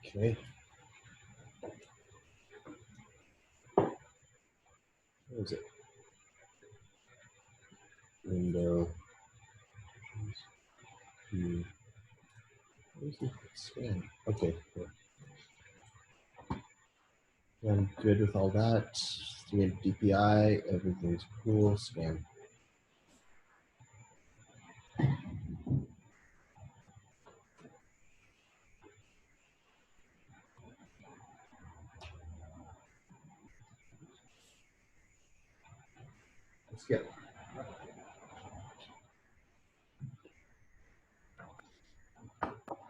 Okay. Where is it? Window. Where's the scan? Okay. Cool. I'm good with all that. 300 DPI, everything's cool. Scan. Let's get.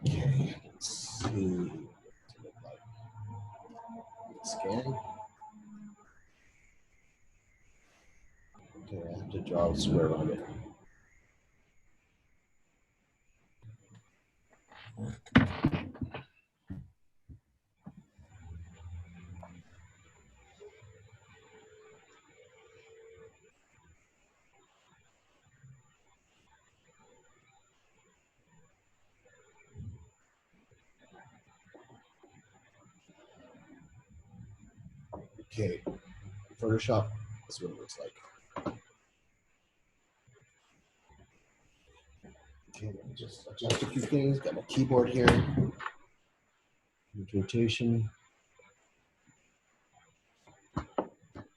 Okay, let's see. Scan. Okay, I have to draw a square around it. Okay, Photoshop, this is what it looks like. Okay, let me just adjust a few things. Got my keyboard here. Rotation.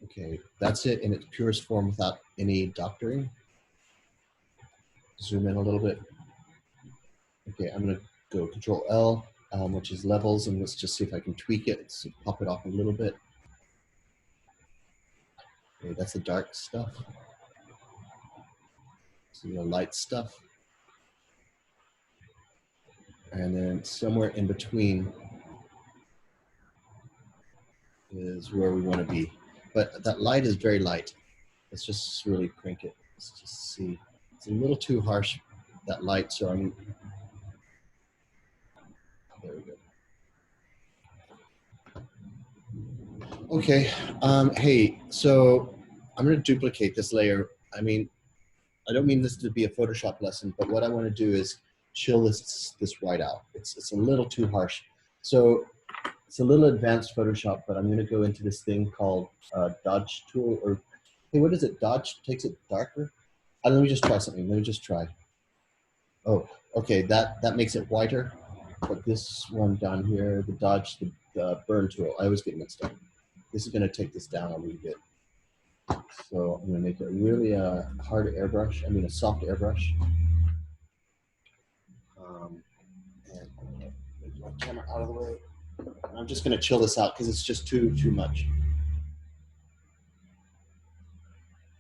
Okay, that's it in its purest form without any doctoring. Zoom in a little bit. Okay, I'm gonna go Control L, which is levels, and let's just see if I can tweak it. So pop it off a little bit. Okay, that's the dark stuff. So the light stuff. And then somewhere in between is where we want to be. But that light is very light. Let's just really crank it. Let's just see. It's a little too harsh, that light, so I'm, there we go. Okay, hey, so I'm gonna duplicate this layer. I mean, I don't mean this to be a Photoshop lesson, but what I want to do is chill this white out. It's a little too harsh. So it's a little advanced Photoshop, but I'm going to go into this thing called Dodge tool, or hey, what is it? Dodge takes it darker. Let me just try something. Let me just try. Oh, okay, that makes it whiter. But this one down here, the Dodge, the burn tool, I always get mixed up. This is going to take this down a little bit. So I'm going to make it really a hard airbrush. I mean a soft airbrush. And move my camera out of the way. And I'm just going to chill this out because it's just too much.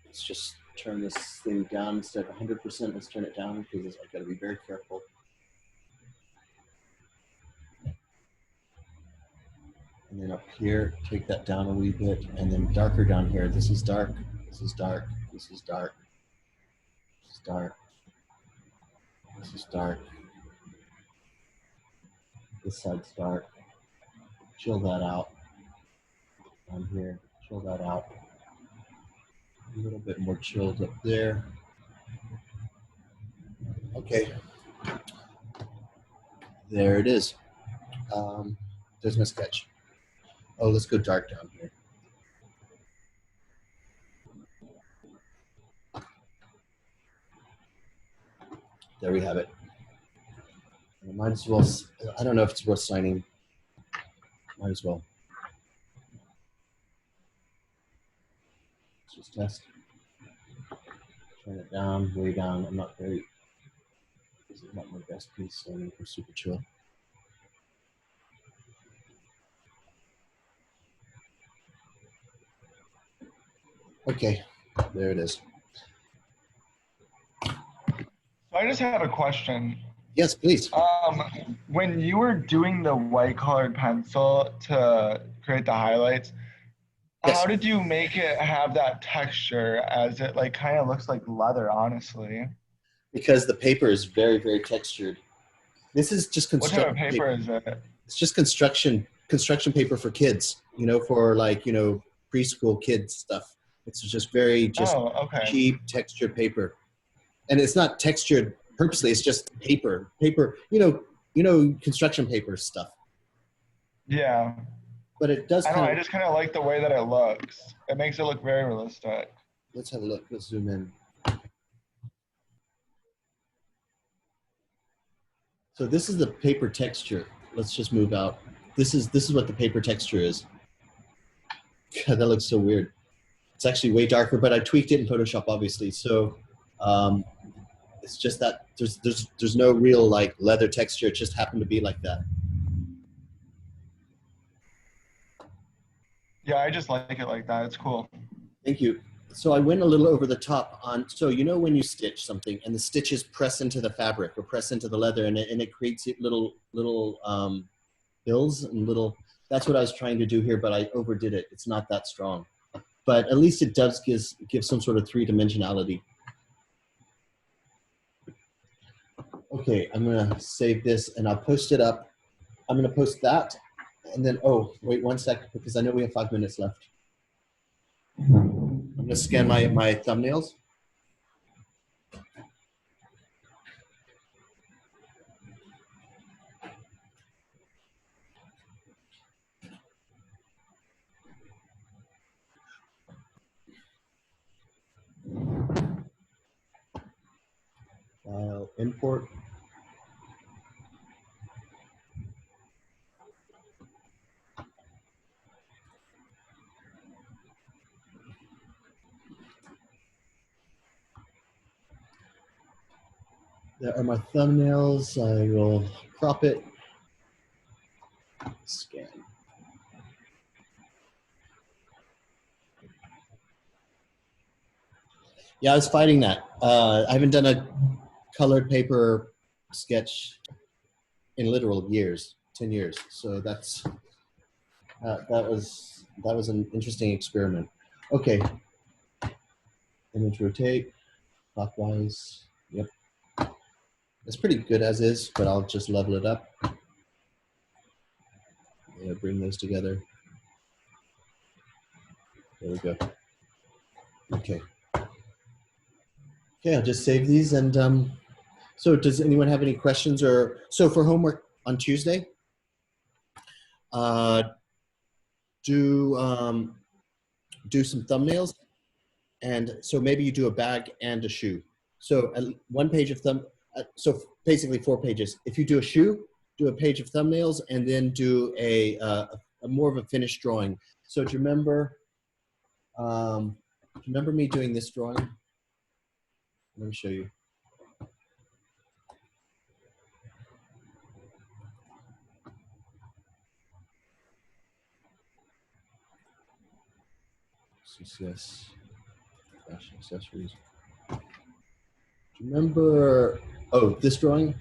Let's just turn this thing down instead of 100%. Let's turn it down because I've got to be very careful. And then up here, take that down a wee bit, and then darker down here. This is dark. This is dark. This is dark. This is dark. This is dark. This side's dark. Chill that out. Down here, chill that out. A little bit more chilled up there. Okay. There it is. There's my sketch. Oh, let's go dark down here. There we have it. I might as well, I don't know if it's worth signing. Might as well. Let's just test. Turn it down, way down. I'm not very, this is not my best piece, so I'm going to go super chill. Okay, there it is. So I just have a question. Yes, please. When you were doing the white colored pencil to create the highlights, Yes. how did you make it have that texture as it like kind of looks like leather, honestly? Because the paper is very, very textured. This is just What type construction of paper is it? It's just construction paper for kids, you know, for like, you know, preschool kids stuff. It's just very Oh, okay. cheap textured paper. And it's not textured purposely, it's just paper, you know, construction paper stuff. Yeah. But it does I don't know, I kind of, just kind of like the way that it looks. It makes it look very realistic. let's have a look, let's zoom in. So this is the paper texture. Let's just move out. This is what the paper texture is. God, that looks so weird. It's actually way darker, but I tweaked it in Photoshop, obviously. So it's just that there's no real like leather texture. It just happened to be like that. Yeah, I just like it like that. It's cool. Thank you. So I went a little over the top on, so you know when you stitch something and the stitches press into the fabric or press into the leather and it creates little bills and little, that's what I was trying to do here, but I overdid it. It's not that strong. But at least it does give some sort of three-dimensionality. Okay, I'm gonna save this and I'll post it up. I'm gonna post that and then, oh, wait 1 sec, because I know we have 5 minutes left. I'm gonna scan my thumbnails. File, import. There are my thumbnails. I will crop it. Scan. Yeah, I was fighting that. I haven't done a colored paper sketch in literal years, 10 years. So that's that was an interesting experiment. Okay. Image rotate, clockwise. Yep. It's pretty good as is, but I'll just level it up. Yeah, bring those together. There we go. Okay. Okay, I'll just save these. And so does anyone have any questions? Or so for homework on Tuesday, do some thumbnails. And so maybe you do a bag and a shoe. So one page of so basically 4 pages. If you do a shoe, do a page of thumbnails, and then do a more of a finished drawing. So do you remember me doing this drawing? Let me show you. CCS accessories. Do you remember? Oh, this drawing.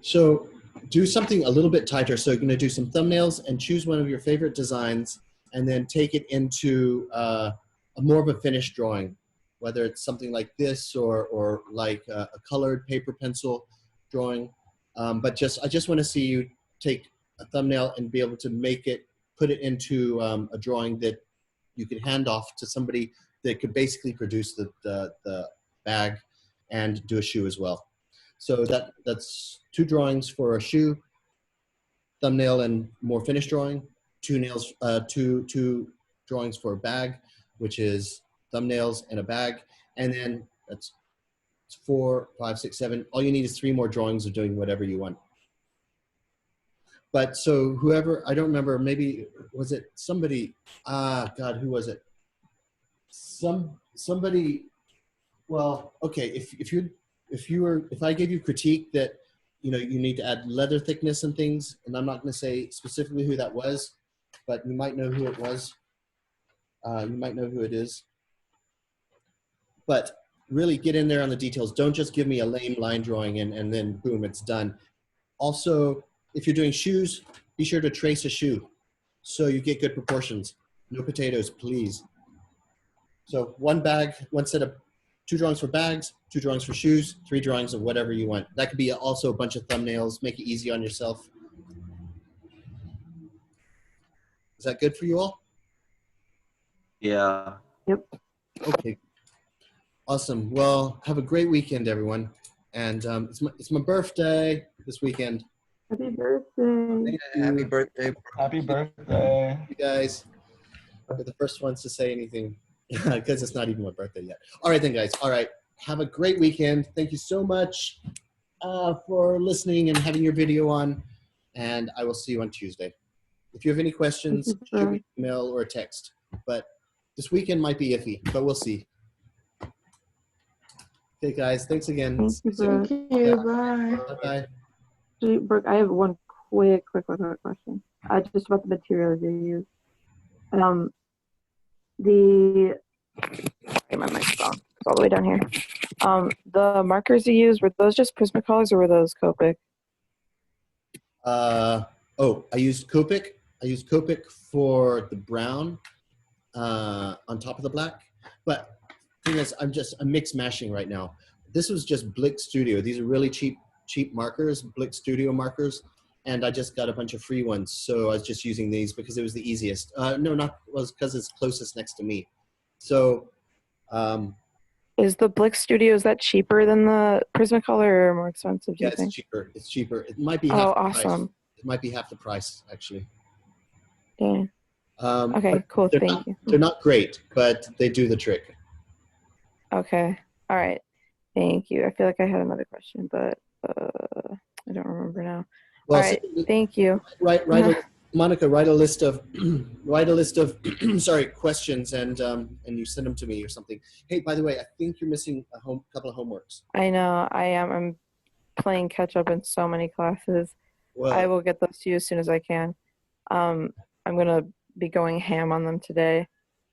So do something a little bit tighter. So you're going to do some thumbnails and choose one of your favorite designs, and then take it into a more of a finished drawing, whether it's something like this or like a colored paper pencil drawing. But I just want to see you take a thumbnail and be able to put it into a drawing that you could hand off to somebody that could basically produce the bag and do a shoe as well. So that's 2 drawings for a shoe, thumbnail and more finished drawing, 2 drawings for a bag, which is thumbnails and a bag. And then that's 4, 5, 6, 7. All you need is 3 more drawings of doing whatever you want. But so whoever, I don't remember, maybe, was it somebody, God, who was it? Somebody, well, okay, if I gave you critique that, you need to add leather thickness and things, and I'm not going to say specifically who that was, but you might know who it was. You might know who it is. But really get in there on the details. Don't just give me a lame line drawing and then boom, it's done. Also, if you're doing shoes, be sure to trace a shoe so you get good proportions. No potatoes, please. So one set of 2 drawings for bags, 2 drawings for shoes, 3 drawings of whatever you want. That could be also a bunch of thumbnails. Make it easy on yourself. Is that good for you all? Yeah. Okay. Awesome. Well, have a great weekend, everyone. And it's my birthday this weekend. Happy birthday. Happy birthday. Happy birthday. You guys. You're the first ones to say anything because it's not even my birthday yet. All right, then, guys. All right. Have a great weekend. Thank you so much for listening and having your video on. And I will see you on Tuesday. If you have any questions, shoot me an email or a text. But this weekend might be iffy, but we'll see. Okay, guys. Thanks again. Thank you, Brooke. Thank you. Bye. Bye-bye. Brooke, I have one quick question. Just about the materials you use. My microphone. It's all the way down here. The markers you use, were those just Prismacolors or were those Copic? I used Copic. I used Copic for the brown on top of the black. But the thing is, I'm mix mashing right now. This was just Blick Studio. These are really cheap markers, Blick Studio markers. And I just got a bunch of free ones. So I was just using these because it was the easiest. Because it's closest next to me. So. Is the Blick Studio, is that cheaper than the Prismacolor or more expensive, do you think? It's cheaper. It's cheaper. It might be Oh, half the awesome. price. It might be half the price, actually. Yeah. Okay, cool. Thank you. They're not great, but they do the trick. Okay. All right. Thank you. I feel like I had another question, but I don't remember now. Well, all right. Thank you. Monica, write a list of questions and you send them to me or something. Hey, by the way, I think you're missing a couple of homeworks. I know I am. I'm playing catch up in so many classes. Well, I will get those to you as soon as I can. I'm gonna be going ham on them today.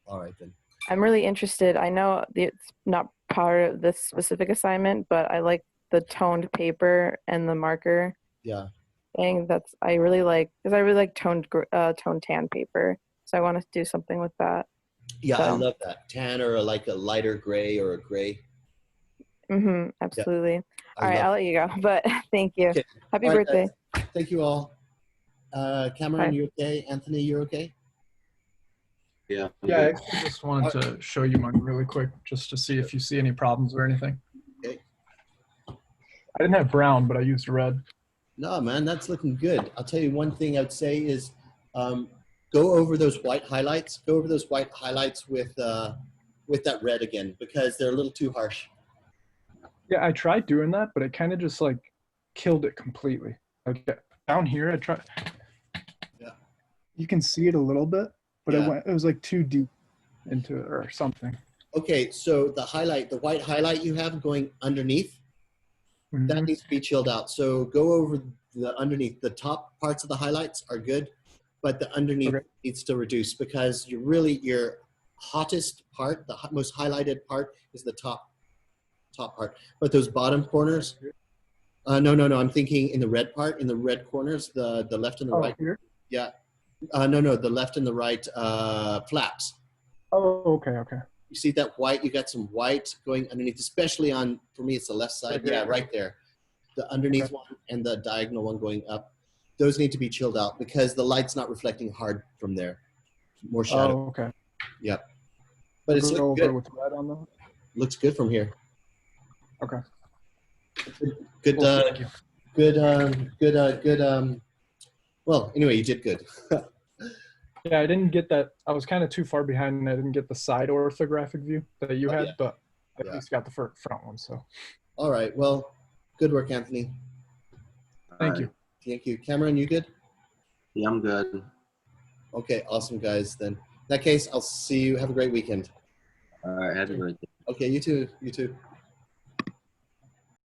All right then. I'm really interested. I know it's not part of this specific assignment, but I like the toned paper and the marker. Yeah. Thing I really like because I really like toned tan paper, so I want to do something with that. Yeah, so. I love that tan or like a lighter gray or a gray. Absolutely. Yeah. All right, I'll let you go, but thank you. Okay. Happy birthday. Thank you all. Cameron, Bye. You okay? Anthony, you're okay? Yeah. Yeah, I actually just wanted to show you mine really quick, just to see if you see any problems or anything. Okay. I didn't have brown, but I used red. No, man, that's looking good. I'll tell you one thing I would say is go over those white highlights. Go over those white highlights with that red again, because they're a little too harsh. Yeah, I tried doing that, but it kind of just like killed it completely. Like down here, I tried. Yeah. You can see it a little bit, but Yeah. it was like too deep into it or something. Okay, so the white highlight you have going underneath, that Mhm. needs to be chilled out. So go over the underneath. The top parts of the highlights are good, but the underneath Okay. needs to reduce, because your hottest part, the most highlighted part, is the top part. But those bottom corners, no. I'm thinking in the red part, in the red corners, the left and the Oh, right. here? Yeah. No, the left and the right flaps. Oh, okay. You see that white? You got some white going underneath, especially on, for me, it's the left side. Right here? Yeah, right there. The underneath Okay. one and the diagonal one going up. Those need to be chilled out, because the light's not reflecting hard from there. More shadow. Oh, okay. Yep. But it's Go looking over good. with red on them. Looks good from here. Okay. Good. Cool, thank you. Good. Well, anyway, you did good. Yeah, I didn't get that. I was kind of too far behind, and I didn't get the side orthographic view that you Oh, had, yeah. but at Yeah. least got the front one. So All right. Well, good work, Anthony. thank Alright. you. Thank you. Cameron, you good? Yeah, I'm good. Okay, awesome, guys. Then in that case, I'll see you. Have a great weekend. All right. Happy birthday. Okay, you too. You too.